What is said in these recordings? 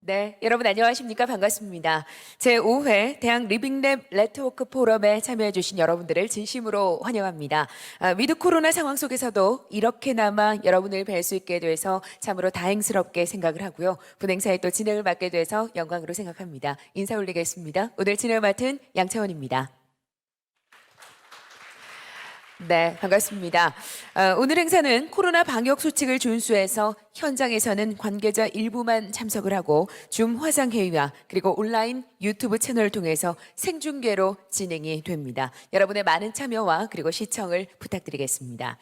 네, 여러분 안녕하십니까? 반갑습니다. 제5회 대학 리빙랩 네트워크 포럼에 참여해 주신 여러분들을 진심으로 환영합니다. 위드 코로나 상황 속에서도 이렇게나마 여러분을 뵐 수 있게 돼서 참으로 다행스럽게 생각을 하고요. 분행사에 또 진행을 맡게 돼서 영광으로 생각합니다. 인사 올리겠습니다. 오늘 진행을 맡은 양채원입니다. 네, 반갑습니다. 오늘 행사는 코로나 방역 수칙을 준수해서 현장에서는 관계자 일부만 참석을 하고 줌 화상회의와 그리고 온라인 유튜브 채널을 통해서 생중계로 진행이 됩니다. 여러분의 많은 참여와 그리고 시청을 부탁드리겠습니다.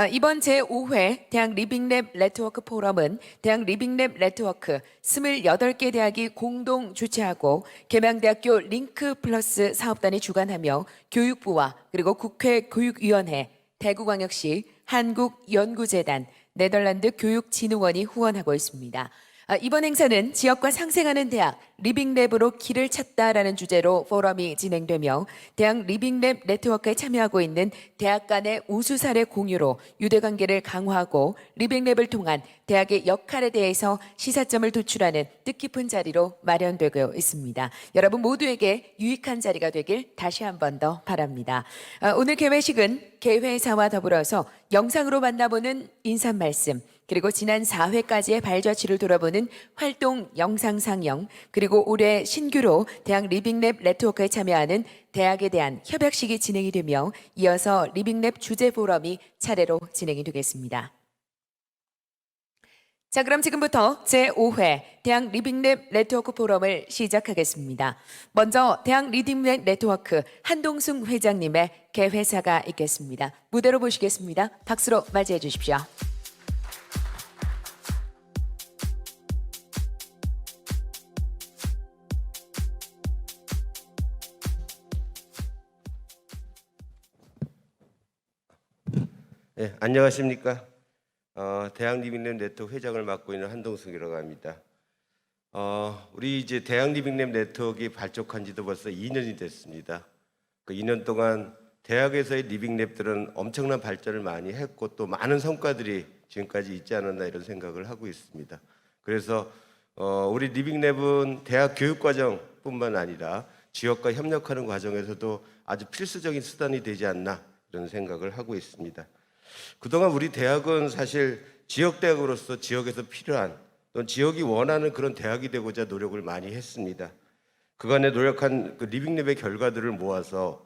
이번 제5회 대학 리빙랩 네트워크 포럼은 대학 리빙랩 네트워크 28개 대학이 공동 주최하고 계명대학교 링크 플러스 사업단이 주관하며 교육부와 그리고 국회 교육위원회, 대구광역시, 한국연구재단, 네덜란드 교육진흥원이 후원하고 있습니다. 이번 행사는 지역과 상생하는 대학 리빙랩으로 길을 찾다라는 주제로 포럼이 진행되며 대학 리빙랩 네트워크에 참여하고 있는 대학 간의 우수 사례 공유로 유대관계를 강화하고 리빙랩을 통한 대학의 역할에 대해서 시사점을 도출하는 뜻깊은 자리로 마련되고 있습니다. 여러분 모두에게 유익한 자리가 되길 다시 한 번 더 바랍니다. 오늘 개회식은 개회사와 더불어서 영상으로 만나보는 인사 말씀, 그리고 지난 4회까지의 발자취를 돌아보는 활동 영상 상영, 그리고 올해 신규로 대학 리빙랩 네트워크에 참여하는 대학에 대한 협약식이 진행이 되며 이어서 리빙랩 주제 포럼이 차례로 진행이 되겠습니다. 자, 그럼 지금부터 제5회 대학 리빙랩 네트워크 포럼을 시작하겠습니다. 먼저 대학 리빙랩 네트워크 한동숙 회장님의 개회사가 있겠습니다. 무대로 모시겠습니다. 박수로 맞이해 주십시오. 네, 안녕하십니까. 대학 리빙랩 네트워크 회장을 맡고 있는 한동숙이라고 합니다. 우리 이제 대학 리빙랩 네트워크가 발족한 지도 벌써 2년이 됐습니다. 그 2년 동안 대학에서의 리빙랩들은 엄청난 발전을 많이 했고 또 많은 성과들이 지금까지 있지 않았나 이런 생각을 하고 있습니다. 그래서 우리 리빙랩은 대학 교육과정뿐만 아니라 지역과 협력하는 과정에서도 아주 필수적인 수단이 되지 않나 이런 생각을 하고 있습니다. 그동안 우리 대학은 사실 지역대학으로서 지역에서 필요한 또는 지역이 원하는 그런 대학이 되고자 노력을 많이 했습니다. 그간에 노력한 그 리빙랩의 결과들을 모아서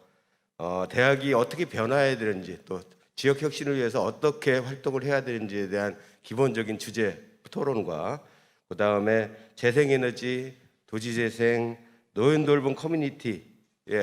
대학이 어떻게 변화해야 되는지 또 지역 혁신을 위해서 어떻게 활동을 해야 되는지에 대한 기본적인 주제 토론과 그 다음에 재생에너지, 도시재생, 노인돌봄 커뮤니티의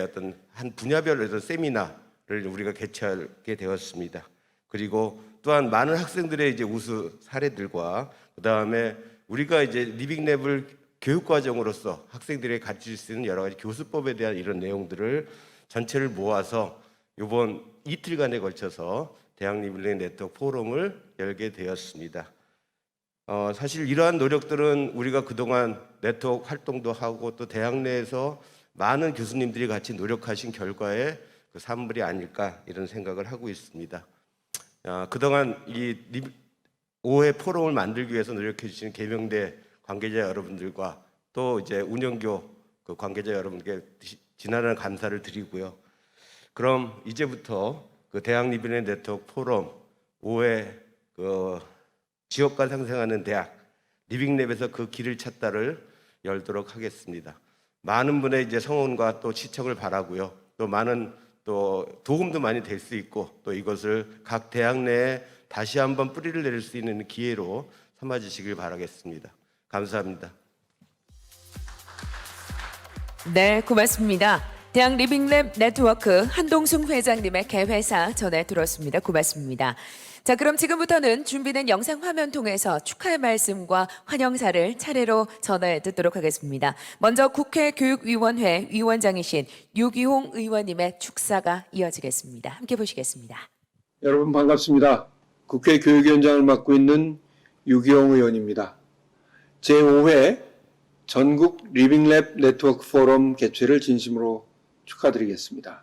어떤 한 분야별로 어떤 세미나를 우리가 개최하게 되었습니다. 그리고 또한 많은 학생들의 이제 우수 사례들과 그 다음에 우리가 이제 리빙랩을 교육과정으로서 학생들에게 가르칠 수 있는 여러 가지 교수법에 대한 이런 내용들을 전체를 모아서 이번 이틀간에 걸쳐서 대학 리빙랩 네트워크 포럼을 열게 되었습니다. 사실 이러한 노력들은 우리가 그동안 네트워크 활동도 하고 또 대학 내에서 많은 교수님들이 같이 노력하신 결과의 그 산물이 아닐까 이런 생각을 하고 있습니다. 그동안 이 5회 포럼을 만들기 위해서 노력해 주신 계명대 관계자 여러분들과 또 이제 운영교 그 관계자 여러분께 지난한 감사를 드리고요. 그럼 이제부터 그 대학 리빙랩 네트워크 포럼 5회 그 지역과 상생하는 대학 리빙랩에서 그 길을 찾다를 열도록 하겠습니다. 많은 분의 이제 성원과 또 시청을 바라고요. 또 많은 또 도움도 많이 될 수 있고 또 이것을 각 대학 내에 다시 한번 뿌리를 내릴 수 있는 기회로 삼아 주시길 바라겠습니다. 감사합니다. 네, 고맙습니다. 대학 리빙랩 네트워크 한동숙 회장님의 개회사 전해 들었습니다. 고맙습니다. 자, 그럼 지금부터는 준비된 영상 화면 통해서 축하의 말씀과 환영사를 차례로 전해 듣도록 하겠습니다. 먼저 국회 교육위원회 위원장이신 유기홍 의원님의 축사가 이어지겠습니다. 함께 보시겠습니다. 여러분 반갑습니다. 국회 교육위원장을 맡고 있는 유기홍 의원입니다. 제5회 전국 리빙랩 네트워크 포럼 개최를 진심으로 축하드리겠습니다.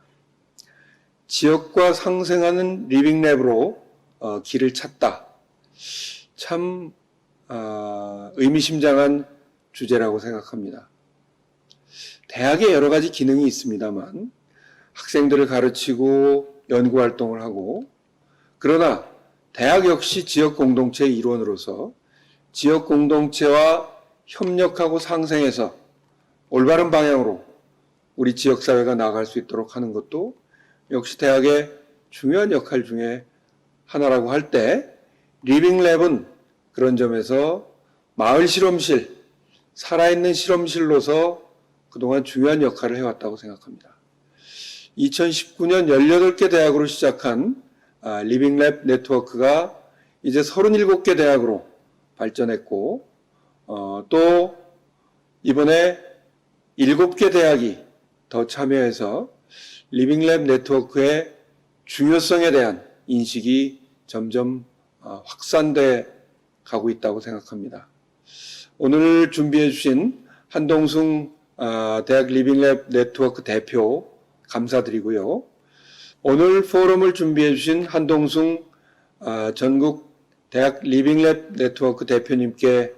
지역과 상생하는 리빙랩으로 길을 찾다. 참 의미심장한 주제라고 생각합니다. 대학에 여러 가지 기능이 있습니다만 학생들을 가르치고 연구활동을 하고, 그러나 대학 역시 지역 공동체의 일원으로서 지역 공동체와 협력하고 상생해서 올바른 방향으로 우리 지역사회가 나아갈 수 있도록 하는 것도 역시 대학의 중요한 역할 중에 하나라고 할 때, 리빙랩은 그런 점에서 마을 실험실, 살아있는 실험실로서 그동안 중요한 역할을 해왔다고 생각합니다. 2019년 18개 대학으로 시작한 리빙랩 네트워크가 이제 37개 대학으로 발전했고, 또 이번에 7개 대학이 더 참여해서 리빙랩 네트워크의 중요성에 대한 인식이 점점 확산돼 가고 있다고 생각합니다. 오늘 준비해 주신 한동숙 대학 리빙랩 네트워크 대표 감사드리고요. 오늘 포럼을 준비해 주신 한동숙 전국 대학 리빙랩 네트워크 대표님께,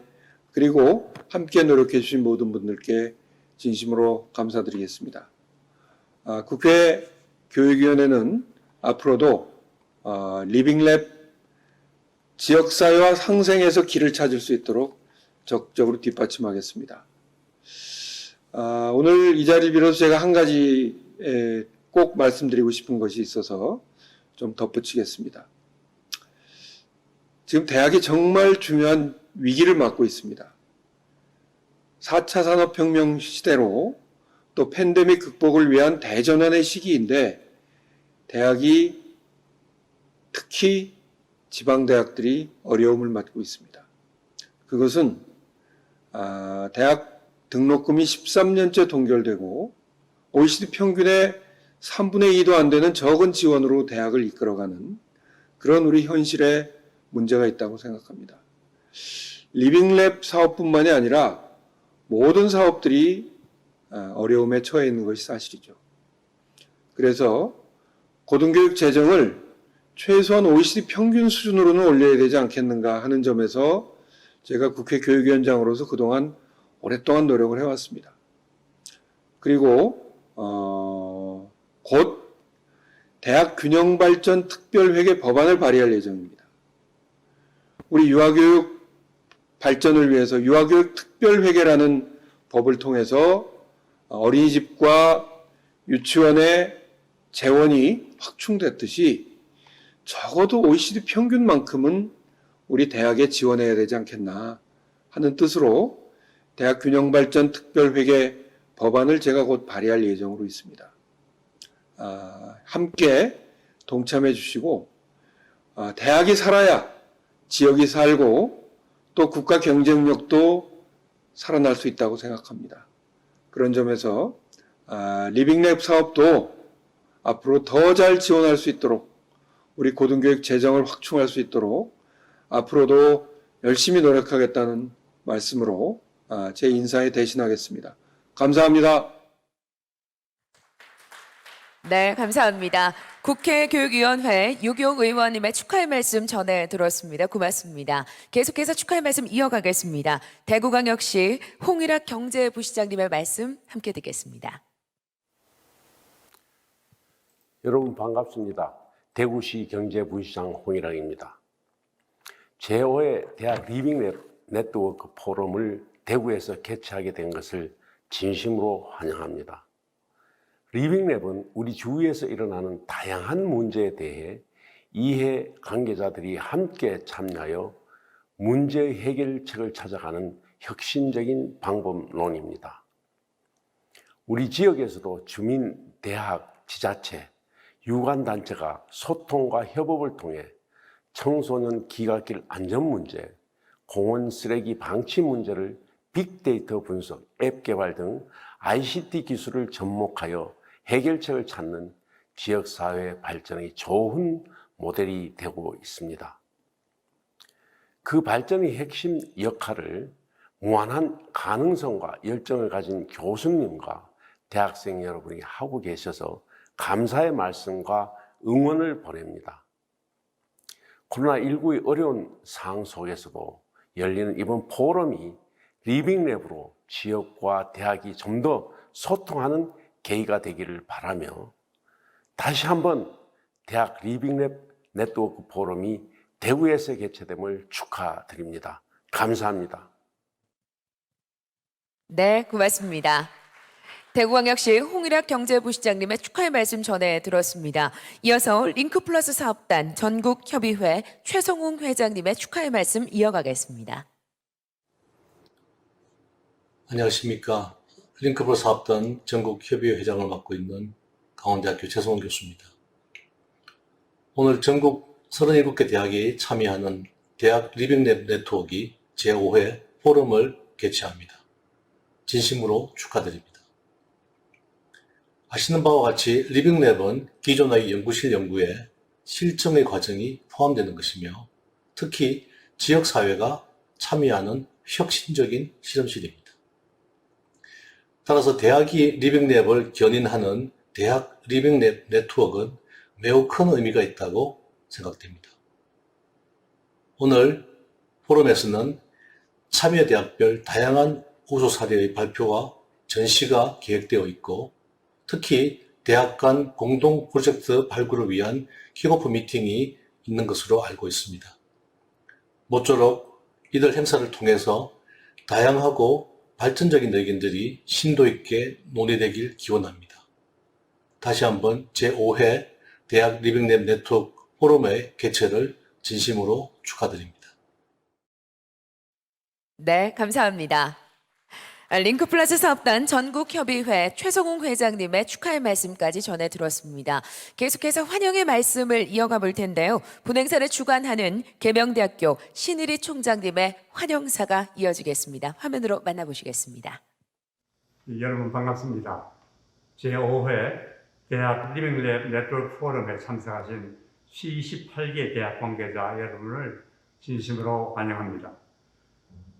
그리고 함께 노력해 주신 모든 분들께 진심으로 감사드리겠습니다. 국회 교육위원회는 앞으로도 리빙랩 지역사회와 상생해서 길을 찾을 수 있도록 적극적으로 뒷받침하겠습니다. 오늘 이 자리를 빌어서 제가 한 가지 꼭 말씀드리고 싶은 것이 있어서 좀 덧붙이겠습니다. 지금 대학이 정말 중요한 위기를 맞고 있습니다. 4차 산업혁명 시대로 또 팬데믹 극복을 위한 대전환의 시기인데, 대학이 특히 지방대학들이 어려움을 맞고 있습니다. 그것은 대학 등록금이 13년째 동결되고 OECD 평균의 3분의 2도 안 되는 적은 지원으로 대학을 이끌어가는 그런 우리 현실에 문제가 있다고 생각합니다. 리빙랩 사업뿐만이 아니라 모든 사업들이 어려움에 처해 있는 것이 사실이죠. 그래서 고등교육 재정을 최소한 OECD 평균 수준으로는 올려야 되지 않겠는가 하는 점에서 제가 국회 교육위원장으로서 그동안 오랫동안 노력을 해왔습니다. 그리고 곧 대학 균형발전 특별회계 법안을 발의할 예정입니다. 우리 유아교육 발전을 위해서 유아교육 특별회계라는 법을 통해서 어린이집과 유치원의 재원이 확충됐듯이 적어도 OECD 평균만큼은 우리 대학에 지원해야 되지 않겠나 하는 뜻으로 대학 균형발전 특별회계 법안을 제가 곧 발의할 예정으로 있습니다. 함께 동참해 주시고, 대학이 살아야 지역이 살고 또 국가 경쟁력도 살아날 수 있다고 생각합니다. 그런 점에서 리빙랩 사업도 앞으로 더 잘 지원할 수 있도록, 우리 고등교육 재정을 확충할 수 있도록 앞으로도 열심히 노력하겠다는 말씀으로 제 인사에 대신하겠습니다. 감사합니다. 네, 감사합니다. 국회 교육위원회 유경 의원님의 축하의 말씀 전해 들었습니다. 고맙습니다. 계속해서 축하의 말씀 이어가겠습니다. 대구광역시 홍일학 경제부시장님의 말씀 함께 듣겠습니다. 여러분 반갑습니다. 대구시 경제부시장 홍일학입니다. 제5회 대학 리빙랩 네트워크 포럼을 대구에서 개최하게 된 것을 진심으로 환영합니다. 리빙랩은 우리 주위에서 일어나는 다양한 문제에 대해 이해 관계자들이 함께 참여하여 문제 해결책을 찾아가는 혁신적인 방법론입니다. 우리 지역에서도 주민, 대학, 지자체, 유관단체가 소통과 협업을 통해 청소년 귀갓길 안전 문제, 공원 쓰레기 방치 문제를 빅데이터 분석, 앱 개발 등 ICT 기술을 접목하여 해결책을 찾는 지역사회 발전의 좋은 모델이 되고 있습니다. 그 발전의 핵심 역할을 무한한 가능성과 열정을 가진 교수님과 대학생 여러분이 하고 계셔서 감사의 말씀과 응원을 보냅니다. 코로나19의 어려운 상황 속에서도 열리는 이번 포럼이 리빙랩으로 지역과 대학이 좀 더 소통하는 계기가 되기를 바라며 다시 한번 대학 리빙랩 네트워크 포럼이 대구에서 개최됨을 축하드립니다. 감사합니다. 네, 고맙습니다. 대구광역시 홍일학 경제부시장님의 축하의 말씀 전해 들었습니다. 이어서 링크플러스 사업단 전국협의회 최성웅 회장님의 축하의 말씀 이어가겠습니다. 안녕하십니까. 링크플러스 사업단 전국협의회 회장을 맡고 있는 강원대학교 최성훈 교수입니다. 오늘 전국 37개 대학이 참여하는 대학 리빙랩 네트워크가 제5회 포럼을 개최합니다. 진심으로 축하드립니다. 아시는 바와 같이 리빙랩은 기존의 연구실 연구에 실증의 과정이 포함되는 것이며 특히 지역사회가 참여하는 혁신적인 실험실입니다. 따라서 대학이 리빙랩을 견인하는 대학 리빙랩 네트워크는 매우 큰 의미가 있다고 생각됩니다. 오늘 포럼에서는 참여 대학별 다양한 우수 사례의 발표와 전시가 계획되어 있고 특히 대학 간 공동 프로젝트 발굴을 위한 킥오프 미팅이 있는 것으로 알고 있습니다. 모쪼록 이들 행사를 통해서 다양하고 발전적인 의견들이 심도 있게 논의되길 기원합니다. 다시 한번 제5회 대학 리빙랩 네트워크 포럼의 개최를 진심으로 축하드립니다. 네, 감사합니다. 링크플러스 사업단 전국협의회 최성웅 회장님의 축하의 말씀까지 전해 들었습니다. 계속해서 환영의 말씀을 이어가 볼 텐데요. 본행사를 주관하는 계명대학교 신일희 총장님의 환영사가 이어지겠습니다. 화면으로 만나보시겠습니다. 여러분 반갑습니다. 제5회 대학 리빙랩 네트워크 포럼에 참석하신 28개 대학 관계자 여러분을 진심으로 환영합니다.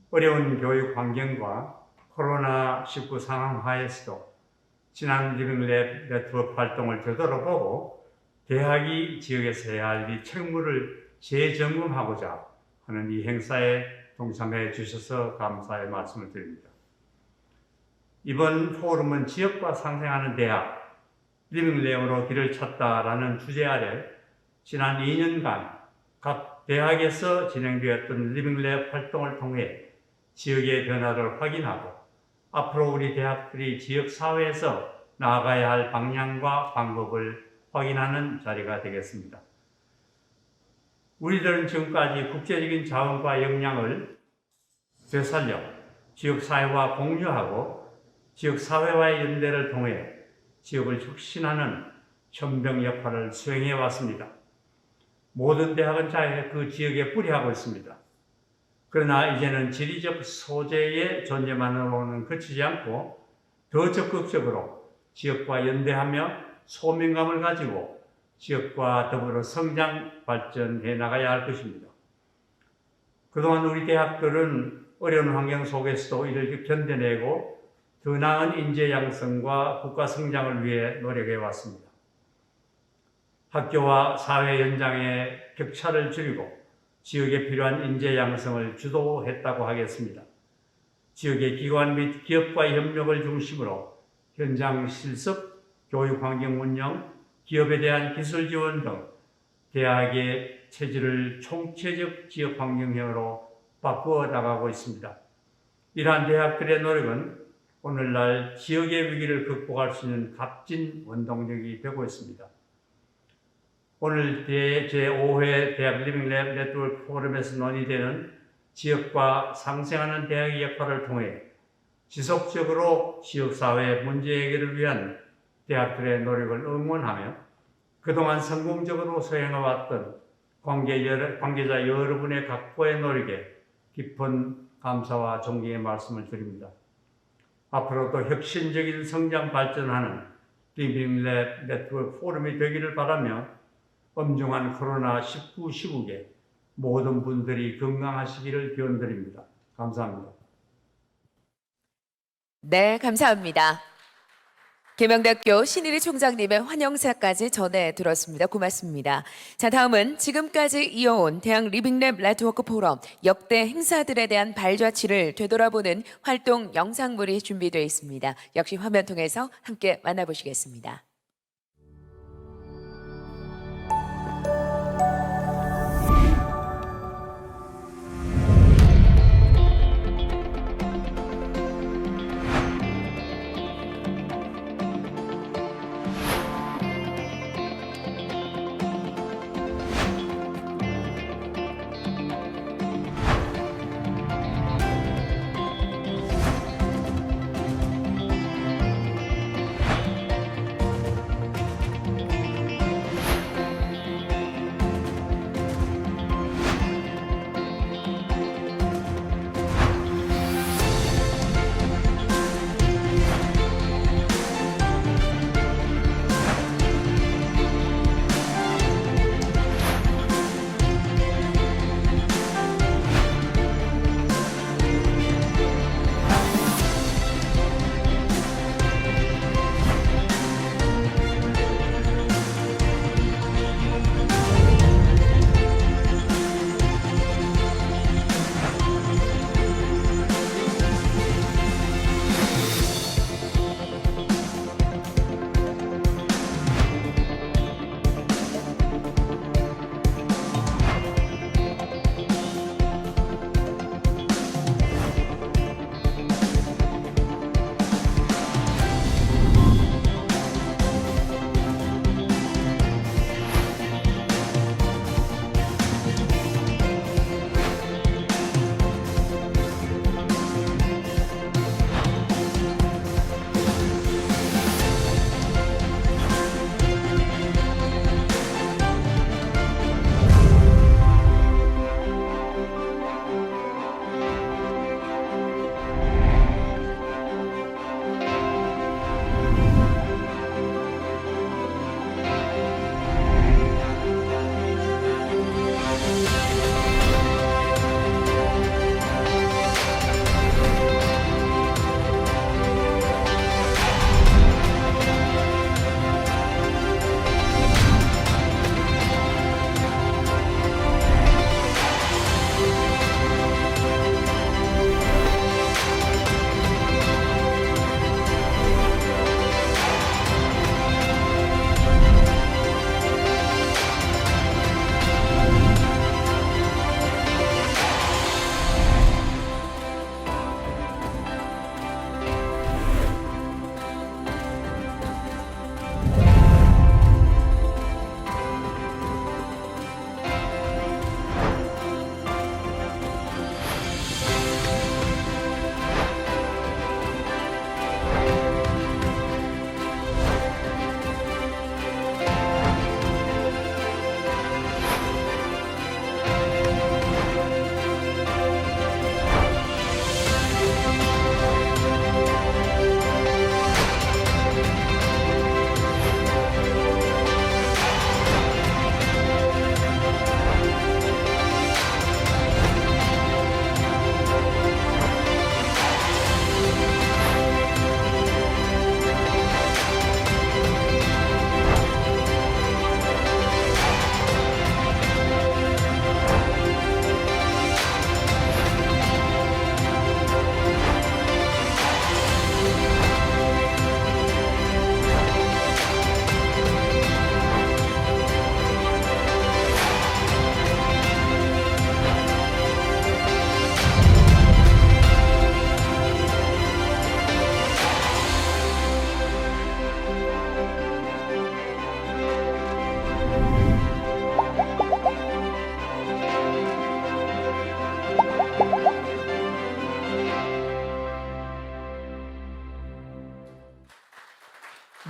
어려운 교육 환경과 코로나19 상황 하에서도 지난 리빙랩 네트워크 활동을 되돌아보고 대학이 지역에서 해야 할 이 책무를 재점검하고자 하는 이 행사에 동참해 주셔서 감사의 말씀을 드립니다. 이번 포럼은 지역과 상생하는 대학, 리빙랩으로 길을 찾다라는 주제 아래 지난 2년간 각 대학에서 진행되었던 리빙랩 활동을 통해 지역의 변화를 확인하고 앞으로 우리 대학들이 지역사회에서 나아가야 할 방향과 방법을 확인하는 자리가 되겠습니다. 우리들은 지금까지 국제적인 자원과 역량을 되살려 지역사회와 공유하고 지역사회와의 연대를 통해 지역을 혁신하는 천병 역할을 수행해 왔습니다. 모든 대학은 그 지역에 뿌리하고 있습니다. 그러나 이제는 지리적 소재의 존재만으로는 그치지 않고 더 적극적으로 지역과 연대하며 소명감을 가지고 지역과 더불어 성장, 발전해 나가야 할 것입니다. 그동안 우리 대학들은 어려운 환경 속에서도 이를 견뎌내고 더 나은 인재 양성과 국가 성장을 위해 노력해 왔습니다. 학교와 사회 연장의 격차를 줄이고 지역에 필요한 인재 양성을 주도했다고 하겠습니다. 지역의 기관 및 기업과의 협력을 중심으로 현장 실습, 교육 환경 운영, 기업에 대한 기술 지원 등 대학의 체질을 총체적 지역 환경형으로 바꾸어 나가고 있습니다. 이러한 대학들의 노력은 오늘날 지역의 위기를 극복할 수 있는 값진 원동력이 되고 있습니다. 오늘 제5회 대학 리빙랩 네트워크 포럼에서 논의되는 지역과 상생하는 대학의 역할을 통해 지속적으로 지역사회 문제 해결을 위한 대학들의 노력을 응원하며 그동안 성공적으로 수행해왔던 관계자 여러분의 각고의 노력에 깊은 감사와 존경의 말씀을 드립니다. 앞으로도 혁신적인 성장 발전하는 리빙랩 네트워크 포럼이 되기를 바라며 엄중한 코로나19 시국에 모든 분들이 건강하시기를 기원드립니다. 감사합니다. 네, 감사합니다. 계명대학교 신일희 총장님의 환영사까지 전해 들었습니다. 고맙습니다. 자, 다음은 지금까지 이어온 대학 리빙랩 네트워크 포럼 역대 행사들에 대한 발자취를 되돌아보는 활동 영상물이 준비되어 있습니다. 역시 화면 통해서 함께 만나보시겠습니다.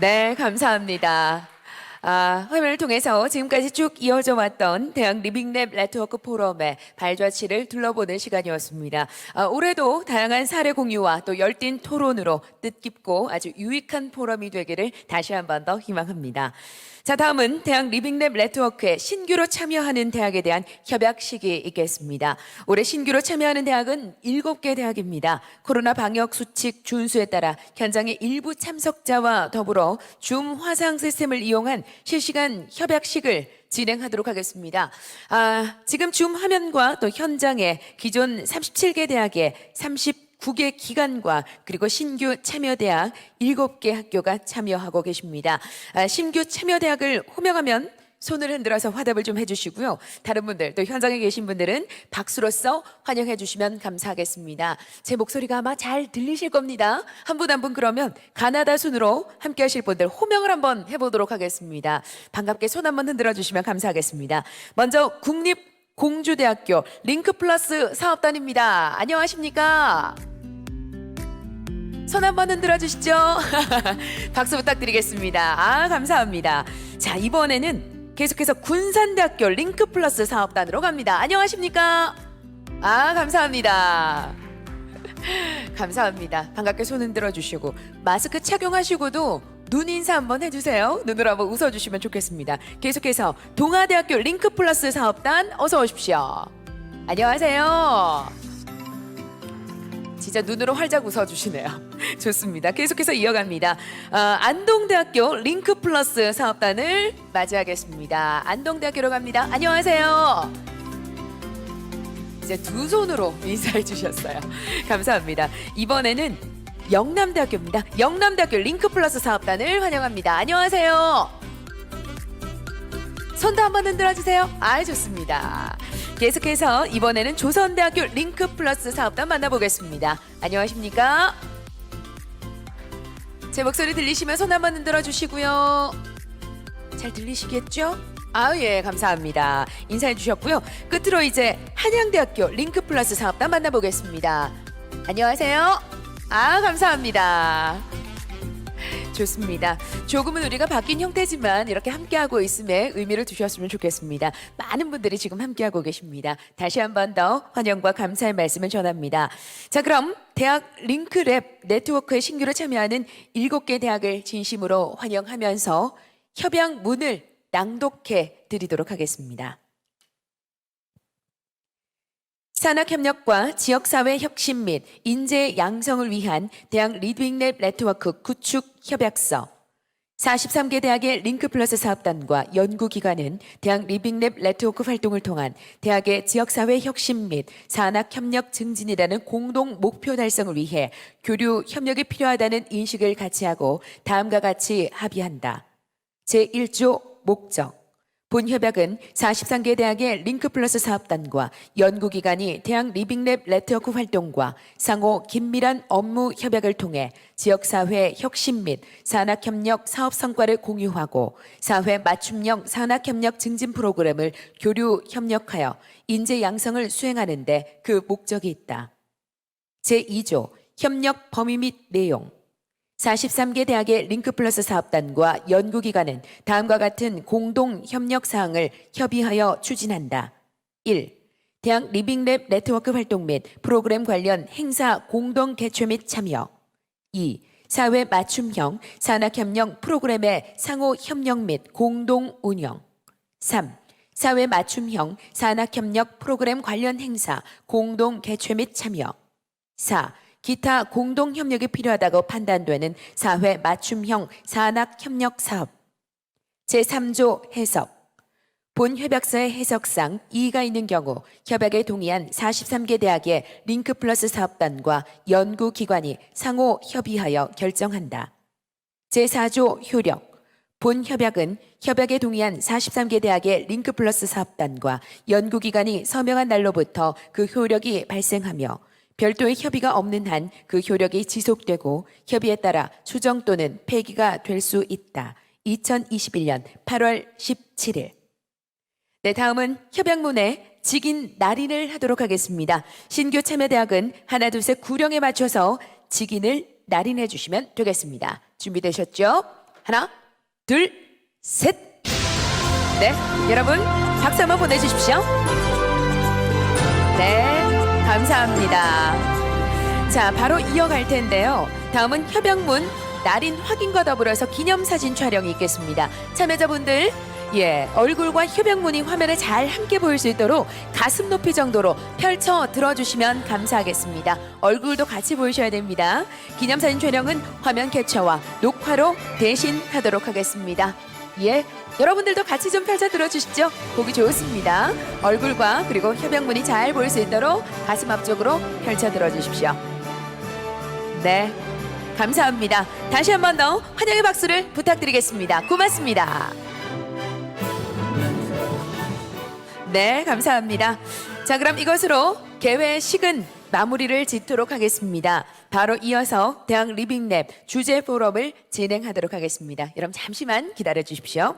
네, 감사합니다. 화면을 통해서 지금까지 쭉 이어져 왔던 대학 리빙랩 네트워크 포럼의 발자취를 둘러보는 시간이었습니다. 올해도 다양한 사례 공유와 또 열띤 토론으로 뜻깊고 아주 유익한 포럼이 되기를 다시 한 번 더 희망합니다. 자, 다음은 대학 리빙랩 네트워크에 신규로 참여하는 대학에 대한 협약식이 있겠습니다. 올해 신규로 참여하는 대학은 7개 대학입니다. 코로나 방역 수칙 준수에 따라 현장의 일부 참석자와 더불어 줌 화상 시스템을 이용한 실시간 협약식을 진행하도록 하겠습니다. 지금 줌 화면과 또 현장에 기존 37개 대학의 39개 기관과 그리고 신규 참여대학 7개 학교가 참여하고 계십니다. 신규 참여대학을 호명하면 손을 흔들어서 화답을 좀 해주시고요. 다른 분들, 또 현장에 계신 분들은 박수로서 환영해 주시면 감사하겠습니다. 제 목소리가 아마 잘 들리실 겁니다. 한 분 한 분 그러면 가나다 순으로 함께 하실 분들 호명을 한번 해보도록 하겠습니다. 반갑게 손 한번 흔들어 주시면 감사하겠습니다. 먼저 국립공주대학교 링크플러스 사업단입니다. 안녕하십니까? 손 한번 흔들어 주시죠. 박수 부탁드리겠습니다. 감사합니다. 자, 이번에는 계속해서 군산대학교 링크플러스 사업단으로 갑니다. 안녕하십니까? 감사합니다. 감사합니다. 반갑게 손 흔들어 주시고 마스크 착용하시고도 눈 인사 한번 해주세요. 눈으로 한번 웃어주시면 좋겠습니다. 계속해서 동아대학교 링크플러스 사업단 어서 오십시오. 안녕하세요. 진짜 눈으로 활짝 웃어주시네요. 좋습니다. 계속해서 이어갑니다. 안동대학교 링크플러스 사업단을 맞이하겠습니다. 안동대학교로 갑니다. 안녕하세요. 이제 두 손으로 인사해 주셨어요. 감사합니다. 이번에는 영남대학교입니다. 영남대학교 링크플러스 사업단을 환영합니다. 안녕하세요. 손도 한번 흔들어 주세요. 좋습니다. 계속해서 이번에는 조선대학교 링크플러스 사업단 만나보겠습니다. 안녕하십니까? 제 목소리 들리시면 손 한번 흔들어 주시고요. 잘 들리시겠죠? 예, 감사합니다. 인사해 주셨고요. 끝으로 이제 한양대학교 링크플러스 사업단 만나보겠습니다. 안녕하세요. 감사합니다. 좋습니다. 조금은 우리가 바뀐 형태지만 이렇게 함께하고 있음에 의미를 두셨으면 좋겠습니다. 많은 분들이 지금 함께하고 계십니다. 다시 한 번 더 환영과 감사의 말씀을 전합니다. 자, 그럼 대학 링크랩 네트워크에 신규로 참여하는 7개 대학을 진심으로 환영하면서 협약문을 낭독해 드리도록 하겠습니다. 산학협력과 지역사회 혁신 및 인재 양성을 위한 대학 리빙랩 네트워크 구축 협약서 43개 대학의 링크플러스 사업단과 연구기관은 대학 리빙랩 네트워크 활동을 통한 대학의 지역사회 혁신 및 산학협력 증진이라는 공동 목표 달성을 위해 교류 협력이 필요하다는 인식을 같이 하고 다음과 같이 합의한다. 제1조 목적 본 협약은 43개 대학의 링크플러스 사업단과 연구기관이 대학 리빙랩 네트워크 활동과 상호 긴밀한 업무 협약을 통해 지역사회 혁신 및 산학협력 사업 성과를 공유하고 사회 맞춤형 산학협력 증진 프로그램을 교류 협력하여 인재 양성을 수행하는 데 그 목적이 있다. 제2조 협력 범위 및 내용 43개 대학의 링크플러스 사업단과 연구기관은 다음과 같은 공동 협력 사항을 협의하여 추진한다. 1. 대학 리빙랩 네트워크 활동 및 프로그램 관련 행사 공동 개최 및 참여. 2. 사회 맞춤형 산학협력 프로그램의 상호 협력 및 공동 운영. 3. 사회 맞춤형 산학협력 프로그램 관련 행사 공동 개최 및 참여. 4. 기타 공동 협력이 필요하다고 판단되는 사회 맞춤형 산학협력 사업. 제3조 해석. 본 협약서의 해석상 이의가 있는 경우 협약에 동의한 43개 대학의 링크플러스 사업단과 연구기관이 상호 협의하여 결정한다. 제4조 효력. 본 협약은 협약에 동의한 43개 대학의 링크플러스 사업단과 연구기관이 서명한 날로부터 그 효력이 발생하며 별도의 협의가 없는 한 그 효력이 지속되고 협의에 따라 수정 또는 폐기가 될 수 있다. 2021년 8월 17일. 네, 다음은 협약문의 직인 날인을 하도록 하겠습니다. 신규 참여대학은 하나, 둘, 셋 구령에 맞춰서 직인을 날인해 주시면 되겠습니다. 준비되셨죠? 하나, 둘, 셋. 네, 여러분 박수 한번 보내주십시오. 네, 감사합니다. 자, 바로 이어갈 텐데요. 다음은 협약문 날인 확인과 더불어서 기념사진 촬영이 있겠습니다. 참여자분들, 얼굴과 협약문이 화면에 잘 함께 보일 수 있도록 가슴 높이 정도로 펼쳐 들어주시면 감사하겠습니다. 얼굴도 같이 보이셔야 됩니다. 기념사진 촬영은 화면 캡처와 녹화로 대신하도록 하겠습니다. 여러분들도 같이 좀 펼쳐 들어주시죠. 보기 좋습니다. 얼굴과 그리고 협약문이 잘 보일 수 있도록 가슴 앞쪽으로 펼쳐 들어주십시오. 네, 감사합니다. 다시 한 번 더 환영의 박수를 부탁드리겠습니다. 고맙습니다. 네, 감사합니다. 자, 그럼 이것으로 개회식은 마무리를 짓도록 하겠습니다. 바로 이어서 대학 리빙랩 주제 포럼을 진행하도록 하겠습니다. 여러분 잠시만 기다려 주십시오.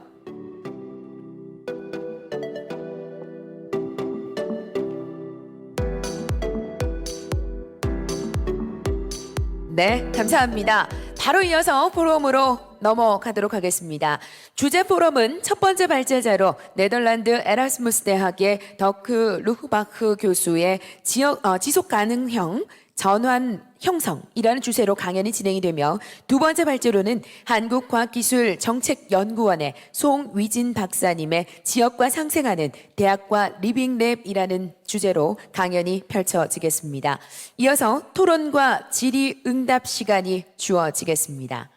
네, 감사합니다. 바로 이어서 포럼으로 넘어가도록 하겠습니다. 주제 포럼은 첫 번째 발제자로 네덜란드 에라스무스 대학의 더크 루흐바흐 교수의 지속 가능형 전환 형성이라는 주제로 강연이 진행이 되며, 두 번째 발제로는 한국과학기술정책연구원의 송위진 박사님의 지역과 상생하는 대학과 리빙랩이라는 주제로 강연이 펼쳐지겠습니다. 이어서 토론과 질의응답 시간이 주어지겠습니다.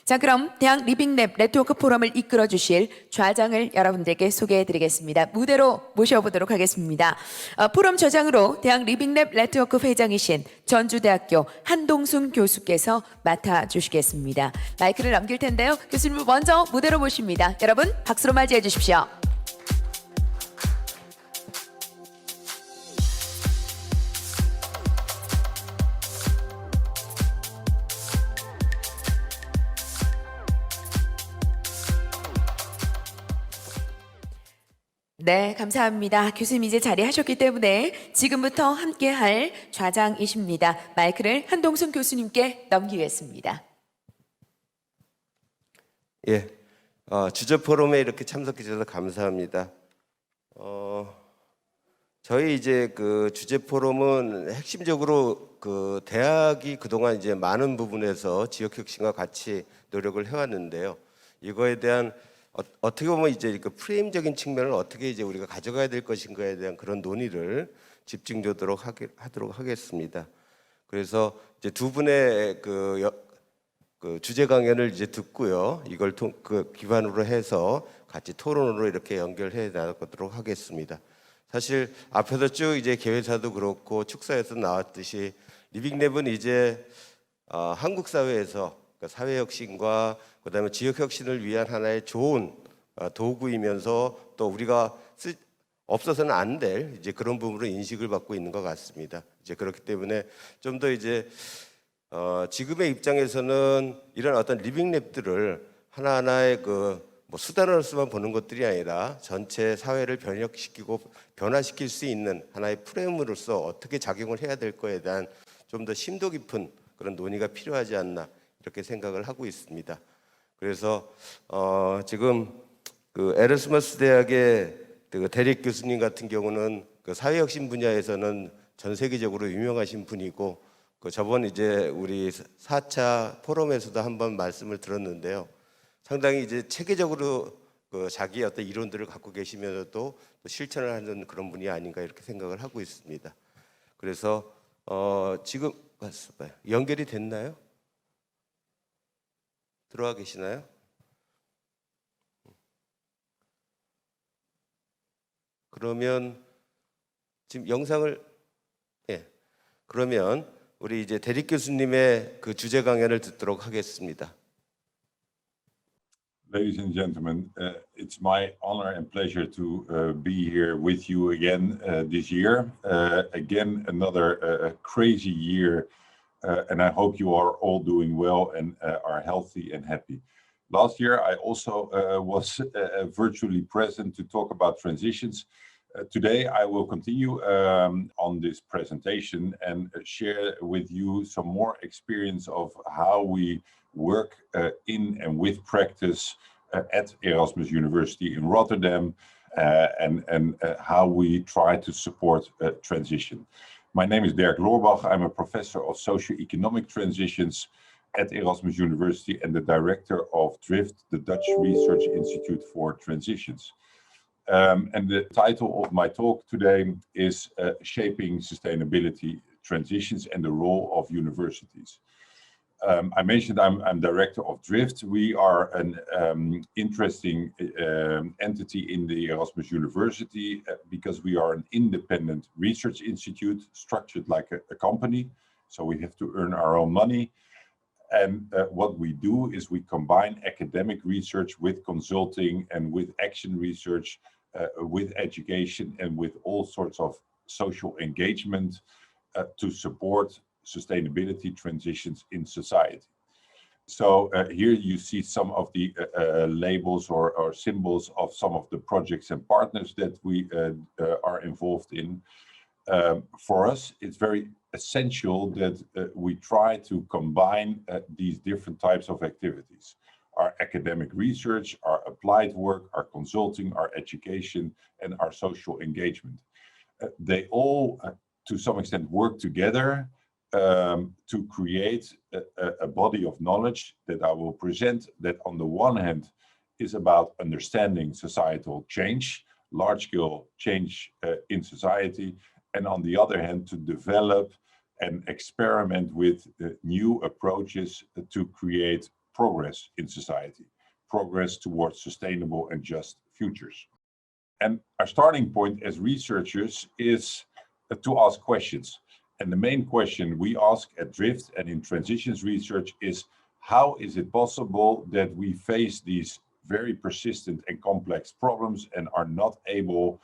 자, 그럼 대학 리빙랩 네트워크 포럼을 이끌어 주실 좌장을 여러분들께 소개해 드리겠습니다. 무대로 모셔보도록 하겠습니다. 포럼 저장으로 대학 리빙랩 네트워크 회장이신 전주대학교 한동순 교수께서 맡아주시겠습니다. 마이크를 넘길 텐데요. 교수님 먼저 무대로 모십니다. 여러분 박수로 맞이해 주십시오. 네, 감사합니다. 교수님 이제 자리하셨기 때문에 지금부터 함께할 좌장이십니다. 마이크를 한동순 교수님께 넘기겠습니다. 주제 포럼에 이렇게 참석해 주셔서 감사합니다. 저희 이제 그 주제 포럼은 핵심적으로 그 대학이 그동안 이제 많은 부분에서 지역 혁신과 같이 노력을 해왔는데요. 이거에 대한 어떻게 보면 이제 그 프레임적인 측면을 어떻게 이제 우리가 가져가야 될 것인가에 대한 그런 논의를 집중적으로 하도록 하겠습니다. 그래서 이제 두 분의 그 주제 강연을 이제 듣고요. 이걸 기반으로 해서 같이 토론으로 이렇게 연결해 나가도록 하겠습니다. 사실 앞에서 쭉 이제 개회사도 그렇고 축사에서 나왔듯이 리빙랩은 이제 한국 사회에서 사회 혁신과 그다음에 지역 혁신을 위한 하나의 좋은 도구이면서 또 우리가 없어서는 안 될 이제 그런 부분으로 인식을 받고 있는 것 같습니다. 이제 그렇기 때문에 좀 더 이제 지금의 입장에서는 이런 어떤 리빙랩들을 하나하나의 뭐 수단으로서만 보는 것들이 아니라 전체 사회를 변혁시키고 변화시킬 수 있는 하나의 프레임으로서 어떻게 작용을 해야 될 거에 대한 좀 더 심도 깊은 그런 논의가 필요하지 않나 이렇게 생각을 하고 있습니다. 그래서 지금 그 에라스무스 대학의 그 데릭 교수님 같은 경우는 그 사회혁신 분야에서는 전 세계적으로 유명하신 분이고, 그 저번 이제 우리 4차 포럼에서도 한번 말씀을 들었는데요. 상당히 이제 체계적으로 그 자기의 어떤 이론들을 갖고 계시면서도 또 실천을 하는 그런 분이 아닌가 이렇게 생각을 하고 있습니다. 그래서 지금 연결이 됐나요? 들어와 계시나요? 그러면 지금 영상을 그러면 우리 이제 데릭 교수님의 그 주제 강연을 듣도록 하겠습니다. Ladies and gentlemen, it's my honor and pleasure to be here with you again this year. Again, another crazy year, and I hope you are all doing well and are healthy and happy. Last year, I also was virtually present to talk about transitions. Today, I will continue on this presentation and share with you some more experience of how we work in and with practice at Erasmus University in Rotterdam, and how we try to support transition. My name is Dirk Loorbach. I'm a professor of socio-economic transitions at Erasmus University and the director of DRIFT, the Dutch Research Institute for Transitions. And the title of my talk today is Shaping Sustainability Transitions and the Role of Universities. I mentioned I'm director of DRIFT. We are an interesting entity in the Erasmus University because we are an independent research institute structured like a company. So we have to earn our own money. And what we do is we combine academic research with consulting and with action research, with education and with all sorts of social engagement to support sustainability transitions in society. So here you see some of the labels or symbols of some of the projects and partners that we are involved in. For us, it's very essential that we try to combine these different types of activities. Our academic research, our applied work, our consulting, our education, and our social engagement. They all, to some extent, work together to create a body of knowledge that I will present, that on the one hand is about understanding societal change, large-scale change in society, and on the other hand to develop and experiment with new approaches to create progress in society, progress towards sustainable and just futures. And our starting point as researchers is to ask questions. And the main question we ask at DRIFT and in transitions research is, how is it possible that we face these very persistent and complex problems and are not able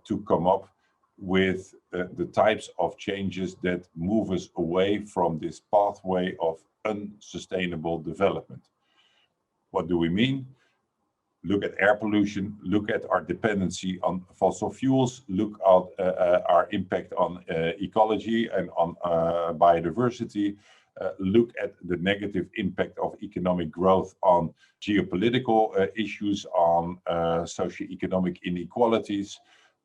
to come up with the types of changes that move us away from this pathway of unsustainable development? What do we mean? Look at air pollution, look at our dependency on fossil fuels, look at our impact on ecology and on biodiversity, look at the negative impact of economic growth on geopolitical issues, on socioeconomic inequalities.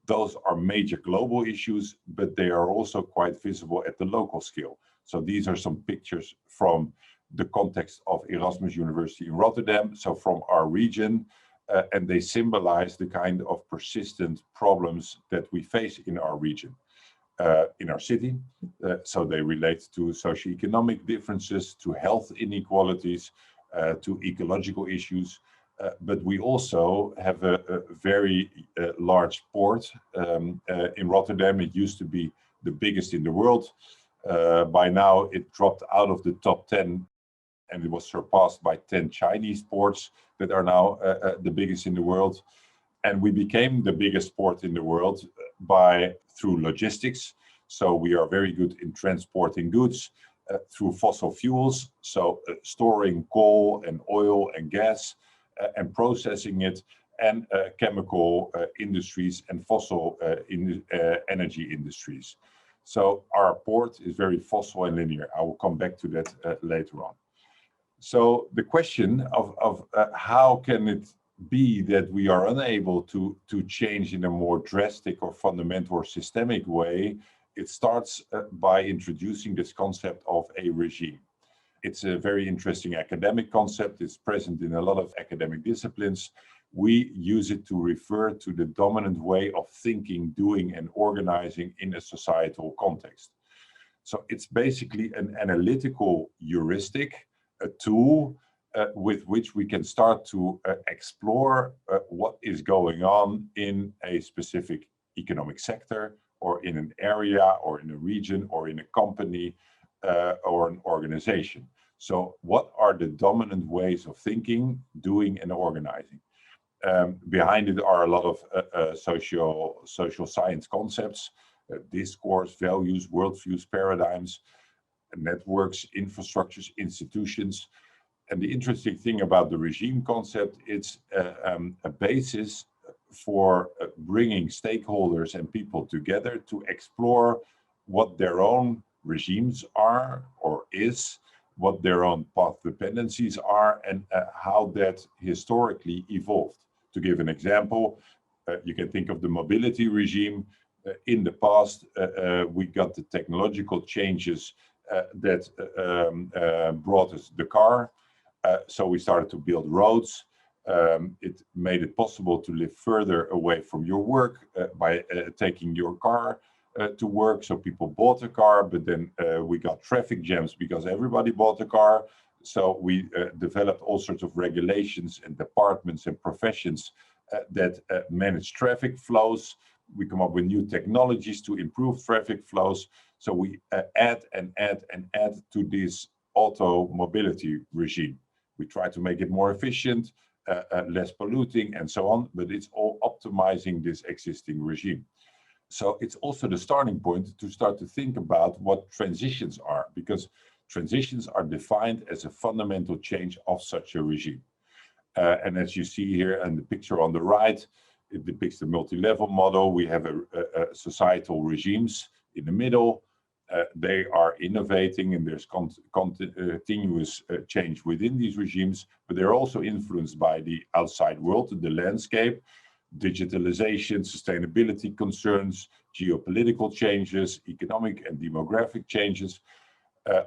Those are major global issues, but they are also quite visible at the local scale. So these are some pictures from the context of Erasmus University in Rotterdam, so from our region, and they symbolize the kind of persistent problems that we face in our region, in our city. So they relate to socioeconomic differences, to health inequalities, to ecological issues. But we also have a very large port in Rotterdam. It used to be the biggest in the world. By now, it dropped out of the top 10 and it was surpassed by 10 Chinese ports that are now the biggest in the world. And we became the biggest port in the world through logistics. So we are very good in transporting goods through fossil fuels, so storing coal and oil and gas, and processing it, and chemical industries and fossil energy industries. So our port is very fossil and linear. I will come back to that later on. So the question of how can it be that we are unable to change in a more drastic or fundamental or systemic way, it starts by introducing this concept of a regime. It's a very interesting academic concept. It's present in a lot of academic disciplines. We use it to refer to the dominant way of thinking, doing, and organizing in a societal context. So it's basically an analytical heuristic, a tool with which we can start to explore what is going on in a specific economic sector, or in an area, or in a region, or in a company, or an organization. So what are the dominant ways of thinking, doing, and organizing? Behind it are a lot of social science concepts, discourse, values, worldviews, paradigms, networks, infrastructures, institutions. And the interesting thing about the regime concept, it's a basis for bringing stakeholders and people together to explore what their own regimes are or is, what their own path dependencies are, and how that historically evolved. To give an example, you can think of the mobility regime. In the past, we got the technological changes that brought us the car. So we started to build roads. It made it possible to live further away from your work by taking your car to work. So people bought a car, but then we got traffic jams because everybody bought a car. So we developed all sorts of regulations and departments and professions that manage traffic flows. We come up with new technologies to improve traffic flows. So we add and add and add to this auto mobility regime. We try to make it more efficient, less polluting, and so on, but it's all optimizing this existing regime. So it's also the starting point to start to think about what transitions are, because transitions are defined as a fundamental change of such a regime. And as you see here in the picture on the right, it depicts the multi-level model. We have a societal regimes in the middle. They are innovating, and there's continuous change within these regimes, but they're also influenced by the outside world, the landscape, digitalization, sustainability concerns, geopolitical changes, economic and demographic changes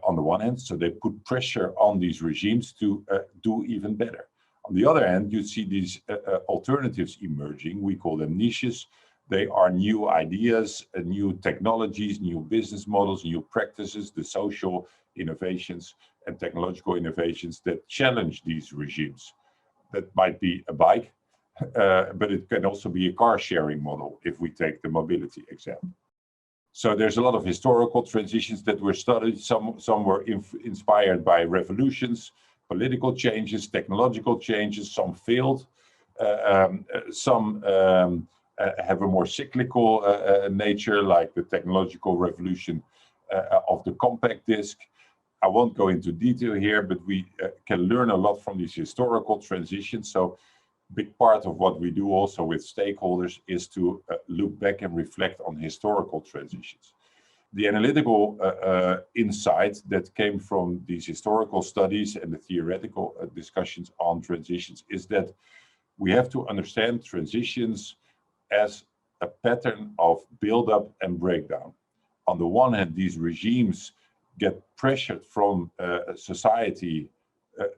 on the one hand. So they put pressure on these regimes to do even better. On the other hand, you see these alternatives emerging. We call them niches. They are new ideas, new technologies, new business models, new practices, the social innovations and technological innovations that challenge these regimes. That might be a bike, but it can also be a car sharing model if we take the mobility example. So there's a lot of historical transitions that were studied. Some were inspired by revolutions, political changes, technological changes. Some failed. Some have a more cyclical nature, like the technological revolution of the compact disc. I won't go into detail here, but we can learn a lot from these historical transitions. So big part of what we do also with stakeholders is to look back and reflect on historical transitions. The analytical insight that came from these historical studies and the theoretical discussions on transitions is that we have to understand transitions as a pattern of build-up and breakdown. On the one hand, these regimes get pressured from society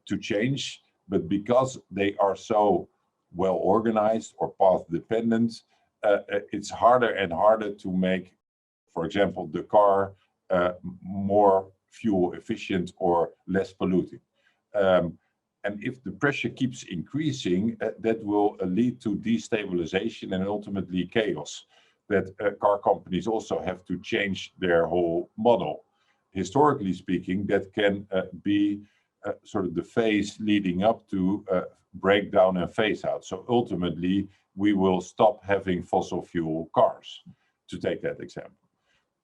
to change, but because they are so well organized or path dependent, it's harder and harder to make, for example, the car more fuel efficient or less polluting. And if the pressure keeps increasing, that will lead to destabilization and ultimately chaos, that car companies also have to change their whole model. Historically speaking, that can be sort of the phase leading up to breakdown and phase out. So ultimately, we will stop having fossil fuel cars, to take that example.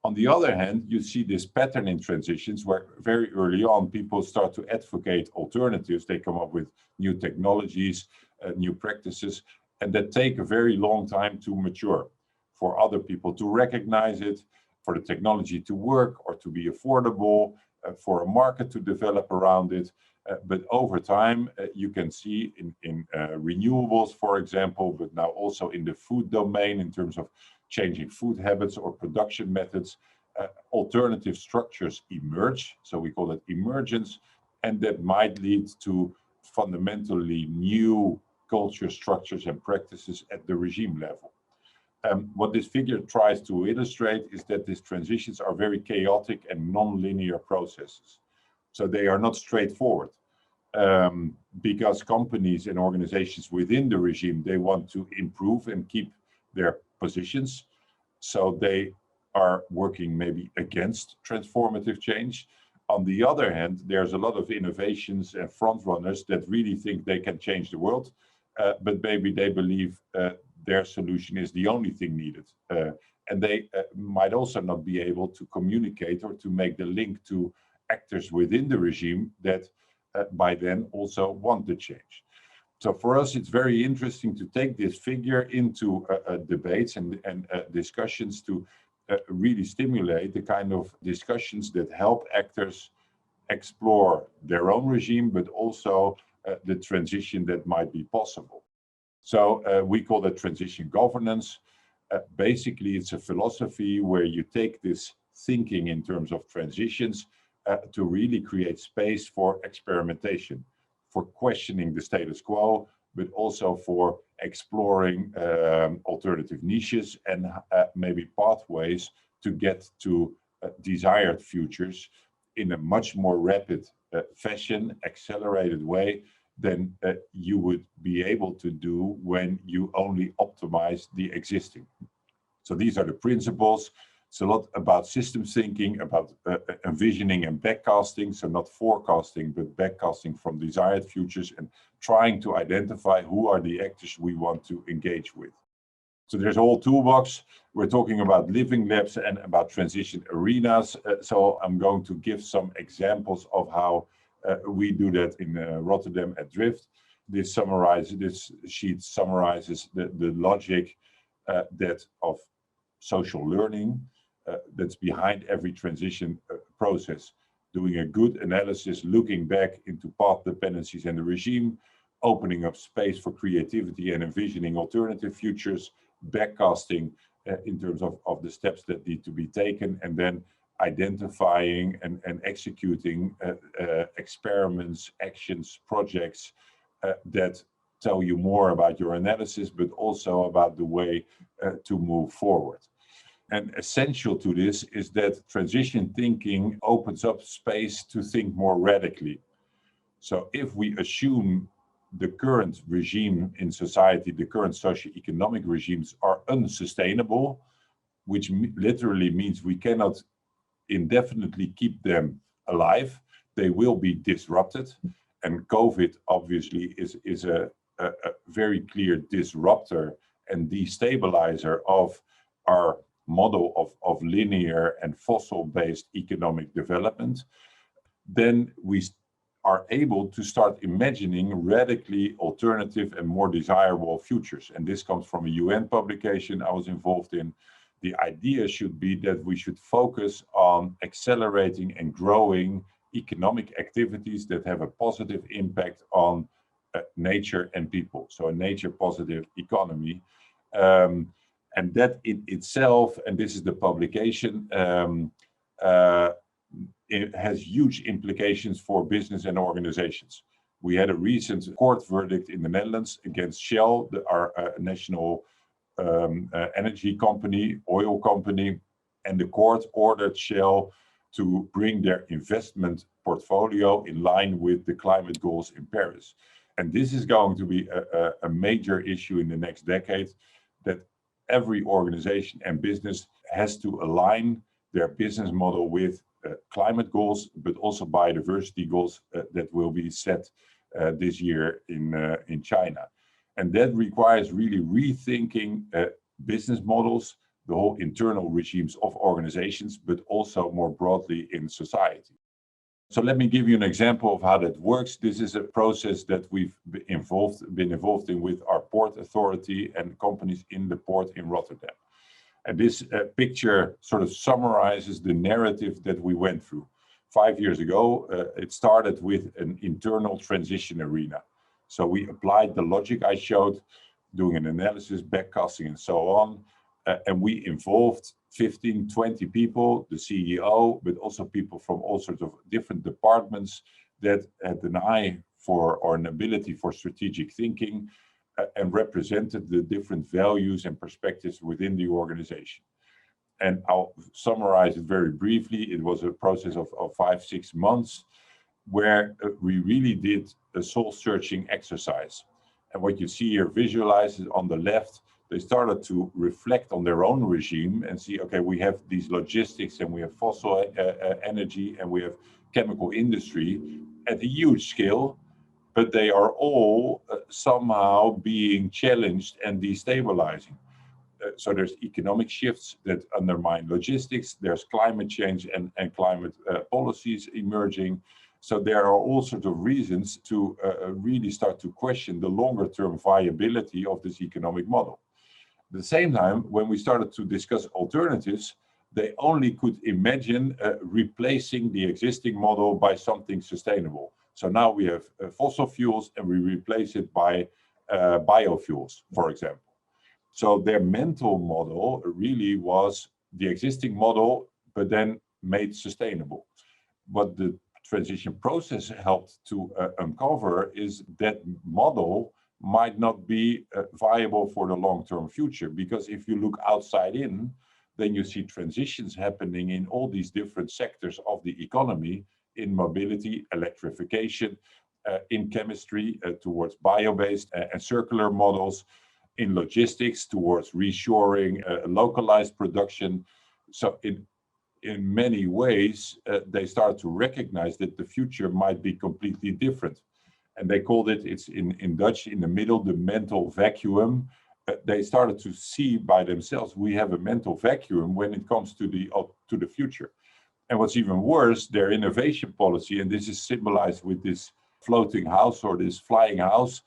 On the other hand, you see this pattern in transitions where very early on people start to advocate alternatives. They come up with new technologies, new practices, and that take a very long time to mature, for other people to recognize it, for the technology to work or to be affordable, for a market to develop around it. But over time, you can see in renewables, for example, but now also in the food domain in terms of changing food habits or production methods, alternative structures emerge. So we call it emergence, and that might lead to fundamentally new culture structures and practices at the regime level. What this figure tries to illustrate is that these transitions are very chaotic and non-linear processes. So they are not straightforward, because companies and organizations within the regime, they want to improve and keep their positions. So they are working maybe against transformative change. On the other hand, there's a lot of innovations and front runners that really think they can change the world, but maybe they believe their solution is the only thing needed. And they might also not be able to communicate or to make the link to actors within the regime that by then also want the change. So for us, it's very interesting to take this figure into debates and discussions to really stimulate the kind of discussions that help actors explore their own regime, but also the transition that might be possible. So we call that transition governance. Basically, it's a philosophy where you take this thinking in terms of transitions to really create space for experimentation, for questioning the status quo, but also for exploring alternative niches and maybe pathways to get to desired futures in a much more rapid fashion, accelerated way than you would be able to do when you only optimize the existing. So these are the principles. It's a lot about systems thinking, about envisioning and backcasting. So not forecasting, but backcasting from desired futures and trying to identify who are the actors we want to engage with. So there's a whole toolbox. We're talking about living labs and about transition arenas. So I'm going to give some examples of how we do that in Rotterdam at Drift. This sheet summarizes the logic that of social learning that's behind every transition process. Doing a good analysis, looking back into path dependencies and the regime, opening up space for creativity and envisioning alternative futures, backcasting in terms of the steps that need to be taken, and then identifying and executing experiments, actions, projects that tell you more about your analysis, but also about the way to move forward. And essential to this is that transition thinking opens up space to think more radically. So if we assume the current regime in society, the current socio-economic regimes are unsustainable, which literally means we cannot indefinitely keep them alive, they will be disrupted. And COVID obviously is a very clear disruptor and destabilizer of our model of linear and fossil-based economic development. Then we are able to start imagining radically alternative and more desirable futures. And this comes from a UN publication I was involved in. The idea should be that we should focus on accelerating and growing economic activities that have a positive impact on nature and people. So a nature positive economy. And that in itself, and this is the publication, it has huge implications for business and organizations. We had a recent court verdict in the Netherlands against Shell, our national energy company, oil company, and the court ordered Shell to bring their investment portfolio in line with the climate goals in Paris. And this is going to be a major issue in the next decade, that every organization and business has to align their business model with climate goals, but also biodiversity goals that will be set this year in China. And that requires really rethinking business models, the whole internal regimes of organizations, but also more broadly in society. So let me give you an example of how that works. This is a process that we've been involved in with our port authority and companies in the port in Rotterdam. And this picture sort of summarizes the narrative that we went through. 5 years ago, it started with an internal transition arena. So we applied the logic I showed, doing an analysis, backcasting, and so on. And we involved 15, 20 people, the CEO, but also people from all sorts of different departments that had an eye for or an ability for strategic thinking and represented the different values and perspectives within the organization. And I'll summarize it very briefly. It was a process of 5-6 months where we really did a soul-searching exercise. And what you see here visualized on the left, they started to reflect on their own regime and see, okay, we have these logistics and we have fossil energy and we have chemical industry at a huge scale, but they are all somehow being challenged and destabilizing. So there's economic shifts that undermine logistics, there's climate change and climate policies emerging. So there are all sorts of reasons to really start to question the longer term viability of this economic model. At the same time, when we started to discuss alternatives, they only could imagine replacing the existing model by something sustainable. So now we have fossil fuels and we replace it by biofuels, for example. So their mental model really was the existing model, but then made sustainable. What the transition process helped to uncover is that model might not be viable for the long-term future, because if you look outside in, then you see transitions happening in all these different sectors of the economy, in mobility, electrification, in chemistry towards bio-based and circular models, in logistics towards reshoring, localized production. So in many ways, they start to recognize that the future might be completely different. And they called it, it's in Dutch, in the middle, the mental vacuum. They started to see by themselves, we have a mental vacuum when it comes to the future. And what's even worse, their innovation policy, and this is symbolized with this floating house or this flying house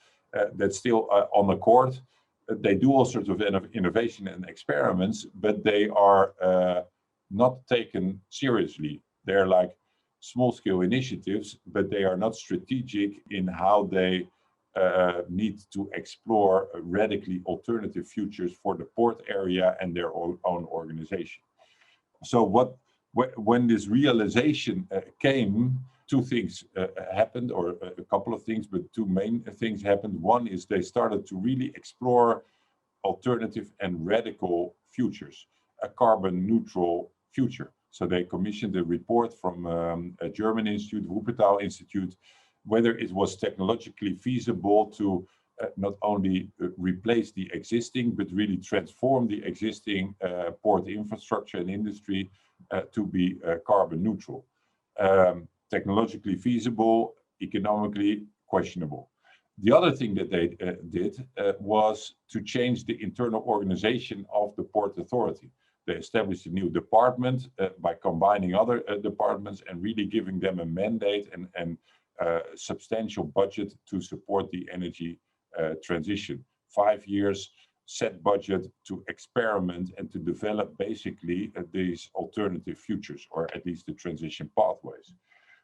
that's still on the court. They do all sorts of innovation and experiments, but they are not taken seriously. They're like small-scale initiatives, but they are not strategic in how they need to explore radically alternative futures for the port area and their own organization. So when this realization came, two things happened, or a couple of things, but two main things happened. One is they started to really explore alternative and radical futures, a carbon neutral future. So they commissioned a report from a German institute, Wuppertal Institute, whether it was technologically feasible to not only replace the existing, but really transform the existing port infrastructure and industry to be carbon neutral. Technologically feasible, economically questionable. The other thing that they did was to change the internal organization of the Port Authority. They established a new department by combining other departments and really giving them a mandate and substantial budget to support the energy transition. 5 years set budget to experiment and to develop basically these alternative futures, or at least the transition pathways.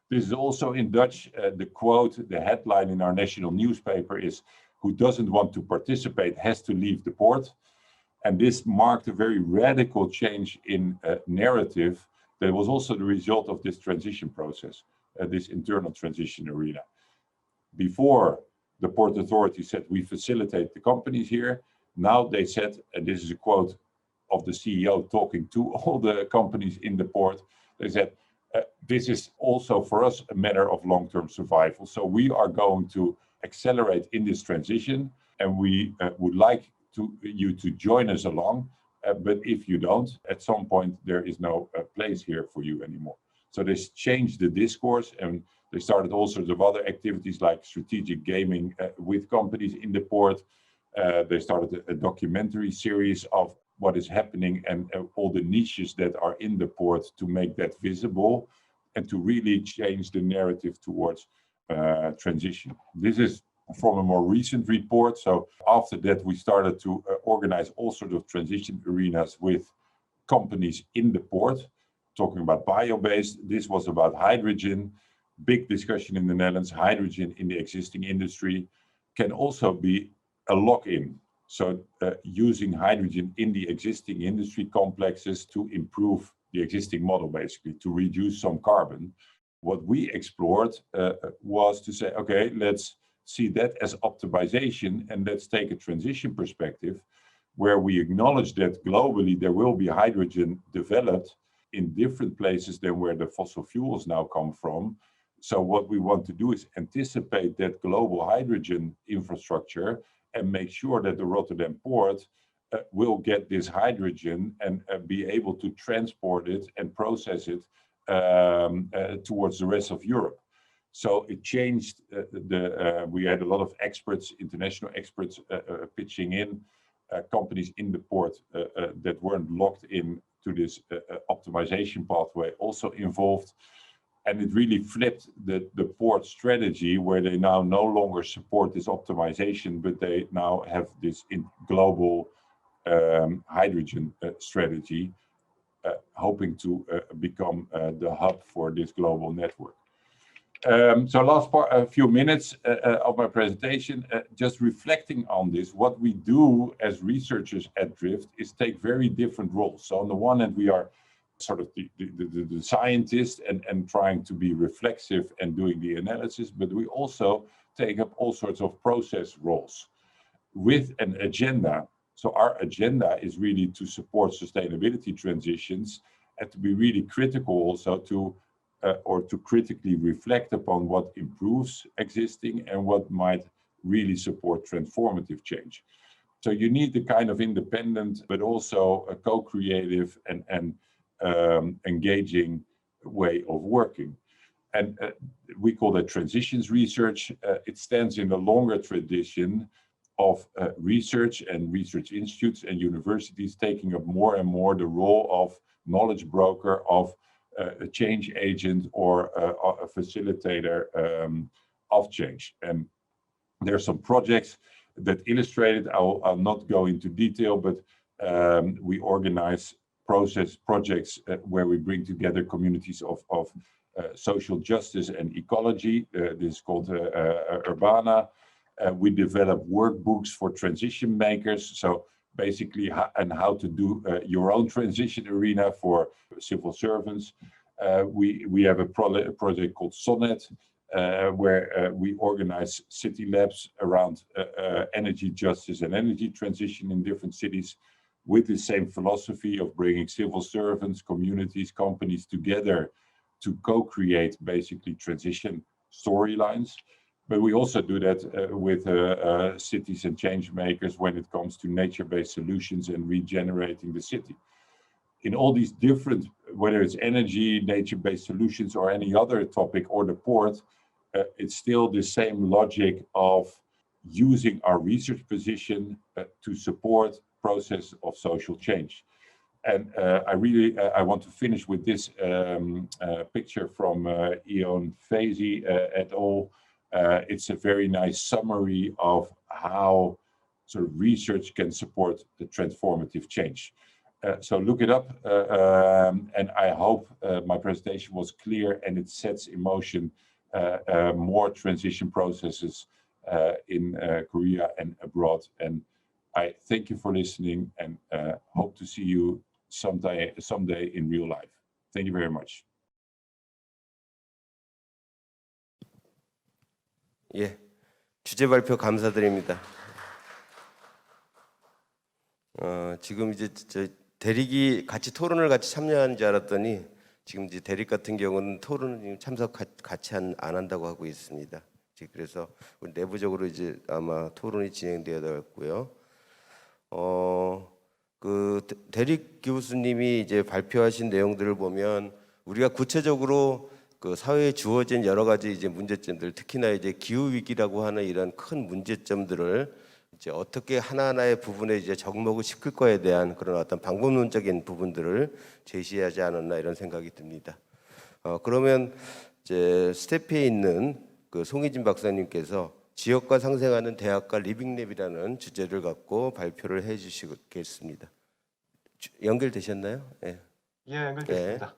This is also in Dutch. The quote, the headline in our national newspaper is, "Who doesn't want to participate has to leave the port." And this marked a very radical change in narrative that was also the result of this transition process, this internal transition arena. Before, the Port Authority said, we facilitate the companies here. Now they said, and this is a quote of the CEO talking to all the companies in the port, they said, this is also for us a matter of long-term survival. So we are going to accelerate in this transition, and we would like you to join us along. But if you don't, at some point, there is no place here for you anymore. So this changed the discourse, and they started all sorts of other activities like strategic gaming with companies in the port. They started a documentary series of what is happening and all the niches that are in the port to make that visible and to really change the narrative towards transition. This is from a more recent report. So after that, we started to organize all sorts of transition arenas with companies in the port, talking about bio-based. This was about hydrogen. Big discussion in the Netherlands. Hydrogen in the existing industry can also be a lock-in. So using hydrogen in the existing industry complexes to improve the existing model, basically, to reduce some carbon. What we explored was to say, okay, let's see that as optimization, and let's take a transition perspective where we acknowledge that globally there will be hydrogen developed in different places than where the fossil fuels now come from. So what we want to do is anticipate that global hydrogen infrastructure and make sure that the Rotterdam port will get this hydrogen and be able to transport it and process it towards the rest of Europe. So it changed we had a lot of experts, international experts pitching in, companies in the port that weren't locked in to this optimization pathway also involved. And it really flipped the port strategy, where they now no longer support this optimization, but they now have this global hydrogen strategy, hoping to become the hub for this global network. So a few minutes of my presentation, just reflecting on this. What we do as researchers at Drift is take very different roles. So on the one hand, we are sort of the scientist and trying to be reflexive and doing the analysis, but we also take up all sorts of process roles with an agenda. So our agenda is really to support sustainability transitions and to be really critical also to critically reflect upon what improves existing and what might really support transformative change. So you need the kind of independent, but also a co-creative and engaging way of working. And we call that transitions research. It stands in a longer tradition of research and research institutes and universities taking up more and more the role of knowledge broker, of a change agent, or a facilitator of change. And there are some projects that illustrate it. I'll not go into detail, but we organize projects where we bring together communities of social justice and ecology. This is called Urbana. We develop workbooks for transition makers. So basically, how to do your own transition arena for civil servants. We have a project called Sonnet, where we organize city labs around energy justice and energy transition in different cities, with the same philosophy of bringing civil servants, communities, companies together to co-create basically transition storylines. But we also do that with cities and change makers when it comes to nature-based solutions and regenerating the city. In all these different, whether it's energy, nature-based solutions, or any other topic, or the port, it's still the same logic of using our research position to support process of social change. And I want to finish with this picture from Ion Fezi et al. It's a very nice summary of how sort of research can support the transformative change. So look it up, and I hope my presentation was clear and it sets in motion more transition processes in Korea and abroad. And I thank you for listening, and hope to see you someday in real life. Thank you very much. 예, 주제 발표 감사드립니다. 지금 이제 대립이 같이 토론을 같이 참여하는 줄 알았더니 지금 이제 대립 같은 경우는 토론을 참석 같이 안 한다고 하고 있습니다. 그래서 우리 내부적으로 이제 아마 토론이 진행되어야 되겠고요. 그 대립 교수님이 이제 발표하신 내용들을 보면 우리가 구체적으로 그 사회에 주어진 여러 가지 이제 문제점들, 특히나 이제 기후 위기라고 하는 이런 큰 문제점들을 이제 어떻게 하나하나의 부분에 이제 접목을 시킬 거에 대한 그런 어떤 방법론적인 부분들을 제시하지 않았나 이런 생각이 듭니다. 그러면 이제 스태프에 있는 그 송희진 박사님께서 지역과 상생하는 대학과 리빙랩이라는 주제를 갖고 발표를 해주시겠습니다. 연결되셨나요? 예. 예, 연결됐습니다.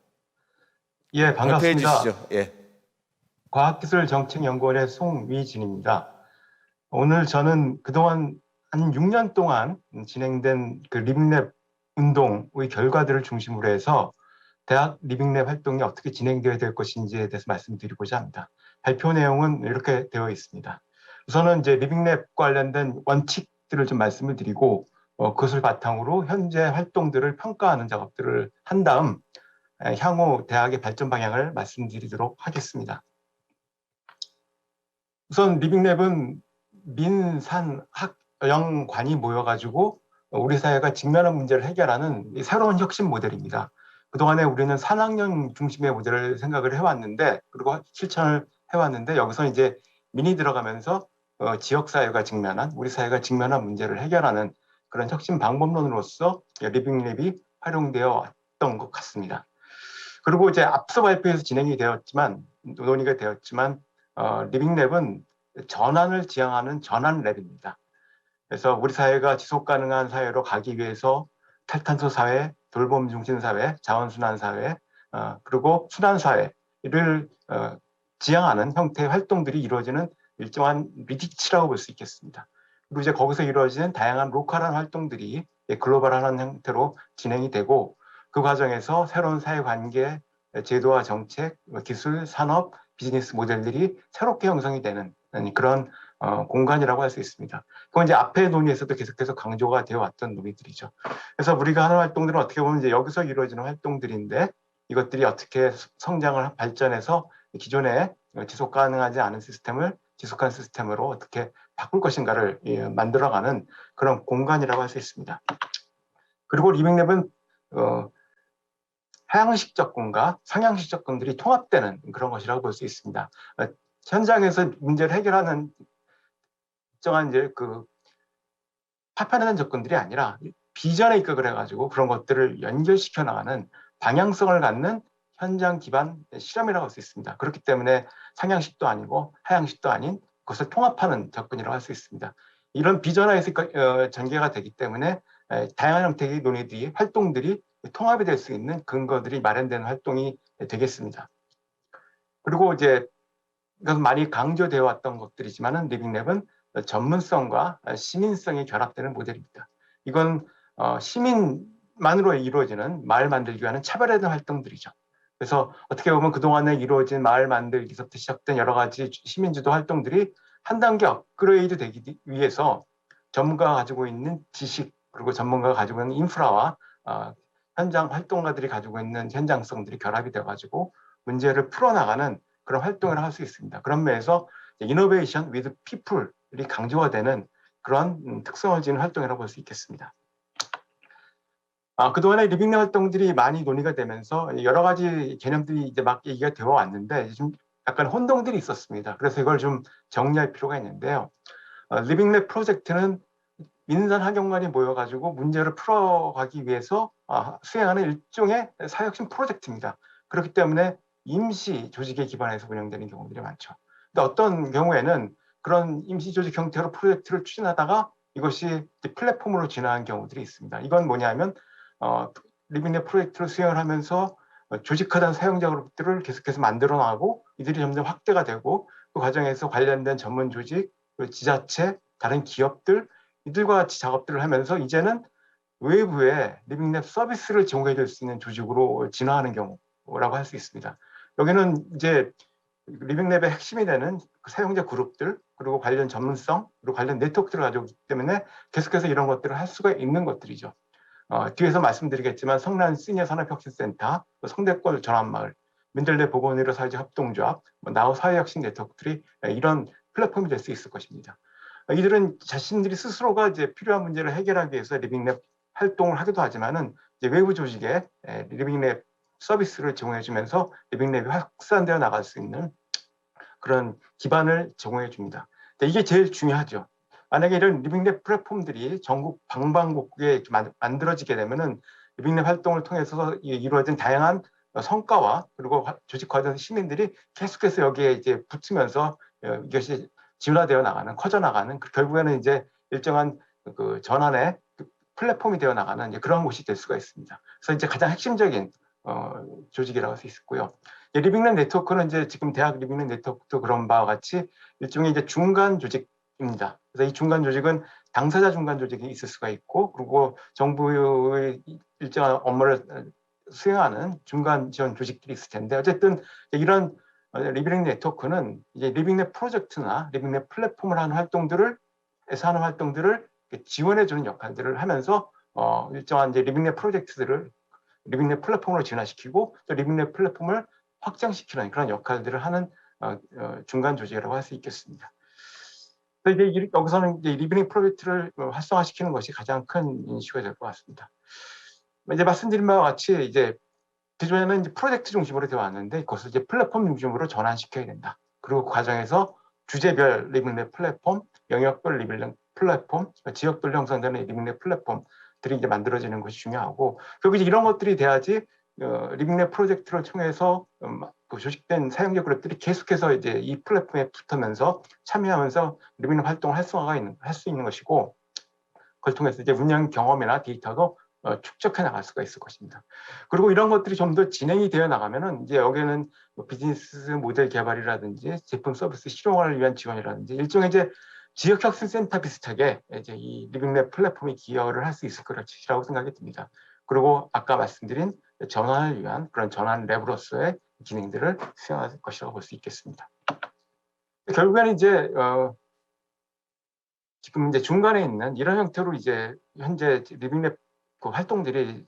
예, 반갑습니다. 발표해 주시죠. 예. 과학기술정책연구원의 송위진입니다. 오늘 저는 그동안 한 6년 동안 진행된 그 리빙랩 운동의 결과들을 중심으로 해서 대학 리빙랩 활동이 어떻게 진행되어야 될 것인지에 대해서 말씀드리고자 합니다. 발표 내용은 이렇게 되어 있습니다. 우선은 이제 리빙랩과 관련된 원칙들을 좀 말씀을 드리고 그것을 바탕으로 현재 활동들을 평가하는 작업들을 한 다음 향후 대학의 발전 방향을 말씀드리도록 하겠습니다. 우선 리빙랩은 민산학영관이 모여가지고 우리 사회가 직면한 문제를 해결하는 새로운 혁신 모델입니다. 그동안에 우리는 산학령 중심의 모델을 생각을 해왔는데, 그리고 실천을 해왔는데, 여기서 이제 민이 들어가면서 지역사회가 직면한, 우리 사회가 직면한 문제를 해결하는 그런 혁신 방법론으로서 리빙랩이 활용되어 왔던 것 같습니다. 그리고 이제 앞서 발표에서 진행이 되었지만, 논의가 되었지만, 리빙랩은 전환을 지향하는 전환랩입니다. 그래서 우리 사회가 지속 가능한 사회로 가기 위해서 탈탄소 사회, 돌봄 중심 사회, 자원순환 사회, 그리고 순환 사회를 지향하는 형태의 활동들이 이루어지는 일정한 리디치라고 볼 수 있겠습니다. 그리고 이제 거기서 이루어지는 다양한 로컬한 활동들이 글로벌한 형태로 진행이 되고 그 과정에서 새로운 사회관계, 제도와 정책, 기술, 산업, 비즈니스 모델들이 새롭게 형성이 되는 그런 공간이라고 할 수 있습니다. 그건 이제 앞의 논의에서도 계속해서 강조가 되어 왔던 논의들이죠. 그래서 우리가 하는 활동들은 어떻게 보면 이제 여기서 이루어지는 활동들인데 이것들이 어떻게 성장을 발전해서 기존에 지속 가능하지 않은 시스템을 지속한 시스템으로 어떻게 바꿀 것인가를 만들어가는 그런 공간이라고 할 수 있습니다. 그리고 리빙랩은 하향식 접근과 상향식 접근들이 통합되는 그런 것이라고 볼 수 있습니다. 현장에서 문제를 해결하는 특정한 이제 파편화된 접근들이 아니라 비전에 입각을 해가지고 그런 것들을 연결시켜 나가는 방향성을 갖는 현장 기반 실험이라고 할 수 있습니다. 그렇기 때문에 상향식도 아니고 하향식도 아닌 그것을 통합하는 접근이라고 할 수 있습니다. 이런 비전화에서 전개가 되기 때문에 다양한 형태의 논의들이 활동들이 통합이 될 수 있는 근거들이 마련되는 활동이 되겠습니다. 그리고 이제 이것은 많이 강조되어 왔던 것들이지만은 리빙랩은 전문성과 시민성이 결합되는 모델입니다. 이건 시민만으로 이루어지는 마을 만들기 위한 차별화된 활동들이죠. 그래서 어떻게 보면 그동안에 이루어진 마을 만들기서부터 시작된 여러 가지 시민주도 활동들이 한 단계 업그레이드 되기 위해서 전문가가 가지고 있는 지식 그리고 전문가가 가지고 있는 인프라와 현장 활동가들이 가지고 있는 현장성들이 결합이 돼가지고 문제를 풀어나가는 그런 활동을 할 수 있습니다. 그런 면에서 이노베이션 위드 피플이 강조가 되는 그런 특성을 지닌 활동이라고 볼 수 있겠습니다. 그동안에 리빙랩 활동들이 많이 논의가 되면서 여러 가지 개념들이 이제 막 얘기가 되어 왔는데 좀 약간 혼동들이 있었습니다. 그래서 이걸 좀 정리할 필요가 있는데요. 리빙랩 프로젝트는 민산 학연관이 모여가지고 문제를 풀어가기 위해서 수행하는 일종의 사회혁신 프로젝트입니다. 그렇기 때문에 임시 조직에 기반해서 운영되는 경우들이 많죠. 근데 어떤 경우에는 그런 임시 조직 형태로 프로젝트를 추진하다가 이것이 플랫폼으로 진화한 경우들이 있습니다. 이건 뭐냐면 리빙랩 프로젝트를 수행을 하면서 조직화된 사용자 그룹들을 계속해서 만들어 나가고 이들이 점점 확대가 되고 그 과정에서 관련된 전문 조직, 지자체, 다른 기업들 이들과 같이 작업들을 하면서 이제는 외부에 리빙랩 서비스를 제공해 줄 수 있는 조직으로 진화하는 경우라고 할 수 있습니다. 여기는 이제 리빙랩의 핵심이 되는 사용자 그룹들 그리고 관련 전문성 그리고 관련 네트워크들을 가지고 있기 때문에 계속해서 이런 것들을 할 수가 있는 것들이죠. 뒤에서 말씀드리겠지만 성남 시니어 산업혁신센터, 성대권 전환마을, 민들레 보건의료 사회적 협동조합, 나우 사회혁신 네트워크들이 이런 플랫폼이 될 수 있을 것입니다. 이들은 자신들이 스스로가 이제 필요한 문제를 해결하기 위해서 리빙랩 활동을 하기도 하지만은 이제 외부 조직에 리빙랩 서비스를 제공해주면서 리빙랩이 확산되어 나갈 수 있는 그런 기반을 제공해 줍니다. 이게 제일 중요하죠. 만약에 이런 리빙랩 플랫폼들이 전국 방방곡곡에 만들어지게 되면은 리빙랩 활동을 통해서 이루어진 다양한 성과와 그리고 조직화된 시민들이 계속해서 여기에 이제 붙으면서 이것이 진화되어 나가는, 커져 나가는 결국에는 이제 일정한 그 전환의 플랫폼이 되어 나가는 이제 그런 곳이 될 수가 있습니다. 그래서 이제 가장 핵심적인 조직이라고 할 수 있고요. 리빙랩 네트워크는 이제 지금 대학 리빙랩 네트워크도 그런 바와 같이 일종의 이제 중간 조직입니다. 그래서 이 중간 조직은 당사자 중간 조직이 있을 수가 있고, 그리고 정부의 일정한 업무를 수행하는 중간 지원 조직들이 있을 텐데, 어쨌든 이런 리빙랩 네트워크는 이제 리빙랩 프로젝트나 리빙랩 플랫폼을 하는 활동들을 지원해주는 역할들을 하면서 일정한 이제 리빙랩 프로젝트들을 리빙랩 플랫폼으로 진화시키고 또 리빙랩 플랫폼을 확장시키는 그런 역할들을 하는 중간 조직이라고 할 수 있겠습니다. 이제 여기서는 이제 리빙랩 프로젝트를 활성화시키는 것이 가장 큰 이슈가 될 것 같습니다. 이제 말씀드린 바와 같이 이제 기존에는 이제 프로젝트 중심으로 되어 왔는데 그것을 이제 플랫폼 중심으로 전환시켜야 된다. 그리고 그 과정에서 주제별 리빙랩 플랫폼, 영역별 리빙랩 플랫폼, 지역별로 형성되는 리빙랩 플랫폼들이 이제 만들어지는 것이 중요하고, 결국 이제 이런 것들이 돼야지 리빙랩 프로젝트를 통해서 그 조직된 사용자 그룹들이 계속해서 이제 이 플랫폼에 붙으면서 참여하면서 리빙랩 활동을 활성화가 할 수 있는 것이고, 그걸 통해서 이제 운영 경험이나 데이터도 축적해 나갈 수가 있을 것입니다. 그리고 이런 것들이 좀 더 진행이 되어 나가면은 이제 여기는 뭐 비즈니스 모델 개발이라든지 제품 서비스 실용화를 위한 지원이라든지 일종의 이제 지역 혁신 센터 비슷하게 이제 이 리빙랩 플랫폼이 기여를 할 수 있을 것이라고 생각이 듭니다. 그리고 아까 말씀드린 전환을 위한 그런 전환 랩으로서의 기능들을 수행할 것이라고 볼 수 있겠습니다. 결국에는 이제 지금 이제 중간에 있는 이런 형태로 이제 현재 리빙랩 그 활동들이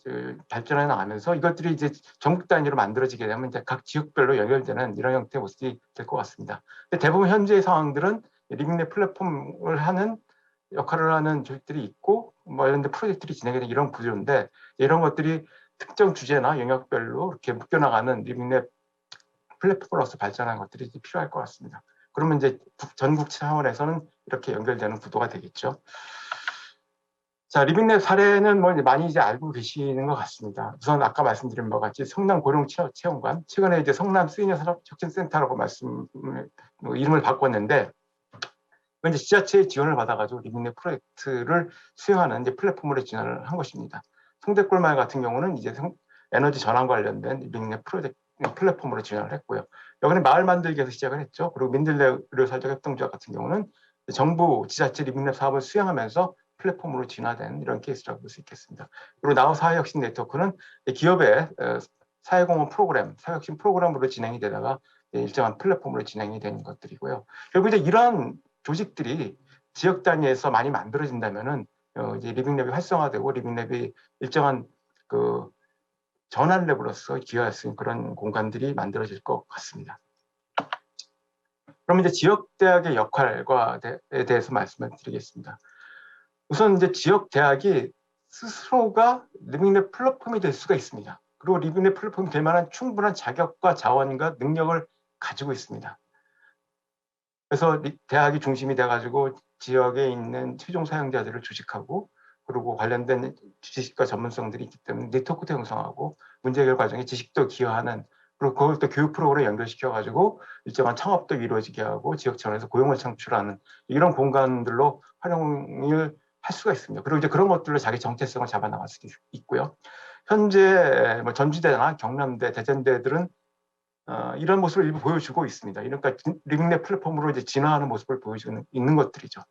발전해 나가면서 이것들이 이제 전국 단위로 만들어지게 되면 이제 각 지역별로 연결되는 이런 형태의 모습이 될 것 같습니다. 근데 대부분 현재의 상황들은 리빙랩 플랫폼을 하는 역할을 하는 조직들이 있고 뭐 이런 데 프로젝트들이 진행이 되는 이런 구조인데 이런 것들이 특정 주제나 영역별로 이렇게 묶여나가는 리빙랩 플랫폼으로서 발전하는 것들이 필요할 것 같습니다. 그러면 이제 전국 차원에서는 이렇게 연결되는 구도가 되겠죠. 자, 리빙랩 사례는 뭐 많이 이제 알고 계시는 것 같습니다. 우선 아까 말씀드린 바와 같이 성남 고령체험관, 최근에 이제 성남 시니어 산업혁신센터라고 이름을 바꿨는데, 이제 지자체의 지원을 받아가지고 리빙랩 프로젝트를 수행하는 이제 플랫폼으로 진화를 한 것입니다. 성대골마을 같은 경우는 이제 에너지 전환 관련된 리빙랩 프로젝트 플랫폼으로 진화를 했고요. 여기는 마을 만들기에서 시작을 했죠. 그리고 민들레 의료사회적 협동조합 같은 경우는 정부 지자체 리빙랩 사업을 수행하면서 플랫폼으로 진화된 이런 케이스라고 볼 수 있겠습니다. 그리고 나우 사회혁신 네트워크는 기업의 사회공헌 프로그램, 사회혁신 프로그램으로 진행이 되다가 일정한 플랫폼으로 진행이 되는 것들이고요. 결국 이제 이런 조직들이 지역 단위에서 많이 만들어진다면은 이제 리빙랩이 활성화되고 리빙랩이 일정한 그 전환 랩으로서 기여할 수 있는 그런 공간들이 만들어질 것 같습니다. 그럼 이제 지역 대학의 역할에 대해서 말씀을 드리겠습니다. 우선 이제 지역 대학이 스스로가 리빙랩 플랫폼이 될 수가 있습니다. 그리고 리빙랩 플랫폼이 될 만한 충분한 자격과 자원과 능력을 가지고 있습니다. 그래서 대학이 중심이 돼가지고 지역에 있는 최종 사용자들을 조직하고 그리고 관련된 지식과 전문성들이 있기 때문에 네트워크도 형성하고 문제 해결 과정에 지식도 기여하는 그리고 그걸 또 교육 프로그램에 연결시켜가지고 일정한 창업도 이루어지게 하고 지역 차원에서 고용을 창출하는 이런 공간들로 활용을 할 수가 있습니다. 그리고 이제 그런 것들로 자기 정체성을 잡아나갈 수도 있고요. 현재 뭐 전주대나 경남대, 대전대들은 이런 모습을 일부 보여주고 있습니다. 그러니까 리빙랩 플랫폼으로 이제 진화하는 모습을 보여주고 있는 것들이죠.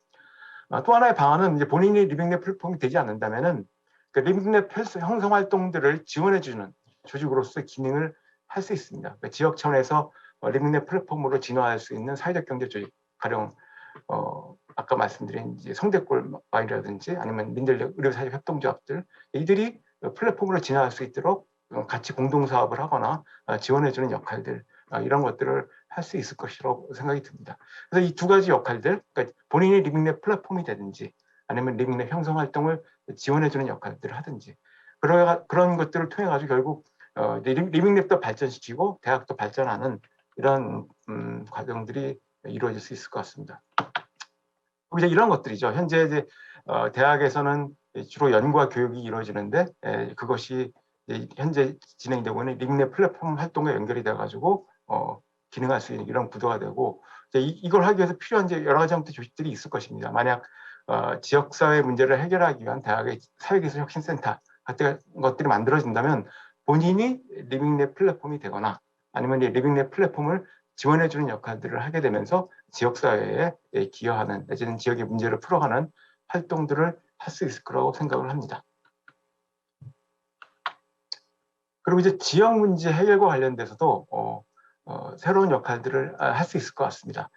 또 하나의 방안은 이제 본인이 리빙랩 플랫폼이 되지 않는다면은 그 리빙랩 형성 활동들을 지원해주는 조직으로서 기능을 할 수 있습니다. 그러니까 지역 차원에서 리빙랩 플랫폼으로 진화할 수 있는 사회적 경제 조직, 가령 아까 말씀드린 이제 성대골 마을이라든지 아니면 민들레 의료사회적 협동조합들 이들이 플랫폼으로 진화할 수 있도록 같이 공동 사업을 하거나 지원해주는 역할들 이런 것들을 할 수 있을 것이라고 생각이 듭니다. 그래서 이 두 가지 역할들, 그러니까 본인이 리빙랩 플랫폼이 되든지 아니면 리빙랩 형성 활동을 지원해주는 역할들을 하든지 그런 것들을 통해 가지고 결국 리빙랩도 발전시키고 대학도 발전하는 이런 과정들이 이루어질 수 있을 것 같습니다. 이제 이런 것들이죠. 현재 이제 대학에서는 주로 연구와 교육이 이루어지는데 그것이 현재 진행되고 있는 리빙랩 플랫폼 활동과 연결이 돼가지고 기능할 수 있는 이런 구도가 되고 이걸 하기 위해서 필요한 이제 여러 가지 형태의 조직들이 있을 것입니다. 만약 지역사회 문제를 해결하기 위한 대학의 사회기술혁신센터 같은 것들이 만들어진다면 본인이 리빙랩 플랫폼이 되거나 아니면 이 리빙랩 플랫폼을 지원해주는 역할들을 하게 되면서 지역사회에 기여하는 내지는 지역의 문제를 풀어가는 활동들을 할 수 있을 거라고 생각을 합니다. 그리고 이제 지역 문제 해결과 관련돼서도 새로운 역할들을 할 수 있을 것 같습니다.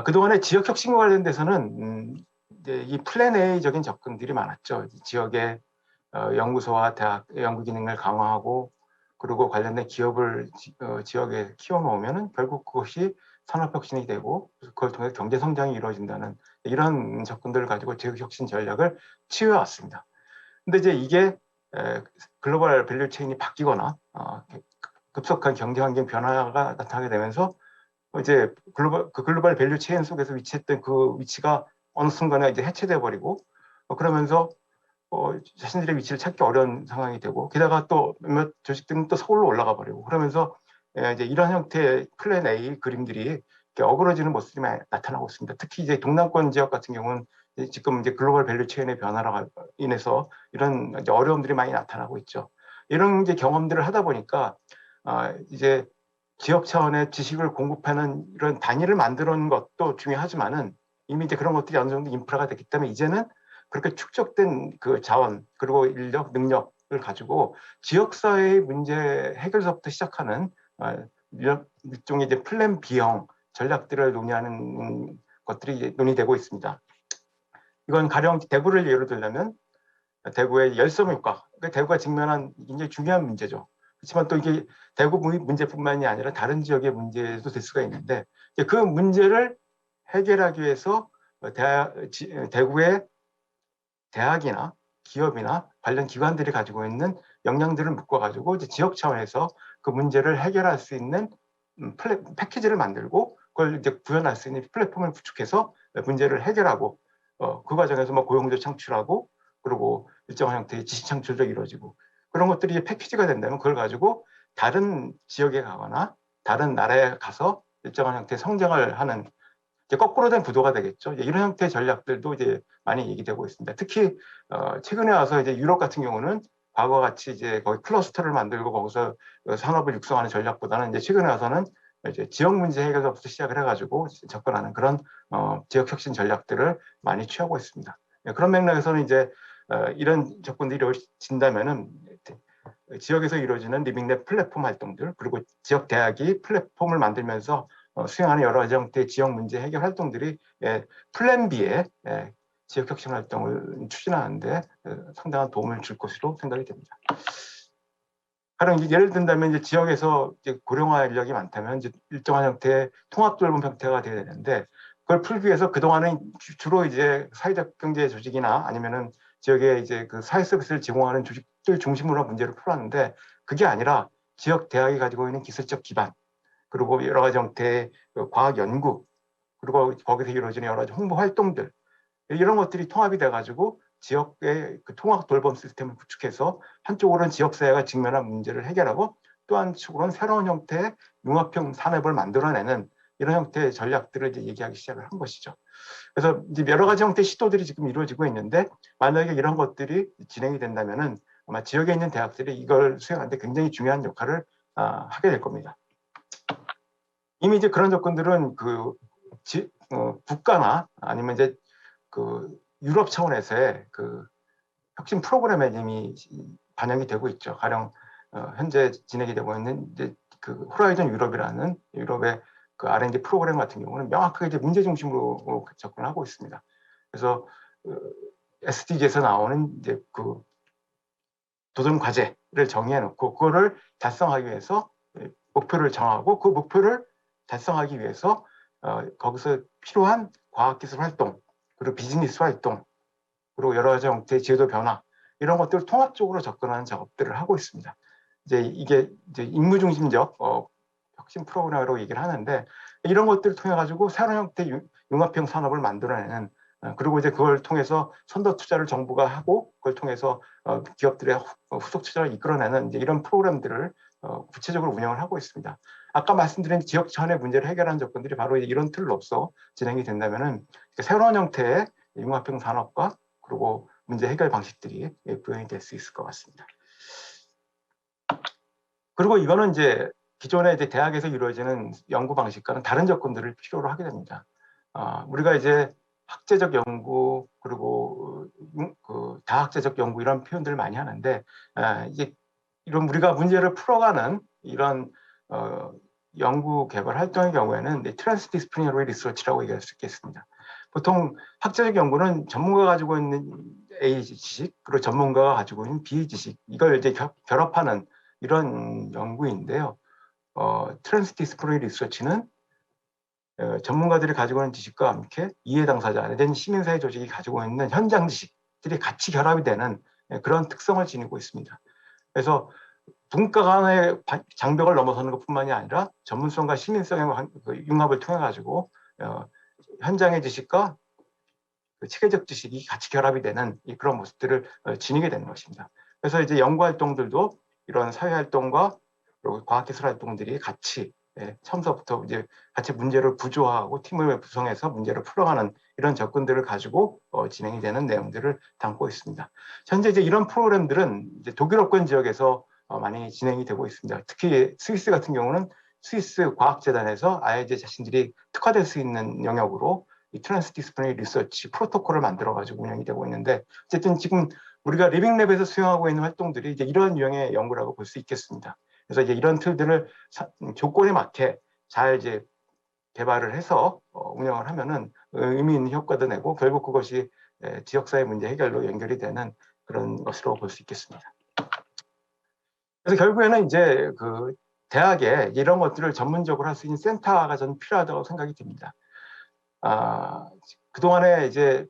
그동안에 지역 혁신과 관련돼서는 이제 이 플랜 A적인 접근들이 많았죠. 지역의 연구소와 대학 연구 기능을 강화하고 그리고 관련된 기업을 지역에 키워놓으면 결국 그것이 산업혁신이 되고 그걸 통해 경제 성장이 이루어진다는 이런 접근들을 가지고 지역혁신 전략을 취해왔습니다. 근데 이제 이게 글로벌 밸류 체인이 바뀌거나 급속한 경제 환경 변화가 나타나게 되면서 이제 글로벌 밸류 체인 속에서 위치했던 그 위치가 어느 순간에 이제 해체돼 버리고 그러면서 자신들의 위치를 찾기 어려운 상황이 되고 게다가 또 몇몇 조직들은 또 서울로 올라가 버리고 그러면서 이제 이런 형태의 플랜 A 그림들이 이렇게 어그러지는 모습이 나타나고 있습니다. 특히 이제 동남권 지역 같은 경우는 지금 이제 글로벌 밸류 체인의 변화로 인해서 이런 이제 어려움들이 많이 나타나고 있죠. 이런 이제 경험들을 하다 보니까 이제 지역 차원의 지식을 공급하는 이런 단위를 만들어 놓은 것도 중요하지만은 이미 이제 그런 것들이 어느 정도 인프라가 됐기 때문에 이제는 그렇게 축적된 그 자원 그리고 인력, 능력을 가지고 지역사회의 문제 해결서부터 시작하는 일종의 이제 플랜 B형 전략들을 논의하는 것들이 이제 논의되고 있습니다. 이건 가령 대구를 예로 들자면 대구의 열섬효과, 그러니까 대구가 직면한 굉장히 중요한 문제죠. 그렇지만 또 이게 대구 문제뿐만이 아니라 다른 지역의 문제도 될 수가 있는데 그 문제를 해결하기 위해서 대구의 대학이나 기업이나 관련 기관들이 가지고 있는 역량들을 묶어가지고 이제 지역 차원에서 그 문제를 해결할 수 있는 패키지를 만들고 그걸 이제 구현할 수 있는 플랫폼을 구축해서 문제를 해결하고 그 과정에서 뭐 고용도 창출하고 그리고 일정한 형태의 지식 창출도 이루어지고 그런 것들이 패키지가 된다면 그걸 가지고 다른 지역에 가거나 다른 나라에 가서 일정한 형태의 성장을 하는 이제 거꾸로 된 구도가 되겠죠. 이런 형태의 전략들도 이제 많이 얘기되고 있습니다. 특히 최근에 와서 이제 유럽 같은 경우는 과거 같이 이제 거기 클러스터를 만들고 거기서 산업을 육성하는 전략보다는 이제 최근에 와서는 이제 지역 문제 해결부터 시작을 해가지고 접근하는 그런 지역 혁신 전략들을 많이 취하고 있습니다. 그런 맥락에서는 이제 이런 접근들이 이루어진다면은 지역에서 이루어지는 리빙랩 플랫폼 활동들 그리고 지역 대학이 플랫폼을 만들면서 수행하는 여러 가지 형태의 지역 문제 해결 활동들이 플랜 B의 지역 혁신 활동을 추진하는데 상당한 도움을 줄 것으로 생각이 됩니다. 가령 예를 든다면 이제 지역에서 이제 고령화 인력이 많다면 이제 일정한 형태의 통합 돌봄 형태가 되어야 되는데 그걸 풀기 위해서 그동안은 주로 이제 사회적 경제 조직이나 아니면은 지역에 이제 그 사회 서비스를 제공하는 조직들 중심으로 문제를 풀었는데 그게 아니라 지역 대학이 가지고 있는 기술적 기반 그리고 여러 가지 형태의 과학 연구 그리고 거기서 이루어지는 여러 가지 홍보 활동들 이런 것들이 통합이 돼가지고 지역의 그 통합 돌봄 시스템을 구축해서 한쪽으로는 지역사회가 직면한 문제를 해결하고 또 한쪽으로는 새로운 형태의 융합형 산업을 만들어내는 이런 형태의 전략들을 이제 얘기하기 시작을 한 것이죠. 그래서 이제 여러 가지 형태의 시도들이 지금 이루어지고 있는데 만약에 이런 것들이 진행이 된다면은 아마 지역에 있는 대학들이 이걸 수행하는데 굉장히 중요한 역할을 하게 될 겁니다. 이미 이제 그런 조건들은 국가나 아니면 이제 그 유럽 차원에서의 그 혁신 프로그램에 이미 반영이 되고 있죠. 가령 현재 진행이 되고 있는 이제 그 호라이즌 유럽이라는 유럽의 그 R&D 프로그램 같은 경우는 명확하게 이제 문제 중심으로 접근하고 있습니다. 그래서 SDG에서 나오는 이제 그 도전 과제를 정해놓고 그거를 달성하기 위해서 목표를 정하고 그 목표를 달성하기 위해서 거기서 필요한 과학기술 활동 그리고 비즈니스 활동 그리고 여러 가지 형태의 제도 변화 이런 것들을 통합적으로 접근하는 작업들을 하고 있습니다. 이제 이게 이제 임무 중심적 혁신 프로그램이라고 얘기를 하는데 이런 것들을 통해 가지고 새로운 형태의 융합형 산업을 만들어내는 그리고 이제 그걸 통해서 선도 투자를 정부가 하고 그걸 통해서 기업들의 후속 투자를 이끌어내는 이제 이런 프로그램들을 구체적으로 운영을 하고 있습니다. 아까 말씀드린 지역 차원의 문제를 해결하는 조건들이 바로 이런 틀로서 진행이 된다면은 새로운 형태의 융합형 산업과 그리고 문제 해결 방식들이 구현이 될 수 있을 것 같습니다. 그리고 이거는 이제 기존의 이제 대학에서 이루어지는 연구 방식과는 다른 조건들을 필요로 하게 됩니다. 우리가 이제 학제적 연구 그리고 그 다학제적 연구 이런 표현들을 많이 하는데 이제 이런 우리가 문제를 풀어가는 이런 연구 개발 활동의 경우에는 트랜스디스플리너리 리서치라고 얘기할 수 있겠습니다. 보통 학제적 연구는 전문가가 가지고 있는 A 지식 그리고 전문가가 가지고 있는 B 지식 이걸 이제 결합하는 이런 연구인데요. 트랜스디스플리너리 리서치는 전문가들이 가지고 있는 지식과 함께 이해 당사자, 내지는 시민사회 조직이 가지고 있는 현장 지식들이 같이 결합이 되는 그런 특성을 지니고 있습니다. 그래서 분과 간의 장벽을 넘어서는 것뿐만이 아니라 전문성과 시민성의 융합을 통해 가지고 현장의 지식과 체계적 지식이 같이 결합이 되는 그런 모습들을 지니게 되는 것입니다. 그래서 이제 연구 활동들도 이런 사회 활동과 그리고 과학기술 활동들이 같이 처음서부터 이제 같이 문제를 구조화하고 팀을 구성해서 문제를 풀어가는 이런 접근들을 가지고 진행이 되는 내용들을 담고 있습니다. 현재 이제 이런 프로그램들은 이제 독일어권 지역에서 많이 진행이 되고 있습니다. 특히 스위스 같은 경우는 스위스 과학재단에서 아예 이제 자신들이 특화될 수 있는 영역으로 이 트랜스디스플레이 리서치 프로토콜을 만들어가지고 운영이 되고 있는데, 어쨌든 지금 우리가 리빙랩에서 수행하고 있는 활동들이 이제 이런 유형의 연구라고 볼 수 있겠습니다. 그래서 이제 이런 틀들을 조건에 맞게 잘 이제 개발을 해서 운영을 하면은 의미 있는 효과도 내고 결국 그것이 지역사회 문제 해결로 연결이 되는 그런 것으로 볼 수 있겠습니다. 그래서 결국에는 이제 그 대학에 이런 것들을 전문적으로 할 수 있는 센터가 저는 필요하다고 생각이 듭니다. 그동안에 이제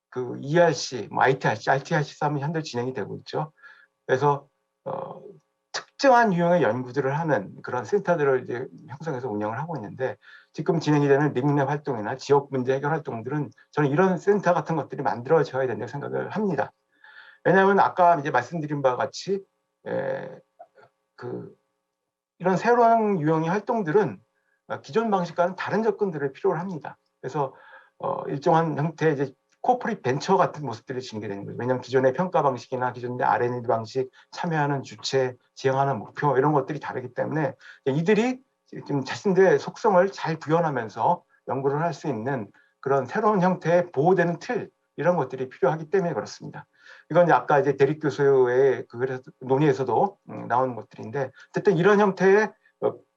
그 ERC, 뭐 ITRC 싸움이 현재 진행이 되고 있죠. 그래서 특정한 유형의 연구들을 하는 그런 센터들을 이제 형성해서 운영을 하고 있는데, 지금 진행이 되는 리빙랩 활동이나 지역 문제 해결 활동들은 저는 이런 센터 같은 것들이 만들어져야 된다고 생각을 합니다. 왜냐하면 아까 이제 말씀드린 바와 같이 이런 새로운 유형의 활동들은 기존 방식과는 다른 접근들을 필요로 합니다. 그래서 일정한 형태의 이제 코퍼릿 벤처 같은 모습들이 지니게 되는 거죠. 왜냐하면 기존의 평가 방식이나 기존의 R&D 방식, 참여하는 주체, 지향하는 목표 이런 것들이 다르기 때문에 이들이 지금 자신들의 속성을 잘 구현하면서 연구를 할 수 있는 그런 새로운 형태의 보호되는 틀 이런 것들이 필요하기 때문에 그렇습니다. 이건 이제 아까 이제 대립 교수의 그 논의에서도 나오는 것들인데, 어쨌든 이런 형태의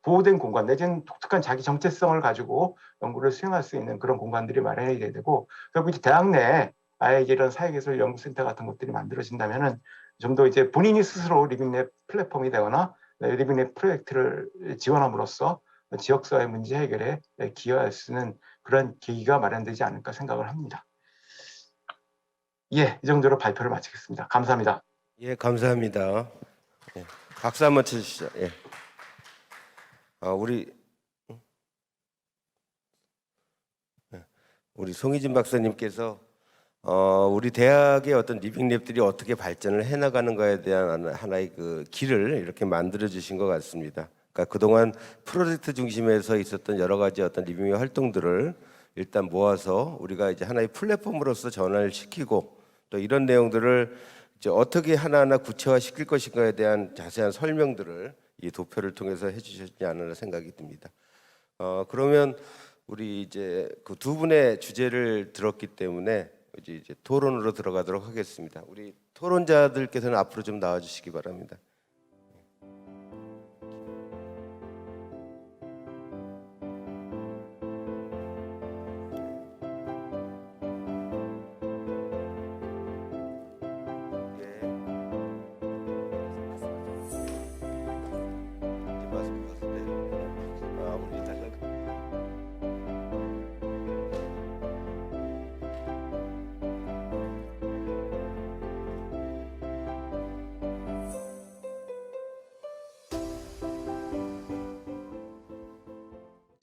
보호된 공간 내지는 독특한 자기 정체성을 가지고 연구를 수행할 수 있는 그런 공간들이 마련이 돼야 되고, 결국 이제 대학 내에 아예 이런 사회기술 연구센터 같은 것들이 만들어진다면은 좀 더 이제 본인이 스스로 리빙랩 플랫폼이 되거나 리빙랩 프로젝트를 지원함으로써 지역사회 문제 해결에 기여할 수 있는 그런 계기가 마련되지 않을까 생각을 합니다. 예, 이 정도로 발표를 마치겠습니다. 감사합니다. 예, 감사합니다. 예, 박수 한번 쳐주시죠. 예. 우리 송희진 박사님께서 우리 대학의 어떤 리빙랩들이 어떻게 발전을 해나가는가에 대한 하나의 그 길을 이렇게 만들어 주신 것 같습니다. 그러니까 그동안 프로젝트 중심에서 있었던 여러 가지 어떤 리빙랩 활동들을 일단 모아서 우리가 이제 하나의 플랫폼으로서 전환을 시키고, 또 이런 내용들을 이제 어떻게 하나하나 구체화 시킬 것인가에 대한 자세한 설명들을 이 도표를 통해서 해주셨지 않나 생각이 듭니다. 그러면 우리 이제 그 두 분의 주제를 들었기 때문에 이제 토론으로 들어가도록 하겠습니다. 우리 토론자들께서는 앞으로 좀 나와주시기 바랍니다.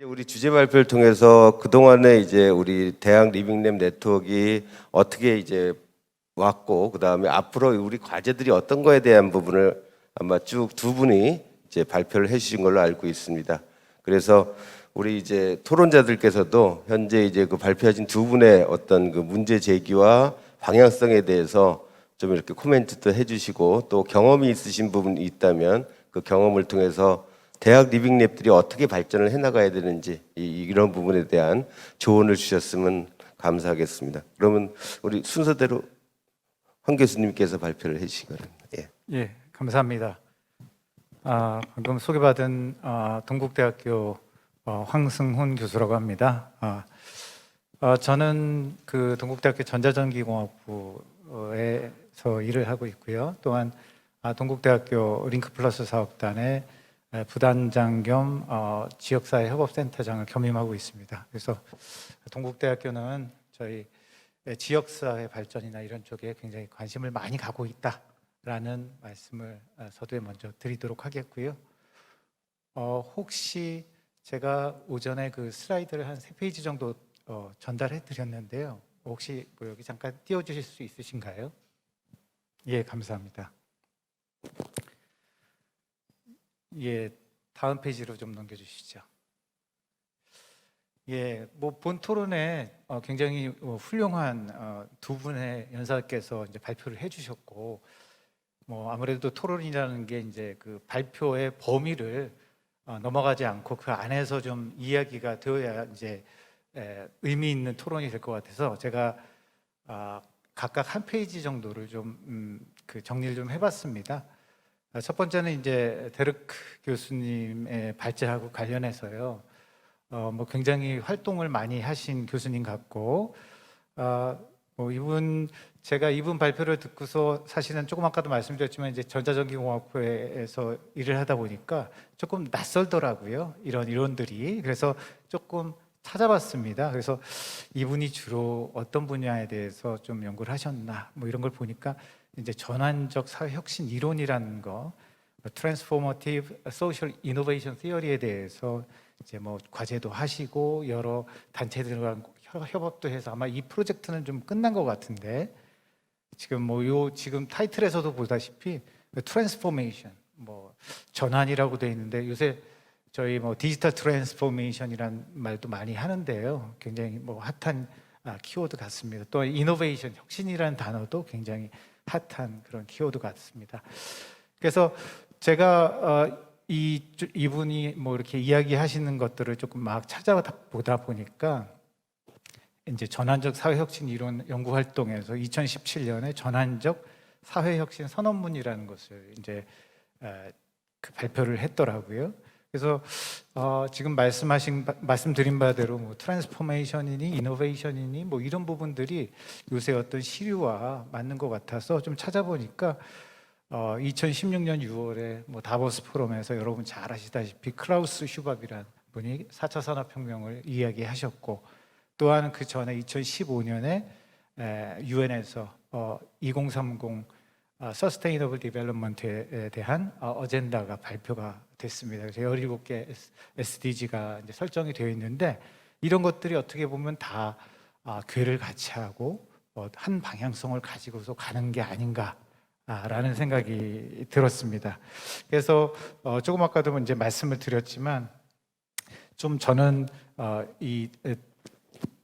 우리 주제 발표를 통해서 그동안에 이제 우리 대학 리빙랩 네트워크가 어떻게 이제 왔고, 그다음에 앞으로 우리 과제들이 어떤 거에 대한 부분을 아마 쭉 두 분이 이제 발표를 해 주신 걸로 알고 있습니다. 그래서 우리 이제 토론자들께서도 현재 이제 그 발표하신 두 분의 어떤 그 문제 제기와 방향성에 대해서 좀 이렇게 코멘트도 해 주시고, 또 경험이 있으신 부분이 있다면 그 경험을 통해서 대학 리빙랩들이 어떻게 발전을 해나가야 되는지 이런 부분에 대한 조언을 주셨으면 감사하겠습니다. 그러면 우리 순서대로 황 교수님께서 발표를 해주시기 바랍니다. 예, 감사합니다. 방금 소개받은 동국대학교 황승훈 교수라고 합니다. 저는 그 동국대학교 전자전기공학부에서 일을 하고 있고요. 또한 동국대학교 링크플러스 사업단의 부단장 겸 지역사회 협업센터장을 겸임하고 있습니다. 그래서 동국대학교는 저희 지역사회 발전이나 이런 쪽에 굉장히 관심을 많이 갖고 있다라는 말씀을 서두에 먼저 드리도록 하겠고요. 혹시 제가 오전에 그 슬라이드를 한 3페이지 정도 전달해 드렸는데요. 혹시 뭐 여기 잠깐 띄워주실 수 있으신가요? 예, 감사합니다. 예, 다음 페이지로 좀 넘겨주시죠. 예, 뭐 본 토론에 굉장히 훌륭한 두 분의 연사께서 이제 발표를 해주셨고, 뭐 아무래도 토론이라는 게 이제 그 발표의 범위를 넘어가지 않고 그 안에서 좀 이야기가 되어야 이제 의미 있는 토론이 될 것 같아서 제가 각각 한 페이지 정도를 좀 그 정리를 좀 해봤습니다. 첫 번째는 이제 데르크 교수님의 발제하고 관련해서요. 뭐 굉장히 활동을 많이 하신 교수님 같고, 뭐 제가 이분 발표를 듣고서 사실은 조금 아까도 말씀드렸지만 이제 전자전기공학부에서 일을 하다 보니까 조금 낯설더라고요. 이런 이론들이. 그래서 조금 찾아봤습니다. 그래서 이분이 주로 어떤 분야에 대해서 좀 연구를 하셨나 뭐 이런 걸 보니까 이제 전환적 사회혁신 이론이라는 거, Transformative Social Innovation Theory에 대해서 이제 뭐 과제도 하시고 여러 단체들과 협업도 해서 아마 이 프로젝트는 좀 끝난 것 같은데, 지금 뭐 지금 타이틀에서도 보다시피 트랜스포메이션, 뭐 전환이라고 돼 있는데 요새 저희 뭐 디지털 트랜스포메이션이란 말도 많이 하는데요. 굉장히 뭐 핫한 키워드 같습니다. 또 이노베이션, 혁신이라는 단어도 굉장히 핫한 그런 키워드 같습니다. 그래서 제가 이분이 뭐 이렇게 이야기하시는 것들을 조금 막 찾아보다 보니까 이제 전환적 사회혁신 이론 연구 활동에서 2017년에 전환적 사회혁신 선언문이라는 것을 이제 그 발표를 했더라고요. 그래서 지금 말씀드린 바대로 뭐 트랜스포메이션이니 이노베이션이니 뭐 이런 부분들이 요새 어떤 시류와 맞는 것 같아서 좀 찾아보니까 2016년 6월에 뭐 다보스 포럼에서 여러분 잘 아시다시피 클라우스 슈밥이라는 분이 4차 산업혁명을 이야기하셨고, 또한 그 전에 2015년에 유엔에서 2030 서스테이너블 디벨롭먼트에 대한 어젠다가 발표가 됐습니다. 그래서 17개 SDG가 이제 설정이 되어 있는데, 이런 것들이 어떻게 보면 다 궤를 같이 하고 한 방향성을 가지고서 가는 게 아닌가라는 생각이 들었습니다. 그래서 조금 아까도 이제 말씀을 드렸지만 좀 저는 이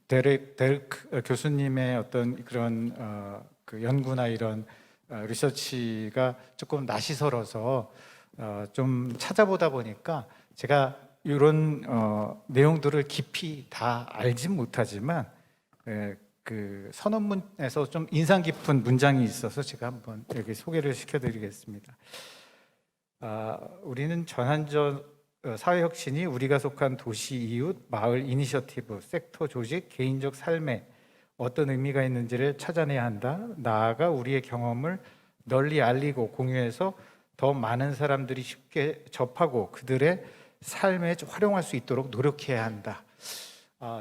데렉 교수님의 어떤 그런 그 연구나 이런 리서치가 조금 낯이 설어서 좀 찾아보다 보니까 제가 이런 내용들을 깊이 다 알진 못하지만 그 선언문에서 좀 인상 깊은 문장이 있어서 제가 한번 여기 소개를 시켜드리겠습니다. 우리는 전환적 사회혁신이 우리가 속한 도시, 이웃, 마을, 이니셔티브, 섹터, 조직, 개인적 삶에 어떤 의미가 있는지를 찾아내야 한다. 나아가 우리의 경험을 널리 알리고 공유해서 더 많은 사람들이 쉽게 접하고 그들의 삶에 활용할 수 있도록 노력해야 한다.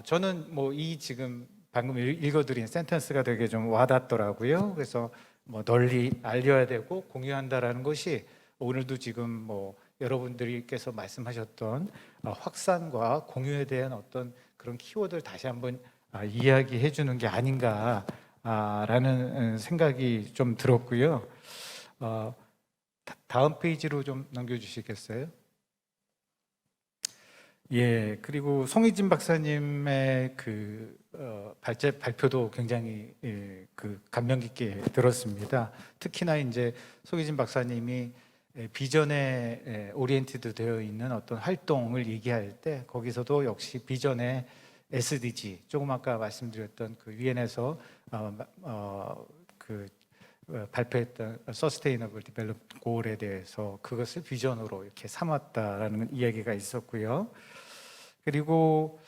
저는 뭐 이 지금 방금 읽어드린 센텐스가 되게 좀 와닿더라고요. 그래서 뭐 널리 알려야 되고 공유한다라는 것이 오늘도 지금 뭐 여러분들께서 말씀하셨던 확산과 공유에 대한 어떤 그런 키워드를 다시 한번 이야기해 주는 게 아닌가라는 생각이 좀 들었고요. 다음 페이지로 좀 넘겨주시겠어요? 예, 그리고 송희진 박사님의 그 발표도 굉장히 그 감명 깊게 들었습니다. 특히나 이제 송희진 박사님이 비전에 오리엔티드 되어 있는 어떤 활동을 얘기할 때 거기서도 역시 비전의 SDG, 조금 아까 말씀드렸던 그 유엔에서 발표했던 Sustainable Development Goal에 대해서 그것을 비전으로 이렇게 삼았다라는 이야기가 있었고요. 그리고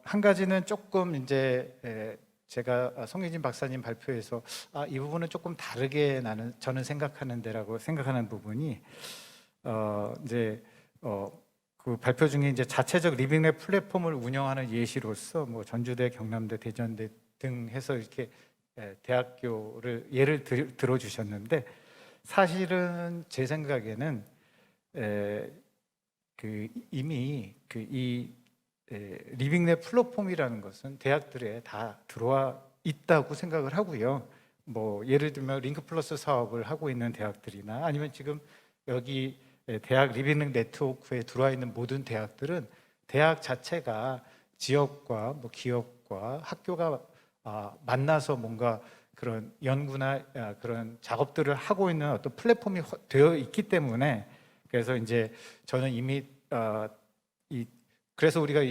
한 가지는 조금 이제 제가 송혜진 박사님 발표에서 이 부분은 조금 다르게 저는 생각하는데라고 생각하는 부분이 이제 그 발표 중에 이제 자체적 리빙랩 플랫폼을 운영하는 예시로서 뭐 전주대, 경남대, 대전대 등 해서 이렇게 대학교를 예를 들어주셨는데, 사실은 제 생각에는 그 이미 이 리빙랩 플랫폼이라는 것은 대학들에 다 들어와 있다고 생각을 하고요. 뭐 예를 들면 링크플러스 사업을 하고 있는 대학들이나 아니면 지금 여기 대학 리빙랩 네트워크에 들어와 있는 모든 대학들은 대학 자체가 지역과 뭐 기업과 학교가 만나서 뭔가 그런 연구나 그런 작업들을 하고 있는 어떤 플랫폼이 되어 있기 때문에, 그래서 이제 저는 이미 그래서 우리가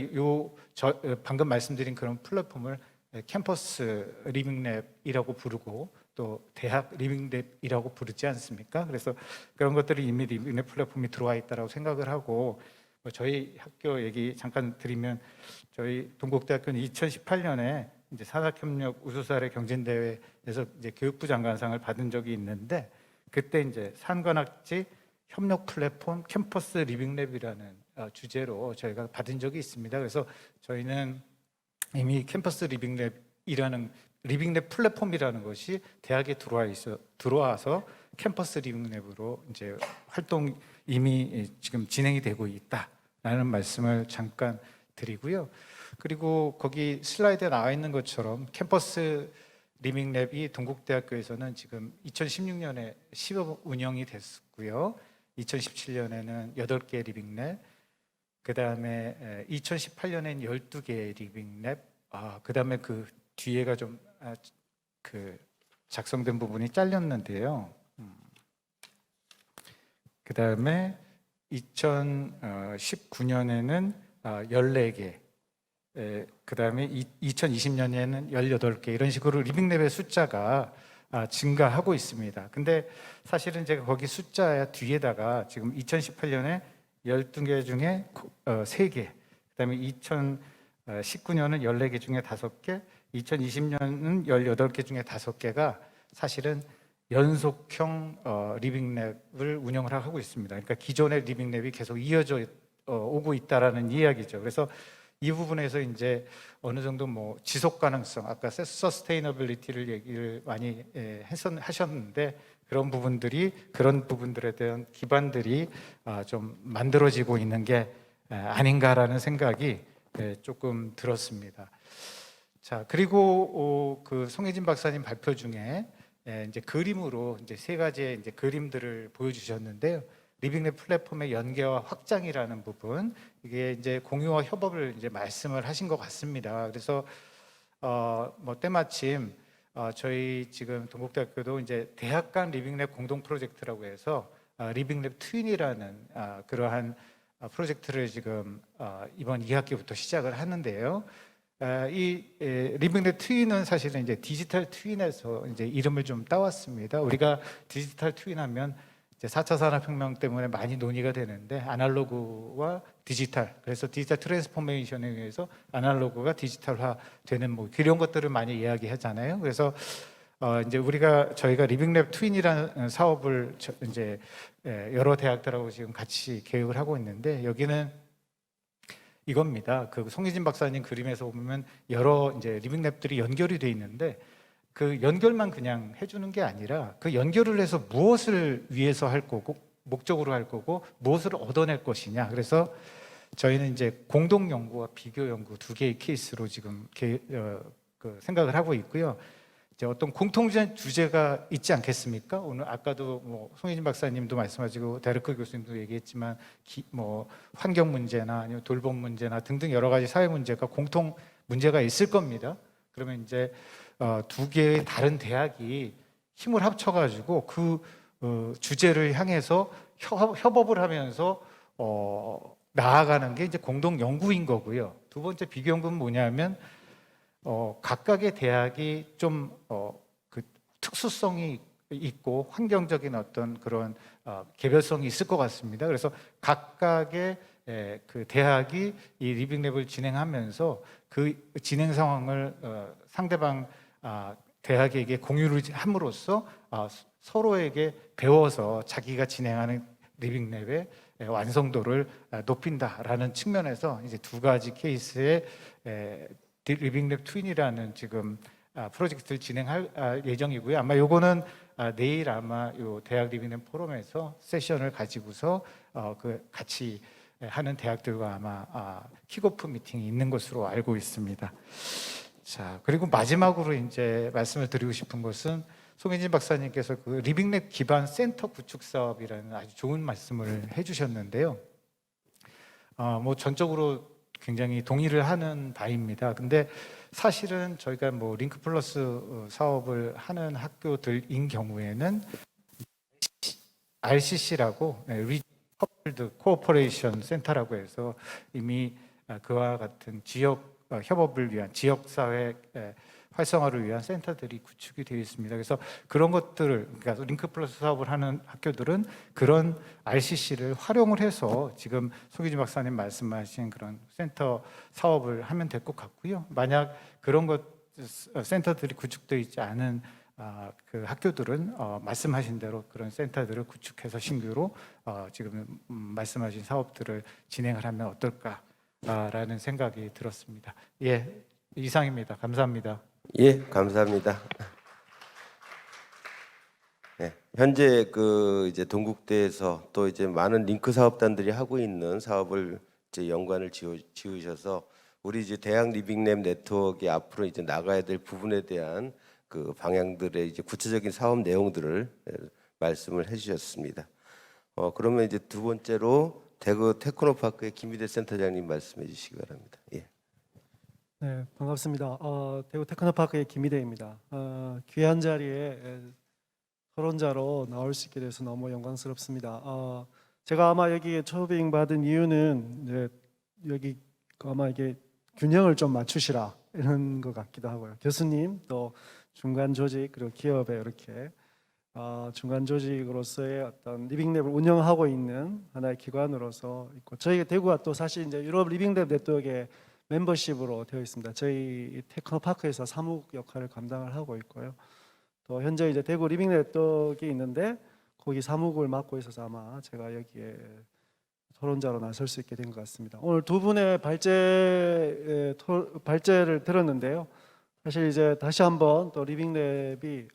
방금 말씀드린 그런 플랫폼을 캠퍼스 리빙랩이라고 부르고 또 대학 리빙랩이라고 부르지 않습니까? 그래서 그런 것들이 이미 리빙랩 플랫폼이 들어와 있다고 생각을 하고, 뭐 저희 학교 얘기 잠깐 드리면, 저희 동국대학교는 2018년에 이제 산학협력 우수사례 경진대회에서 이제 교육부 장관상을 받은 적이 있는데, 그때 이제 산관학지 협력 플랫폼 캠퍼스 리빙랩이라는 주제로 저희가 받은 적이 있습니다. 그래서 저희는 이미 캠퍼스 리빙랩이라는 리빙랩 플랫폼이라는 것이 대학에 들어와서 캠퍼스 리빙랩으로 이제 활동 이미 지금 진행이 되고 있다라는 말씀을 잠깐 드리고요. 그리고 거기 슬라이드에 나와 있는 것처럼 캠퍼스 리빙랩이 동국대학교에서는 지금 2016년에 시범 운영이 됐고요. 2017년에는 8개 리빙랩, 그 다음에 2018년엔 12개 리빙랩, 그 다음에 그 뒤에가 좀 그 작성된 부분이 잘렸는데요. 그 다음에 2019년에는 14개, 그 다음에 2020년에는 18개, 이런 식으로 리빙랩의 숫자가 증가하고 있습니다. 근데 사실은 제가 거기 숫자 뒤에다가 지금 2018년에 12개 중에 3개, 그 다음에 2019년은 14개 중에 5개, 2020년은 18개 중에 5개가 사실은 연속형 리빙랩을 운영을 하고 있습니다. 그러니까 기존의 리빙랩이 계속 이어져 오고 있다라는 이야기죠. 그래서 이 부분에서 이제 어느 정도 뭐 지속 가능성, 아까 서스테이너빌리티를 얘기를 많이 하셨는데, 그런 부분들에 대한 기반들이 좀 만들어지고 있는 게 아닌가라는 생각이 조금 들었습니다. 자, 그리고 그 송혜진 박사님 발표 중에 이제 그림으로 이제 3가지의 이제 그림들을 보여주셨는데요. 리빙랩 플랫폼의 연계와 확장이라는 부분, 이게 이제 공유와 협업을 이제 말씀을 하신 것 같습니다. 그래서 뭐 때마침 저희 지금 동국대학교도 이제 대학 간 리빙랩 공동 프로젝트라고 해서 리빙랩 트윈이라는 그러한 프로젝트를 지금 이번 2학기부터 시작을 하는데요. 이 리빙랩 트윈은 사실은 이제 디지털 트윈에서 이제 이름을 좀 따왔습니다. 우리가 디지털 트윈하면 이제 4차 산업혁명 때문에 많이 논의가 되는데, 아날로그와 디지털, 그래서 디지털 트랜스포메이션에 의해서 아날로그가 디지털화 되는 뭐 이런 것들을 많이 이야기하잖아요. 그래서 이제 저희가 리빙랩 트윈이라는 사업을 이제 여러 대학들하고 지금 같이 계획을 하고 있는데, 여기는 이겁니다. 그 송희진 박사님 그림에서 보면 여러 이제 리빙랩들이 연결이 돼 있는데, 그 연결만 그냥 해주는 게 아니라 그 연결을 해서 무엇을 위해서 할 거고, 목적으로 할 거고, 무엇을 얻어낼 것이냐. 그래서 저희는 이제 공동 연구와 비교 연구 2개의 케이스로 지금 생각을 하고 있고요. 이제 어떤 공통 주제가 있지 않겠습니까? 오늘 아까도 뭐 송혜진 박사님도 말씀하시고 데르크 교수님도 얘기했지만 뭐 환경 문제나 아니면 돌봄 문제나 등등 여러 가지 사회 문제가 공통 문제가 있을 겁니다. 그러면 이제 2개의 다른 대학이 힘을 합쳐가지고 그 주제를 향해서 협업을 하면서 나아가는 게 이제 공동 연구인 거고요. 2번째 비교 연구는 뭐냐면 각각의 대학이 좀 그 특수성이 있고 환경적인 어떤 그런 개별성이 있을 것 같습니다. 그래서 각각의 그 대학이 이 리빙랩을 진행하면서 그 진행 상황을 상대방 대학에게 공유를 함으로써 서로에게 배워서 자기가 진행하는 리빙랩의 완성도를 높인다라는 측면에서 이제 2가지 케이스의 리빙랩 트윈이라는 지금 프로젝트를 진행할 예정이고요. 아마 요거는 내일 아마 요 대학 리빙랩 포럼에서 세션을 가지고서 그 같이 하는 대학들과 아마 킥오프 미팅이 있는 것으로 알고 있습니다. 자, 그리고 마지막으로 이제 말씀을 드리고 싶은 것은 송혜진 박사님께서 그 리빙랩 기반 센터 구축 사업이라는 아주 좋은 말씀을 해주셨는데요. 뭐 전적으로 굉장히 동의를 하는 바입니다. 근데 사실은 저희가 뭐 링크 플러스 사업을 하는 학교들인 경우에는 RCC라고 리커플드 코오퍼레이션 센터라고 해서 이미 그와 같은 지역 협업을 위한 지역 사회 활성화를 위한 센터들이 구축이 되어 있습니다. 그래서 그런 것들을, 그러니까 링크 플러스 사업을 하는 학교들은 그런 RCC를 활용을 해서 지금 송기준 박사님 말씀하신 그런 센터 사업을 하면 될 것 같고요. 만약 그런 것 센터들이 구축되어 있지 않은 그 학교들은 말씀하신 대로 그런 센터들을 구축해서 신규로 지금 말씀하신 사업들을 진행을 하면 어떨까라는 생각이 들었습니다. 예, 이상입니다. 감사합니다. 예, 감사합니다. 네, 현재 그 이제 동국대에서 또 이제 많은 링크 사업단들이 하고 있는 사업을 이제 연관을 지으셔서 우리 이제 대학 리빙랩 네트워크가 앞으로 이제 나가야 될 부분에 대한 그 방향들의 이제 구체적인 사업 내용들을 말씀을 해주셨습니다. 그러면 이제 두 번째로 대구 테크노파크의 김희대 센터장님 말씀해 주시기 바랍니다. 예. 네, 반갑습니다. 대구 테크노파크의 김희대입니다. 귀한 자리에 토론자로 나올 수 있게 돼서 너무 영광스럽습니다. 제가 아마 여기에 초빙 받은 이유는 이제 여기 아마 이게 균형을 좀 맞추시라 이런 것 같기도 하고요. 교수님 또 중간 조직 그리고 기업에 이렇게 중간 조직으로서의 어떤 리빙랩을 운영하고 있는 하나의 기관으로서 있고, 저희가 대구가 또 사실 이제 유럽 리빙랩 네트워크의 멤버십으로 되어 있습니다. 저희 테크노파크에서 사무국 역할을 감당을 하고 있고요. 또 현재 이제 대구 리빙 네트워크가 있는데 거기 사무국을 맡고 있어서 아마 제가 여기에 토론자로 나설 수 있게 된 것 같습니다. 오늘 두 분의 발제를 들었는데요. 사실 이제 다시 한번 또 리빙랩이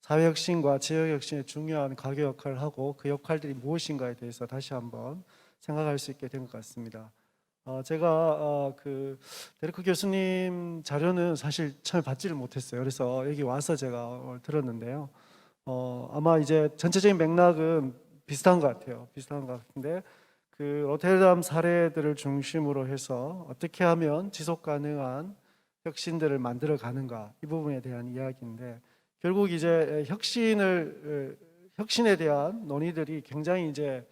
사회혁신과 지역혁신의 중요한 가교 역할을 하고 그 역할들이 무엇인가에 대해서 다시 한번 생각할 수 있게 된 것 같습니다. 제가 그 데르크 교수님 자료는 사실 처음에 받지를 못했어요. 그래서 여기 와서 제가 들었는데요. 아마 이제 전체적인 맥락은 비슷한 것 같아요. 비슷한 것 같은데 그 로테르담 사례들을 중심으로 해서 어떻게 하면 지속 가능한 혁신들을 만들어 가는가, 이 부분에 대한 이야기인데, 결국 이제 혁신에 대한 논의들이 굉장히 이제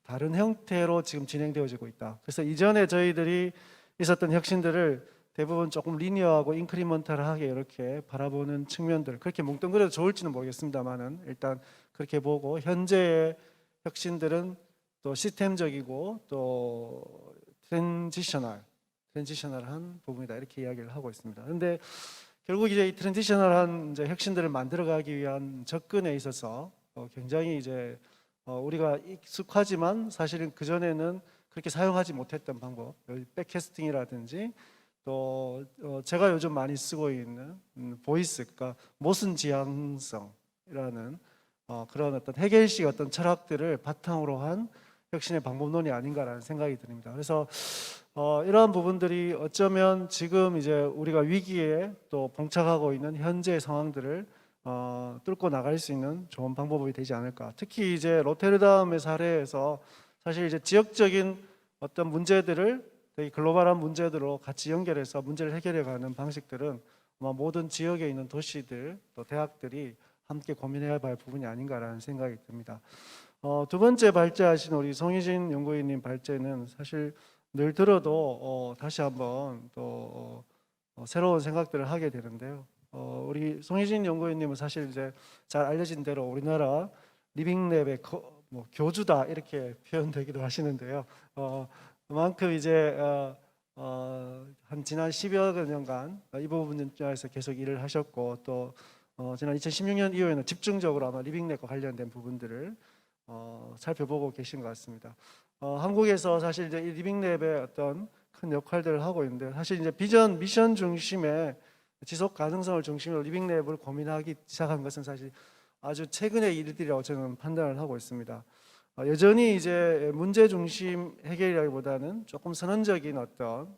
다른 형태로 지금 진행되어지고 있다. 그래서 이전에 저희들이 있었던 혁신들을 대부분 조금 리니어하고 인크리먼탈하게 이렇게 바라보는 측면들, 그렇게 뭉뚱그려도 좋을지는 모르겠습니다만은 일단 그렇게 보고, 현재의 혁신들은 또 시스템적이고 또 트랜지셔널한 부분이다, 이렇게 이야기를 하고 있습니다. 그런데 결국 이제 이 트랜지셔널한 이제 혁신들을 만들어가기 위한 접근에 있어서 굉장히 이제 우리가 익숙하지만 사실은 그 전에는 그렇게 사용하지 못했던 방법, 백캐스팅이라든지 또 제가 요즘 많이 쓰고 있는 보이스, 그러니까 모순 지향성이라는 그런 어떤 헤겔식 어떤 철학들을 바탕으로 한 혁신의 방법론이 아닌가라는 생각이 듭니다. 그래서 이러한 부분들이 어쩌면 지금 이제 우리가 위기에 또 봉착하고 있는 현재의 상황들을 뚫고 나갈 수 있는 좋은 방법이 되지 않을까. 특히 이제 로테르담의 사례에서 사실 이제 지역적인 어떤 문제들을 되게 글로벌한 문제들로 같이 연결해서 문제를 해결해가는 방식들은 아마 모든 지역에 있는 도시들 또 대학들이 함께 고민해야 할 부분이 아닌가라는 생각이 듭니다. 두 번째 발제하신 우리 송희진 연구위원님 발제는 사실 늘 들어도 다시 한번 또 새로운 생각들을 하게 되는데요. 우리 송희진 연구위원님은 사실 이제 잘 알려진 대로 우리나라 리빙랩의 교주다, 이렇게 표현되기도 하시는데요. 그만큼 이제 한 지난 10여 년간 이 부분에서 계속 일을 하셨고, 또 지난 2016년 이후에는 집중적으로 아마 리빙랩과 관련된 부분들을 살펴보고 계신 것 같습니다. 한국에서 사실 이제 이 리빙랩의 어떤 큰 역할들을 하고 있는데, 사실 이제 비전 미션 중심의 지속 가능성을 중심으로 리빙랩을 고민하기 시작한 것은 사실 아주 최근의 일들이라고 저는 판단을 하고 있습니다. 여전히 이제 문제 중심 해결이라기보다는 조금 선언적인 어떤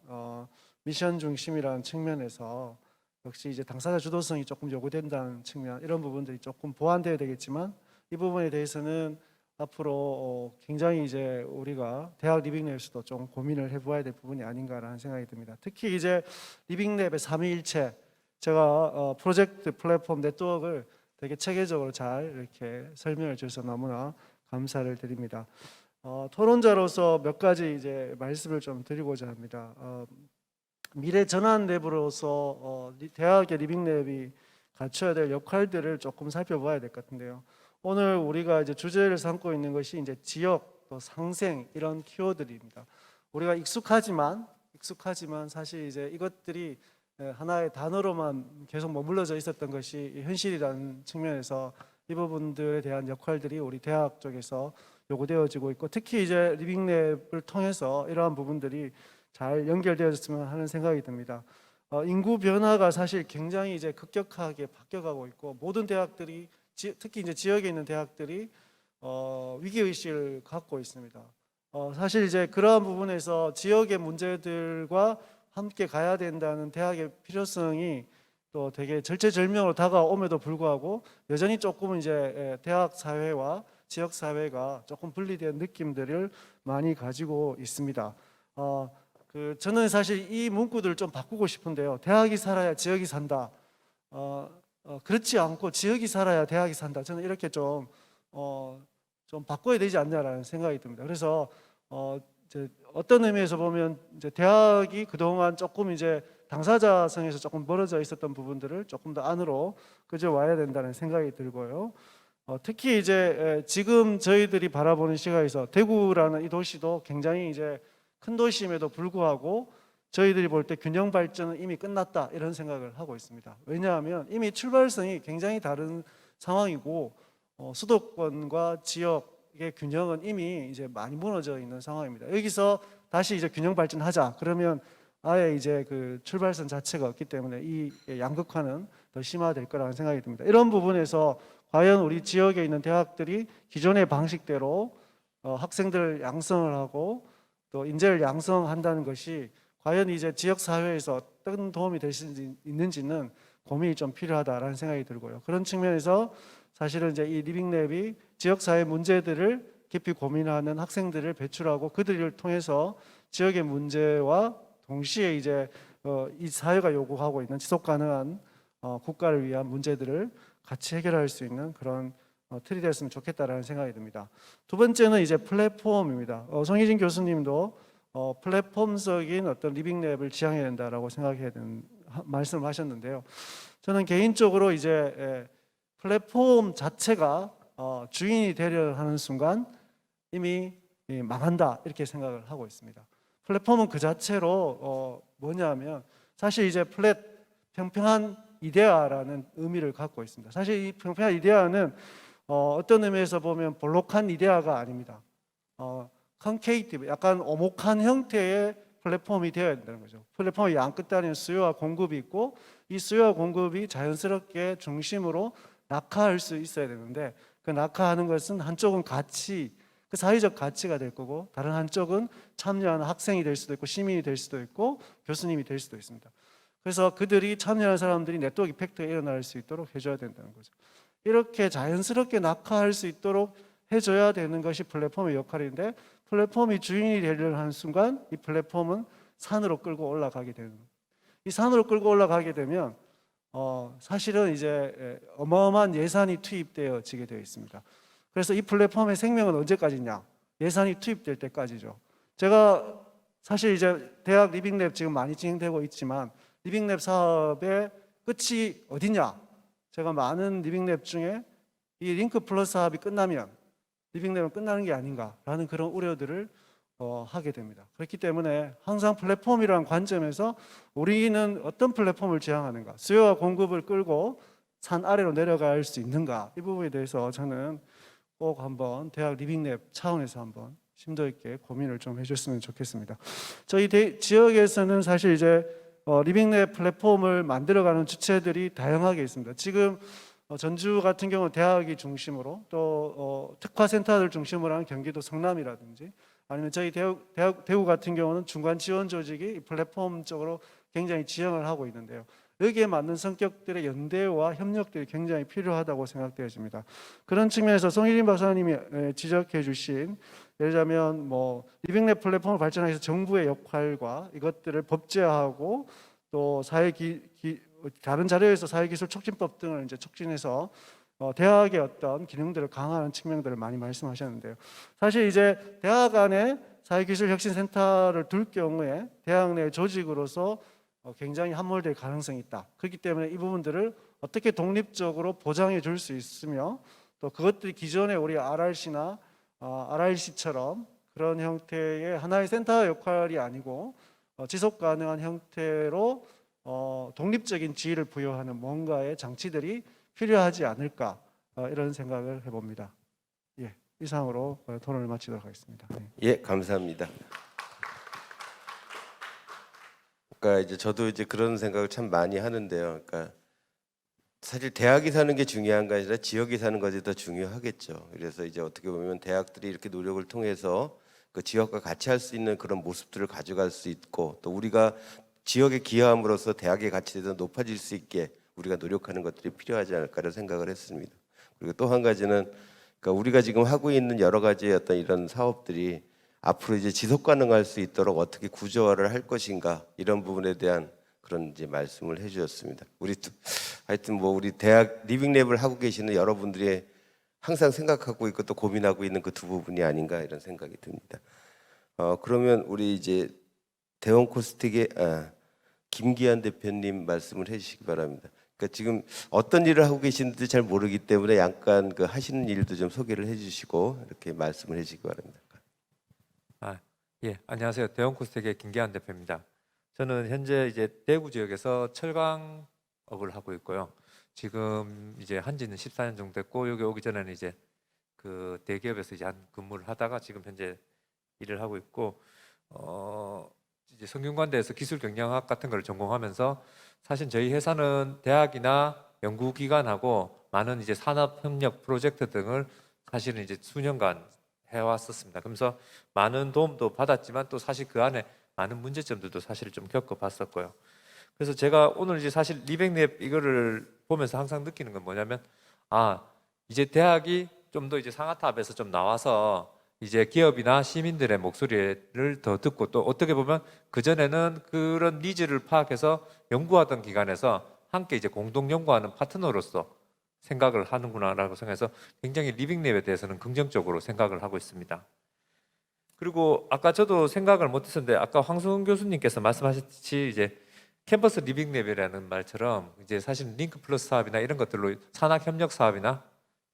미션 중심이라는 측면에서 역시 이제 당사자 주도성이 조금 요구된다는 측면, 이런 부분들이 조금 보완되어야 되겠지만, 이 부분에 대해서는 앞으로 굉장히 이제 우리가 대학 리빙랩에서도 좀 고민을 해보아야 될 부분이 아닌가라는 생각이 듭니다. 특히 이제 리빙랩의 삼위일체, 제가 프로젝트 플랫폼 네트워크를 되게 체계적으로 잘 이렇게 설명해 주셔서 너무나 감사를 드립니다. 토론자로서 몇 가지 이제 말씀을 좀 드리고자 합니다. 미래 전환 랩으로서 대학의 리빙랩이 갖춰야 될 역할들을 조금 살펴봐야 될 것 같은데요. 오늘 우리가 이제 주제를 삼고 있는 것이 이제 지역, 또 상생 이런 키워드입니다. 우리가 익숙하지만 사실 이제 이것들이 하나의 단어로만 계속 머물러져 있었던 것이 현실이라는 측면에서 이 부분들에 대한 역할들이 우리 대학 쪽에서 요구되어지고 있고, 특히 이제 리빙랩을 통해서 이러한 부분들이 잘 연결되어졌으면 하는 생각이 듭니다. 인구 변화가 사실 굉장히 이제 급격하게 바뀌어가고 있고, 모든 대학들이 특히 이제 지역에 있는 대학들이 위기 의식을 갖고 있습니다. 사실 이제 그러한 부분에서 지역의 문제들과 함께 가야 된다는 대학의 필요성이 또 되게 절체절명으로 다가옴에도 불구하고 여전히 조금 이제 대학 사회와 지역 사회가 조금 분리된 느낌들을 많이 가지고 있습니다. 저는 사실 이 문구들을 좀 바꾸고 싶은데요. 대학이 살아야 지역이 산다. 그렇지 않고 지역이 살아야 대학이 산다. 저는 이렇게 좀 바꿔야 되지 않냐라는 생각이 듭니다. 그래서 어떤 의미에서 보면 이제 대학이 그동안 조금 이제 당사자성에서 조금 멀어져 있었던 부분들을 조금 더 안으로 그저 와야 된다는 생각이 들고요. 특히 이제 지금 저희들이 바라보는 시각에서 대구라는 이 도시도 굉장히 이제 큰 도시임에도 불구하고 저희들이 볼 때 균형 발전은 이미 끝났다 이런 생각을 하고 있습니다. 왜냐하면 이미 출발선이 굉장히 다른 상황이고 수도권과 지역의 균형은 이미 이제 많이 무너져 있는 상황입니다. 여기서 다시 이제 균형 발전하자 그러면 아예 이제 그 출발선 자체가 없기 때문에 이 양극화는 더 심화될 거라는 생각이 듭니다. 이런 부분에서 과연 우리 지역에 있는 대학들이 기존의 방식대로 학생들 양성을 하고 또 인재를 양성한다는 것이 과연 이제 지역 사회에서 어떤 도움이 될 수 있는지는 고민이 좀 필요하다라는 생각이 들고요. 그런 측면에서 사실은 이제 이 리빙랩이 지역 사회 문제들을 깊이 고민하는 학생들을 배출하고 그들을 통해서 지역의 문제와 동시에 이제 이 사회가 요구하고 있는 지속 가능한 국가를 위한 문제들을 같이 해결할 수 있는 그런 틀이 됐으면 좋겠다라는 생각이 듭니다. 두 번째는 이제 플랫폼입니다. 송희진 교수님도 플랫폼적인 어떤 리빙랩을 지향해야 된다라고 생각해야 되는 말씀을 하셨는데요. 저는 개인적으로 이제 플랫폼 자체가 주인이 되려 하는 순간 이미 망한다 이렇게 생각을 하고 있습니다. 플랫폼은 그 자체로 뭐냐면 사실 이제 평평한 이데아라는 의미를 갖고 있습니다. 사실 이 평평한 이데아는 어떤 의미에서 보면 볼록한 이데아가 아닙니다. 컨케이티브, 약간 오목한 형태의 플랫폼이 되어야 된다는 거죠. 플랫폼의 양 끝단에는 수요와 공급이 있고 이 수요와 공급이 자연스럽게 중심으로 낙하할 수 있어야 되는데 그 낙하하는 것은 한쪽은 가치, 그 사회적 가치가 될 거고 다른 한쪽은 참여하는 학생이 될 수도 있고 시민이 될 수도 있고 교수님이 될 수도 있습니다. 그래서 그들이 참여하는 사람들이 네트워크 이펙트가 일어날 수 있도록 해줘야 된다는 거죠. 이렇게 자연스럽게 낙하할 수 있도록 해줘야 되는 것이 플랫폼의 역할인데 플랫폼이 주인이 되려는 하는 순간 이 플랫폼은 산으로 끌고 올라가게 되는 거예요. 이 산으로 끌고 올라가게 되면 사실은 이제 어마어마한 예산이 투입되어지게 되어 있습니다. 그래서 이 플랫폼의 생명은 언제까지냐? 예산이 투입될 때까지죠. 제가 사실 이제 대학 리빙랩 지금 많이 진행되고 있지만 리빙랩 사업의 끝이 어디냐? 제가 많은 리빙랩 중에 이 링크 플러스 사업이 끝나면 리빙랩은 끝나는 게 아닌가라는 그런 우려들을 하게 됩니다. 그렇기 때문에 항상 플랫폼이라는 관점에서 우리는 어떤 플랫폼을 지향하는가, 수요와 공급을 끌고 산 아래로 내려갈 수 있는가, 이 부분에 대해서 저는 꼭 한번 대학 리빙랩 차원에서 한번 심도 있게 고민을 좀 해줬으면 좋겠습니다. 저희 지역에서는 사실 이제 리빙랩 플랫폼을 만들어가는 주체들이 다양하게 있습니다. 지금 전주 같은 경우는 대학이 중심으로 또 특화센터를 중심으로 하는 경기도 성남이라든지 아니면 저희 대구 같은 경우는 중간 지원 조직이 플랫폼 쪽으로 굉장히 지향을 하고 있는데요. 여기에 맞는 성격들의 연대와 협력들이 굉장히 필요하다고 생각되어집니다. 그런 측면에서 송일인 박사님이 지적해 주신 예를 들자면 뭐 리빙랩 플랫폼을 발전하기 위해서 정부의 역할과 이것들을 법제화하고 또 다른 자료에서 사회기술 촉진법 등을 이제 촉진해서 대학의 어떤 기능들을 강화하는 측면들을 많이 말씀하셨는데요. 사실 이제 대학 안에 사회기술혁신센터를 둘 경우에 대학 내 조직으로서 굉장히 함몰될 가능성이 있다. 그렇기 때문에 이 부분들을 어떻게 독립적으로 보장해 줄 수 있으며 또 그것들이 기존의 우리 RRC나 RRC처럼 그런 형태의 하나의 센터 역할이 아니고 지속 가능한 형태로 독립적인 지위를 부여하는 뭔가의 장치들이 필요하지 않을까 이런 생각을 해봅니다. 예, 이상으로 토론을 마치도록 하겠습니다. 예, 감사합니다. 그러니까 이제 저도 이제 그런 생각을 참 많이 하는데요. 그러니까 사실 대학이 사는 게 중요한 게 아니라 지역이 사는 것이 더 중요하겠죠. 그래서 이제 어떻게 보면 대학들이 이렇게 노력을 통해서 그 지역과 같이 할 수 있는 그런 모습들을 가져갈 수 있고 또 우리가 지역에 기여함으로써 대학의 가치가 더 높아질 수 있게 우리가 노력하는 것들이 필요하지 않을까를 생각을 했습니다. 그리고 또 한 가지는 그러니까 우리가 지금 하고 있는 여러 가지의 어떤 이런 사업들이 앞으로 이제 지속 가능할 수 있도록 어떻게 구조화를 할 것인가 이런 부분에 대한 그런 이제 말씀을 해주셨습니다. 하여튼 뭐 우리 대학 리빙랩을 하고 계시는 여러분들이 항상 생각하고 있고 또 고민하고 있는 그 두 부분이 아닌가 이런 생각이 듭니다. 그러면 우리 이제 대원 코스틱의 김기한 대표님 말씀을 해주시기 바랍니다. 그러니까 지금 어떤 일을 하고 계시는지 잘 모르기 때문에 약간 그 하시는 일도 좀 소개를 해주시고 이렇게 말씀을 해주시기 바랍니다. 예, 안녕하세요. 대원코스텍의 김기한 대표입니다. 저는 현재 이제 대구 지역에서 철강업을 하고 있고요. 지금 이제 한지는 14년 정도 됐고 여기 오기 전에는 이제 그 대기업에서 이제 한 근무를 하다가 지금 현재 일을 하고 있고 이제 성균관대에서 기술 경영학 같은 걸 전공하면서 사실 저희 회사는 대학이나 연구기관하고 많은 이제 산업협력 프로젝트 등을 사실은 이제 수년간 해왔었습니다. 그러면서 많은 도움도 받았지만 또 사실 그 안에 많은 문제점들도 사실 좀 겪어봤었고요. 그래서 제가 오늘 이제 사실 리빙랩 이거를 보면서 항상 느끼는 건 뭐냐면 이제 대학이 좀 더 이제 상하탑에서 좀 나와서 이제 기업이나 시민들의 목소리를 더 듣고 또 어떻게 보면 그전에는 그런 니즈를 파악해서 연구하던 기관에서 함께 이제 공동 연구하는 파트너로서 생각을 하는구나라고 생각해서 굉장히 리빙랩에 대해서는 긍정적으로 생각을 하고 있습니다. 그리고 아까 저도 생각을 못했었는데 아까 황승훈 교수님께서 말씀하셨듯이 이제 캠퍼스 리빙랩이라는 말처럼 이제 사실 링크 플러스 사업이나 이런 것들로 산학 협력 사업이나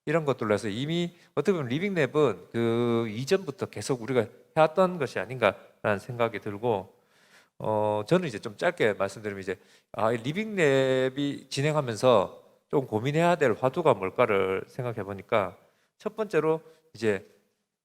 이런 것들로 해서 이미 어떻게 보면 리빙랩은 그 이전부터 계속 우리가 해왔던 것이 아닌가라는 생각이 들고 저는 이제 좀 짧게 말씀드리면 이제 리빙랩이 진행하면서 좀 고민해야 될 화두가 뭘까를 생각해 보니까 첫 번째로 이제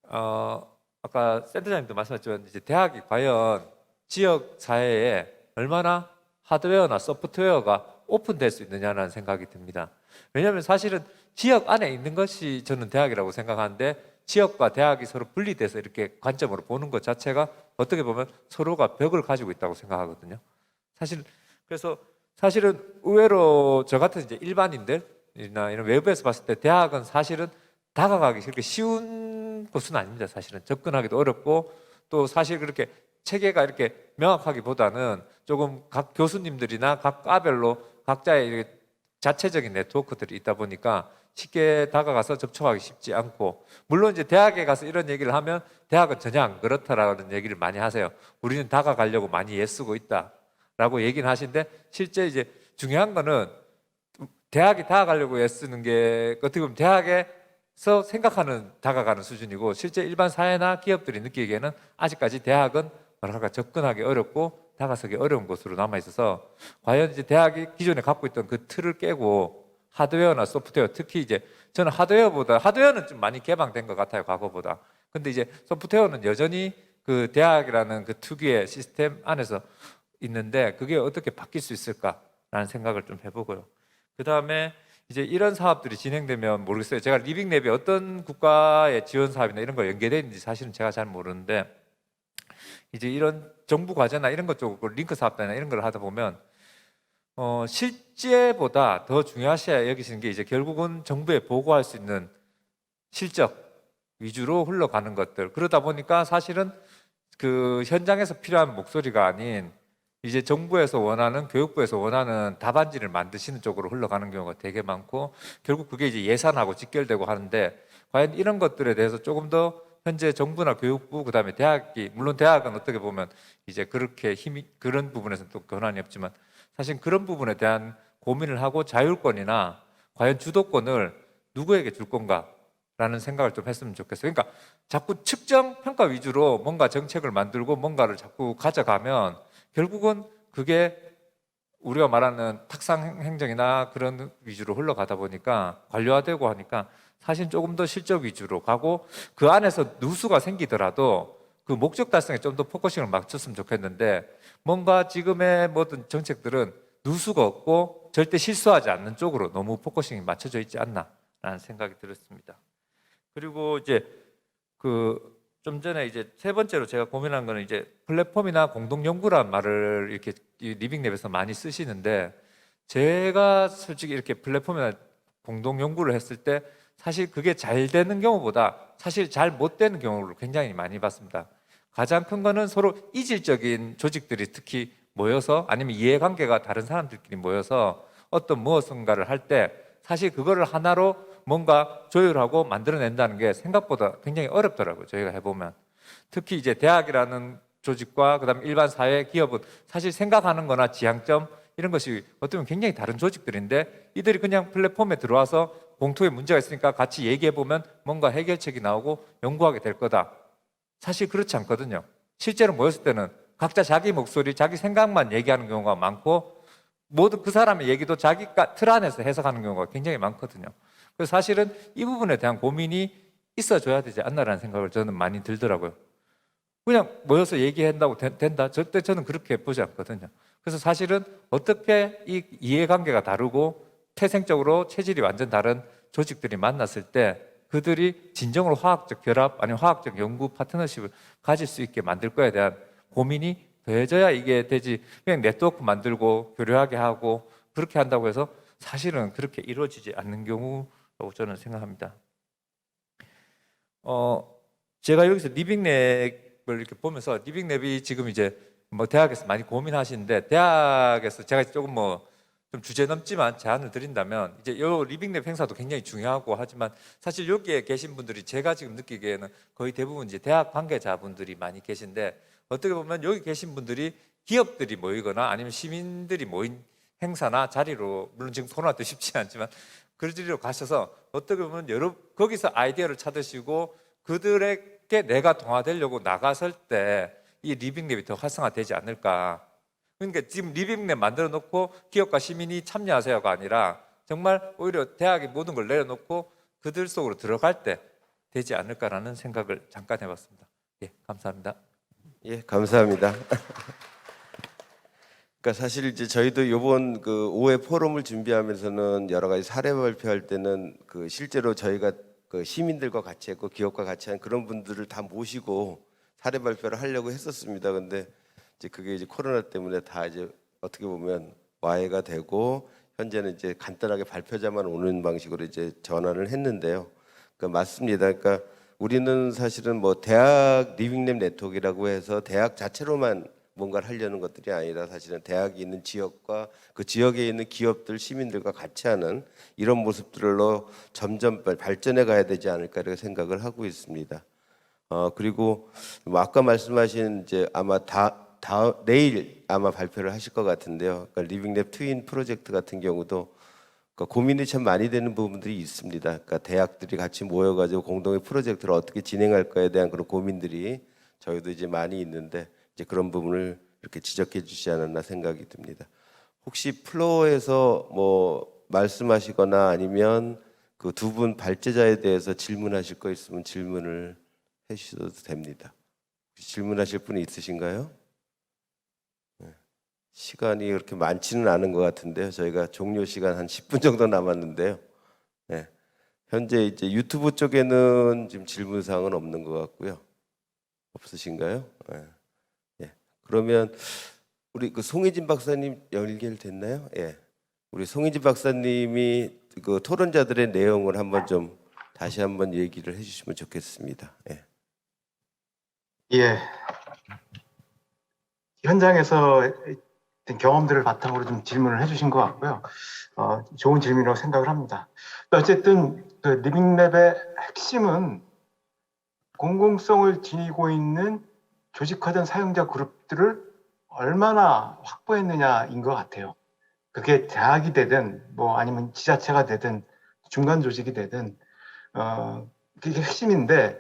아까 센터장님도 말씀하셨지만 이제 대학이 과연 지역 사회에 얼마나 하드웨어나 소프트웨어가 오픈될 수 있느냐라는 생각이 듭니다. 왜냐하면 사실은 지역 안에 있는 것이 저는 대학이라고 생각하는데 지역과 대학이 서로 분리돼서 이렇게 관점으로 보는 것 자체가 어떻게 보면 서로가 벽을 가지고 있다고 생각하거든요. 그래서 사실은 의외로 저 같은 이제 일반인들이나 이런 외부에서 봤을 때 대학은 사실은 다가가기 그렇게 쉬운 곳은 아닙니다. 사실은 접근하기도 어렵고 또 사실 그렇게 체계가 이렇게 명확하기보다는 조금 각 교수님들이나 각 과별로 각자의 자체적인 네트워크들이 있다 보니까 쉽게 다가가서 접촉하기 쉽지 않고 물론 이제 대학에 가서 이런 얘기를 하면 대학은 전혀 안 그렇다라는 얘기를 많이 하세요. 우리는 다가가려고 많이 애쓰고 있다라고 얘기는 하시는데 실제 이제 중요한 거는 대학이 다가가려고 애쓰는 게 어떻게 보면 대학에서 생각하는 다가가는 수준이고 실제 일반 사회나 기업들이 느끼기에는 아직까지 대학은 뭐랄까 접근하기 어렵고 다가서기 어려운 곳으로 남아 있어서 과연 이제 대학이 기존에 갖고 있던 그 틀을 깨고 하드웨어나 소프트웨어 특히 이제 저는 하드웨어는 좀 많이 개방된 것 같아요 과거보다. 근데 이제 소프트웨어는 여전히 그 대학이라는 그 특유의 시스템 안에서 있는데 그게 어떻게 바뀔 수 있을까라는 생각을 좀 해보고요. 그 다음에 이제 이런 사업들이 진행되면 모르겠어요. 제가 리빙랩이 어떤 국가의 지원 사업이나 이런 거 연계되어 있는지 사실은 제가 잘 모르는데 이제 이런 정부 과제나 이런 것 쪽으로 링크 사업이나 이런 걸 하다 보면 실제보다 더 중요하셔야 여기시는 게 이제 결국은 정부에 보고할 수 있는 실적 위주로 흘러가는 것들. 그러다 보니까 사실은 그 현장에서 필요한 목소리가 아닌 이제 정부에서 원하는, 교육부에서 원하는 답안지를 만드시는 쪽으로 흘러가는 경우가 되게 많고, 결국 그게 이제 예산하고 직결되고 하는데, 과연 이런 것들에 대해서 조금 더 현재 정부나 교육부, 그다음에 대학이, 물론 대학은 어떻게 보면 이제 그렇게 그런 부분에서는 또 권한이 없지만, 사실 그런 부분에 대한 고민을 하고 자율권이나 과연 주도권을 누구에게 줄 건가라는 생각을 좀 했으면 좋겠어요. 그러니까 자꾸 측정 평가 위주로 뭔가 정책을 만들고 뭔가를 자꾸 가져가면 결국은 그게 우리가 말하는 탁상 행정이나 그런 위주로 흘러가다 보니까 관료화되고 하니까 사실 조금 더 실적 위주로 가고, 그 안에서 누수가 생기더라도 그 목적 달성에 좀 더 포커싱을 맞췄으면 좋겠는데, 뭔가 지금의 모든 정책들은 누수가 없고 절대 실수하지 않는 쪽으로 너무 포커싱이 맞춰져 있지 않나라는 생각이 들었습니다. 그리고 이제 그 좀 전에 이제 세 번째로 제가 고민한 거는 이제 플랫폼이나 공동 연구란 말을 이렇게 리빙랩에서 많이 쓰시는데, 제가 솔직히 이렇게 플랫폼이나 공동 연구를 했을 때 사실 그게 잘 되는 경우보다 사실 잘 못 되는 경우를 굉장히 많이 봤습니다. 가장 큰 거는 서로 이질적인 조직들이 특히 모여서, 아니면 이해관계가 다른 사람들끼리 모여서 어떤 무엇인가를 할 때 사실 그거를 하나로 뭔가 조율하고 만들어낸다는 게 생각보다 굉장히 어렵더라고요. 저희가 해보면. 특히 이제 대학이라는 조직과 그다음에 일반 사회, 기업은 사실 생각하는 거나 지향점 이런 것이 어떻게 보면 굉장히 다른 조직들인데, 이들이 그냥 플랫폼에 들어와서 공통의 문제가 있으니까 같이 얘기해보면 뭔가 해결책이 나오고 연구하게 될 거다. 사실 그렇지 않거든요. 실제로 모였을 때는 각자 자기 목소리, 자기 생각만 얘기하는 경우가 많고, 모두 그 사람의 얘기도 자기 틀 안에서 해석하는 경우가 굉장히 많거든요. 그래서 사실은 이 부분에 대한 고민이 있어줘야 되지 않나라는 생각을 저는 많이 들더라고요. 그냥 모여서 얘기한다고 된다? 절대 저는 그렇게 보지 않거든요. 그래서 사실은 어떻게 이 이해관계가 다르고 태생적으로 체질이 완전 다른 조직들이 만났을 때 그들이 진정으로 화학적 결합, 아니면 화학적 연구 파트너십을 가질 수 있게 만들 거에 대한 고민이 더해져야 이게 되지, 그냥 네트워크 만들고 교류하게 하고 그렇게 한다고 해서 사실은 그렇게 이루어지지 않는 경우라고 저는 생각합니다. 제가 여기서 리빙랩을 이렇게 보면서, 리빙랩이 지금 이제 뭐 대학에서 많이 고민하시는데, 대학에서 제가 조금 뭐 좀 주제 넘지만 제안을 드린다면, 이제 요 리빙랩 행사도 굉장히 중요하고 하지만 사실 여기에 계신 분들이 제가 지금 느끼기에는 거의 대부분 이제 대학 관계자분들이 많이 계신데, 어떻게 보면 여기 계신 분들이 기업들이 모이거나 아니면 시민들이 모인 행사나 자리로, 물론 지금 코로나 때 쉽지 않지만 그 자리로 가셔서 어떻게 보면 거기서 아이디어를 찾으시고 그들에게 내가 동화되려고 나갔을 때 이 리빙랩이 더 활성화되지 않을까. 그러니까 지금 리빙랩 만들어 놓고 기업과 시민이 참여하세요가 아니라 정말 오히려 대학의 모든 걸 내려놓고 그들 속으로 들어갈 때 되지 않을까라는 생각을 잠깐 해봤습니다. 예, 감사합니다. 예, 감사합니다. 그러니까 사실 이제 저희도 이번 그 5회 포럼을 준비하면서는 여러 가지 사례 발표할 때는 그 실제로 저희가 그 시민들과 같이 했고 기업과 같이 한 그런 분들을 다 모시고 사례 발표를 하려고 했었습니다. 근데 이제 그게 이제 코로나 때문에 다 이제 어떻게 보면 와해가 되고 현재는 이제 간단하게 발표자만 오는 방식으로 이제 전환을 했는데요. 그러니까 맞습니다. 그러니까 우리는 사실은 뭐 대학 리빙랩 네트워크라고 해서 대학 자체로만 뭔가를 하려는 것들이 아니라 사실은 대학이 있는 지역과 그 지역에 있는 기업들, 시민들과 같이 하는 이런 모습들로 점점 발전해 가야 되지 않을까 이렇게 생각을 하고 있습니다. 그리고 뭐 아까 말씀하신 이제 아마 내일 아마 발표를 하실 것 같은데요. 그러니까 리빙랩 트윈 프로젝트 같은 경우도 그러니까 고민이 참 많이 되는 부분들이 있습니다. 그러니까 대학들이 같이 모여가지고 공동의 프로젝트를 어떻게 진행할까에 대한 그런 고민들이 저희도 이제 많이 있는데 이제 그런 부분을 이렇게 지적해 주시지 않았나 생각이 듭니다. 혹시 플로어에서 뭐 말씀하시거나 아니면 그 두 분 발제자에 대해서 질문하실 거 있으면 질문을 해주셔도 됩니다. 질문하실 분이 있으신가요? 시간이 그렇게 많지는 않은 것 같은데요. 저희가 종료 시간 한 10분 정도 남았는데요. 네. 현재 이제 유튜브 쪽에는 지금 질문 사항은 없는 것 같고요. 없으신가요? 네. 네. 그러면 우리 그 송혜진 박사님 연결됐나요? 예. 우리 송혜진 박사님이 그 토론자들의 내용을 한번 좀 다시 한번 얘기를 해주시면 좋겠습니다. 예. 예. 현장에서 경험들을 바탕으로 좀 질문을 해주신 것 같고요. 좋은 질문이라고 생각을 합니다. 어쨌든 그 리빙랩의 핵심은 공공성을 지니고 있는 조직화된 사용자 그룹들을 얼마나 확보했느냐인 것 같아요. 그게 대학이 되든 뭐 아니면 지자체가 되든 중간 조직이 되든 그게 핵심인데,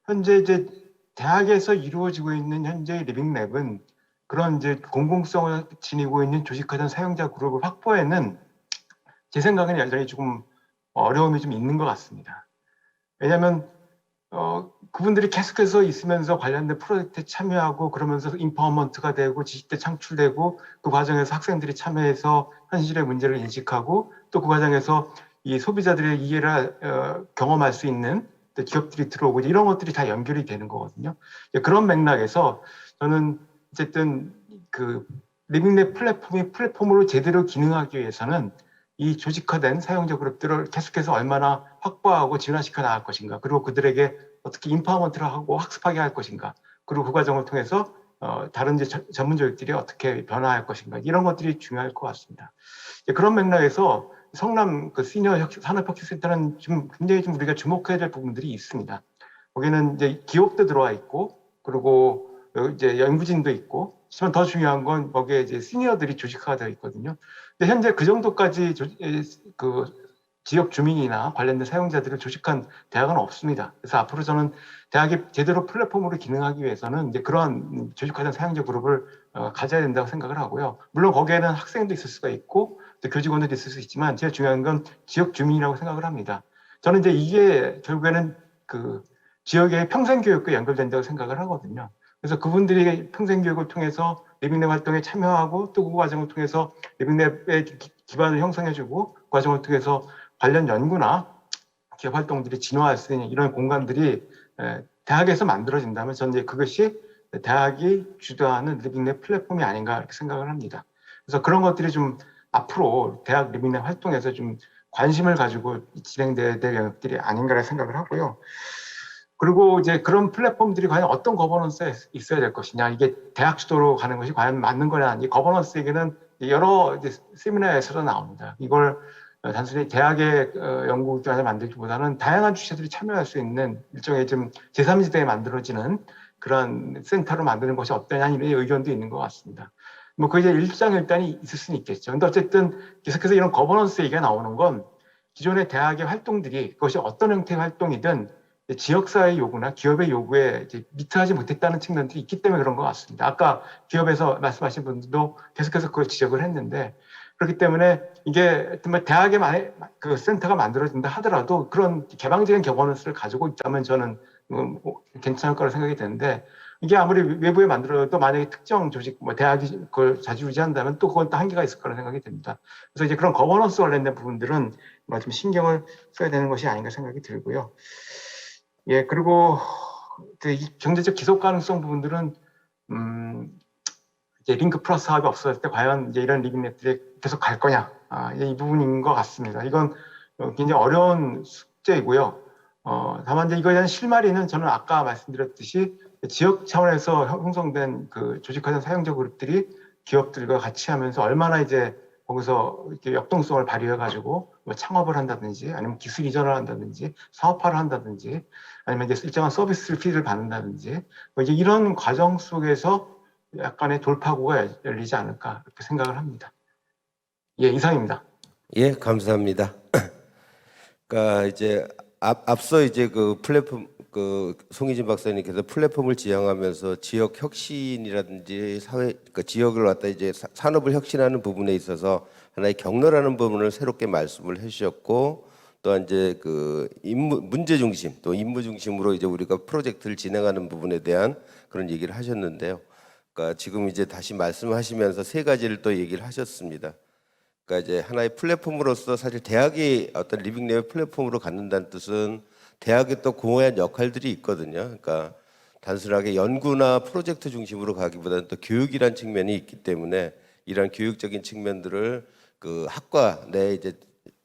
현재 이제 대학에서 이루어지고 있는 현재의 리빙랩은 그런 이제 공공성을 지니고 있는 조직화된 사용자 그룹을 확보에는 제 생각에는 여전히 조금 어려움이 좀 있는 것 같습니다. 왜냐하면 그분들이 계속해서 있으면서 관련된 프로젝트에 참여하고 그러면서 인파워먼트가 되고 지식대 창출되고 그 과정에서 학생들이 참여해서 현실의 문제를 인식하고 또 그 과정에서 이 소비자들의 이해를 경험할 수 있는 기업들이 들어오고 이런 것들이 다 연결이 되는 거거든요. 그런 맥락에서 저는 어쨌든 그 리빙랩 플랫폼이 플랫폼으로 제대로 기능하기 위해서는 이 조직화된 사용자 그룹들을 계속해서 얼마나 확보하고 진화시켜 나갈 것인가, 그리고 그들에게 어떻게 인파워먼트를 하고 학습하게 할 것인가, 그리고 그 과정을 통해서 다른 이제 전문 조직들이 어떻게 변화할 것인가, 이런 것들이 중요할 것 같습니다. 그런 맥락에서 성남 그 시니어 산업혁신센터는 좀 굉장히 좀 우리가 주목해야 될 부분들이 있습니다. 거기는 이제 기업도 들어와 있고, 그리고 이제 연구진도 있고, 하지만 더 중요한 건 거기에 이제 시니어들이 조직화가 되어 있거든요. 근데 현재 그 정도까지 그 지역 주민이나 관련된 사용자들을 조직한 대학은 없습니다. 그래서 앞으로 저는 대학이 제대로 플랫폼으로 기능하기 위해서는 이제 그러한 조직화된 사용자 그룹을 가져야 된다고 생각을 하고요. 물론 거기에는 학생도 있을 수가 있고 또 교직원들도 있을 수 있지만 제일 중요한 건 지역 주민이라고 생각을 합니다. 저는 이제 이게 결국에는 그 지역의 평생교육과 연결된다고 생각을 하거든요. 그래서 그분들이 평생교육을 통해서 리빙랩 활동에 참여하고 또 그 과정을 통해서 리빙랩의 기반을 형성해주고 그 과정을 통해서 관련 연구나 기업 활동들이 진화할 수 있는 이런 공간들이 대학에서 만들어진다면 저는 이제 그것이 대학이 주도하는 리빙랩 플랫폼이 아닌가 이렇게 생각을 합니다. 그래서 그런 것들이 좀 앞으로 대학 리빙랩 활동에서 좀 관심을 가지고 진행돼야 될 영역들이 아닌가라는 생각을 하고요. 그리고 이제 그런 플랫폼들이 과연 어떤 거버넌스에 있어야 될 것이냐, 이게 대학 주도로 가는 것이 과연 맞는 거냐, 이 거버넌스 얘기는 여러 이제 세미나에서도 나옵니다. 이걸 단순히 대학의 연구기관을 만들기보다는 다양한 주체들이 참여할 수 있는 일종의 좀 제3지대에 만들어지는 그런 센터로 만드는 것이 어떠냐, 이런 의견도 있는 것 같습니다. 뭐 그 이제 일장일단이 있을 수는 있겠죠. 근데 어쨌든 계속해서 이런 거버넌스 얘기가 나오는 건 기존의 대학의 활동들이 그것이 어떤 형태의 활동이든 지역사회의 요구나 기업의 요구에 이제 미트하지 못했다는 측면들이 있기 때문에 그런 것 같습니다. 아까 기업에서 말씀하신 분들도 계속해서 그걸 지적을 했는데, 그렇기 때문에 이게 대학에 그 센터가 만들어진다 하더라도 그런 개방적인 거버넌스를 가지고 있다면 저는 괜찮을 거라 생각이 되는데, 이게 아무리 외부에 만들어도 만약에 특정 조직, 뭐 대학이 그걸 좌지우지한다면 또 그건 또 한계가 있을 거라 생각이 됩니다. 그래서 이제 그런 거버넌스 관련된 부분들은 좀 신경을 써야 되는 것이 아닌가 생각이 들고요. 예, 그리고 이 경제적 지속 가능성 부분들은 이제 링크 플러스 사업이 없어졌을 때 과연 이제 이런 리빙랩들이 계속 갈 거냐, 이 부분인 것 같습니다. 이건 굉장히 어려운 숙제이고요. 다만 이제 이거에 대한 실마리는 저는 아까 말씀드렸듯이 지역 차원에서 형성된 그 조직화된 사용자 그룹들이 기업들과 같이 하면서 얼마나 이제 거기서 이렇게 역동성을 발휘해가지고 뭐 창업을 한다든지 아니면 기술 이전을 한다든지 사업화를 한다든지 아니면 이제 일정한 서비스 피를 받는다든지 뭐 이제 이런 과정 속에서 약간의 돌파구가 열리지 않을까 이렇게 생각을 합니다. 예, 이상입니다. 예, 감사합니다. 그러니까 이제 앞서 이제 그 플랫폼 그 송희진 박사님께서 플랫폼을 지향하면서 지역 혁신이라든지 사회, 그러니까 지역을 갖다 이제 산업을 혁신하는 부분에 있어서 하나의 경로라는 부분을 새롭게 말씀을 해주셨고, 또 이제 그 문제 중심, 또 임무 중심으로 이제 우리가 프로젝트를 진행하는 부분에 대한 그런 얘기를 하셨는데요. 그러니까 지금 이제 다시 말씀하시면서 세 가지를 또 얘기를 하셨습니다. 그러니까 이제 하나의 플랫폼으로서 사실 대학이 어떤 리빙랩 플랫폼으로 갖는다는 뜻은 대학에 또 고유한 역할들이 있거든요. 그러니까 단순하게 연구나 프로젝트 중심으로 가기보다는 또 교육이란 측면이 있기 때문에 이런 교육적인 측면들을 그 학과 내 이제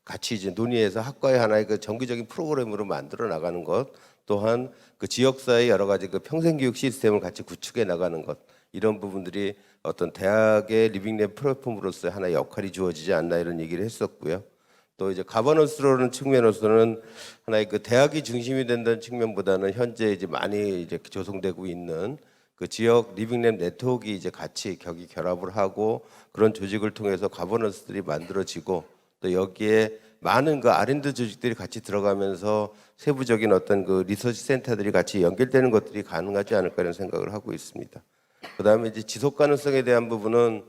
같이 이제 논의해서 학과의 하나의 그 정기적인 프로그램으로 만들어 나가는 것, 또한 그 지역사회 여러 가지 그 평생교육 시스템을 같이 구축해 나가는 것, 이런 부분들이 어떤 대학의 리빙랩 플랫폼으로서의 하나의 역할이 주어지지 않나 이런 얘기를 했었고요. 또 이제 가버넌스라는 측면으로서는 하나의 그 대학이 중심이 된다는 측면보다는 현재 이제 많이 이제 조성되고 있는 그 지역 리빙랩 네트워크가 이제 같이 결합을 하고 그런 조직을 통해서 가버넌스들이 만들어지고 또 여기에 많은 그 R&D 조직들이 같이 들어가면서 세부적인 어떤 그 리서치 센터들이 같이 연결되는 것들이 가능하지 않을까 이런 생각을 하고 있습니다. 그다음에 이제 지속 가능성에 대한 부분은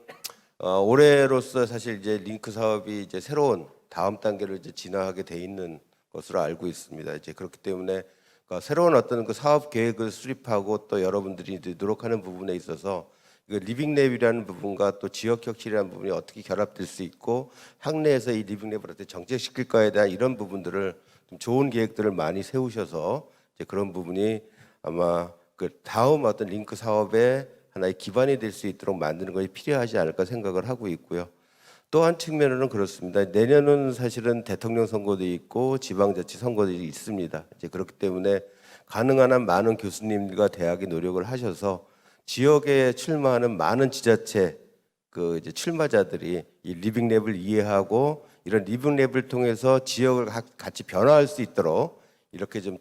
올해로서 사실 이제 링크 사업이 이제 새로운 다음 단계를 이제 진화하게 돼 있는 것으로 알고 있습니다. 이제 그렇기 때문에 새로운 어떤 그 사업 계획을 수립하고 또 여러분들이 이제 노력하는 부분에 있어서 리빙랩이라는 부분과 또 지역 혁신이라는 부분이 어떻게 결합될 수 있고 학내에서 이 리빙랩을 어떻게 정착시킬까에 대한 이런 부분들을 좀 좋은 계획들을 많이 세우셔서 이제 그런 부분이 아마 그 다음 어떤 링크 사업의 하나의 기반이 될 수 있도록 만드는 것이 필요하지 않을까 생각을 하고 있고요. 또 한 측면으로는 그렇습니다. 내년은 사실은 대통령 선거도 있고 지방자치 선거도 있습니다. 이제 그렇기 때문에 가능한 한 많은 교수님과 대학이 노력을 하셔서 지역에 출마하는 많은 지자체 그 이제 출마자들이 이 리빙랩을 이해하고 이런 리빙랩을 통해서 지역을 같이 변화할 수 있도록 이렇게 좀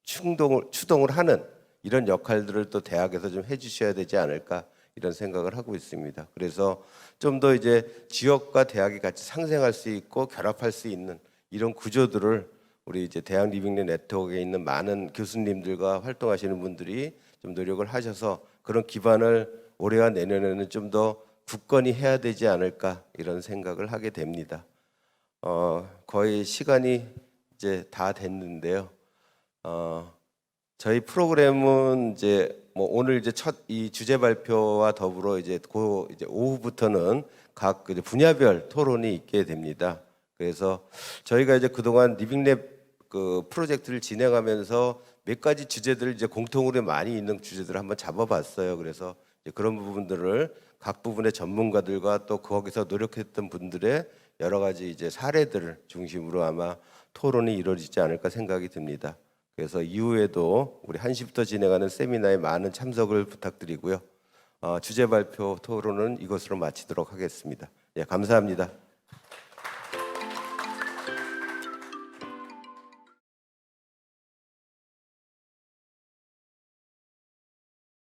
추동을 하는 이런 역할들을 또 대학에서 좀 해주셔야 되지 않을까 이런 생각을 하고 있습니다. 그래서 좀 더 이제 지역과 대학이 같이 상생할 수 있고 결합할 수 있는 이런 구조들을 우리 이제 대학 리빙랩 네트워크에 있는 많은 교수님들과 활동하시는 분들이 좀 노력을 하셔서 그런 기반을 올해와 내년에는 좀 더 굳건히 해야 되지 않을까 이런 생각을 하게 됩니다. 거의 시간이 이제 다 됐는데요. 저희 프로그램은 이제 뭐 오늘 이제 첫 이 주제 발표와 더불어 이제 오후부터는 각 이제 분야별 토론이 있게 됩니다. 그래서 저희가 이제 그동안 리빙랩 그 프로젝트를 진행하면서 몇 가지 주제들을 이제 공통으로 많이 있는 주제들을 한번 잡아봤어요. 그래서 이제 그런 부분들을 각 부분의 전문가들과 또 거기서 노력했던 분들의 여러 가지 이제 사례들을 중심으로 아마 토론이 이루어지지 않을까 생각이 듭니다. 그래서 이후에도 우리 1시부터 진행하는 세미나에 많은 참석을 부탁드리고요. 주제 발표 토론은 이것으로 마치도록 하겠습니다. 예, 감사합니다.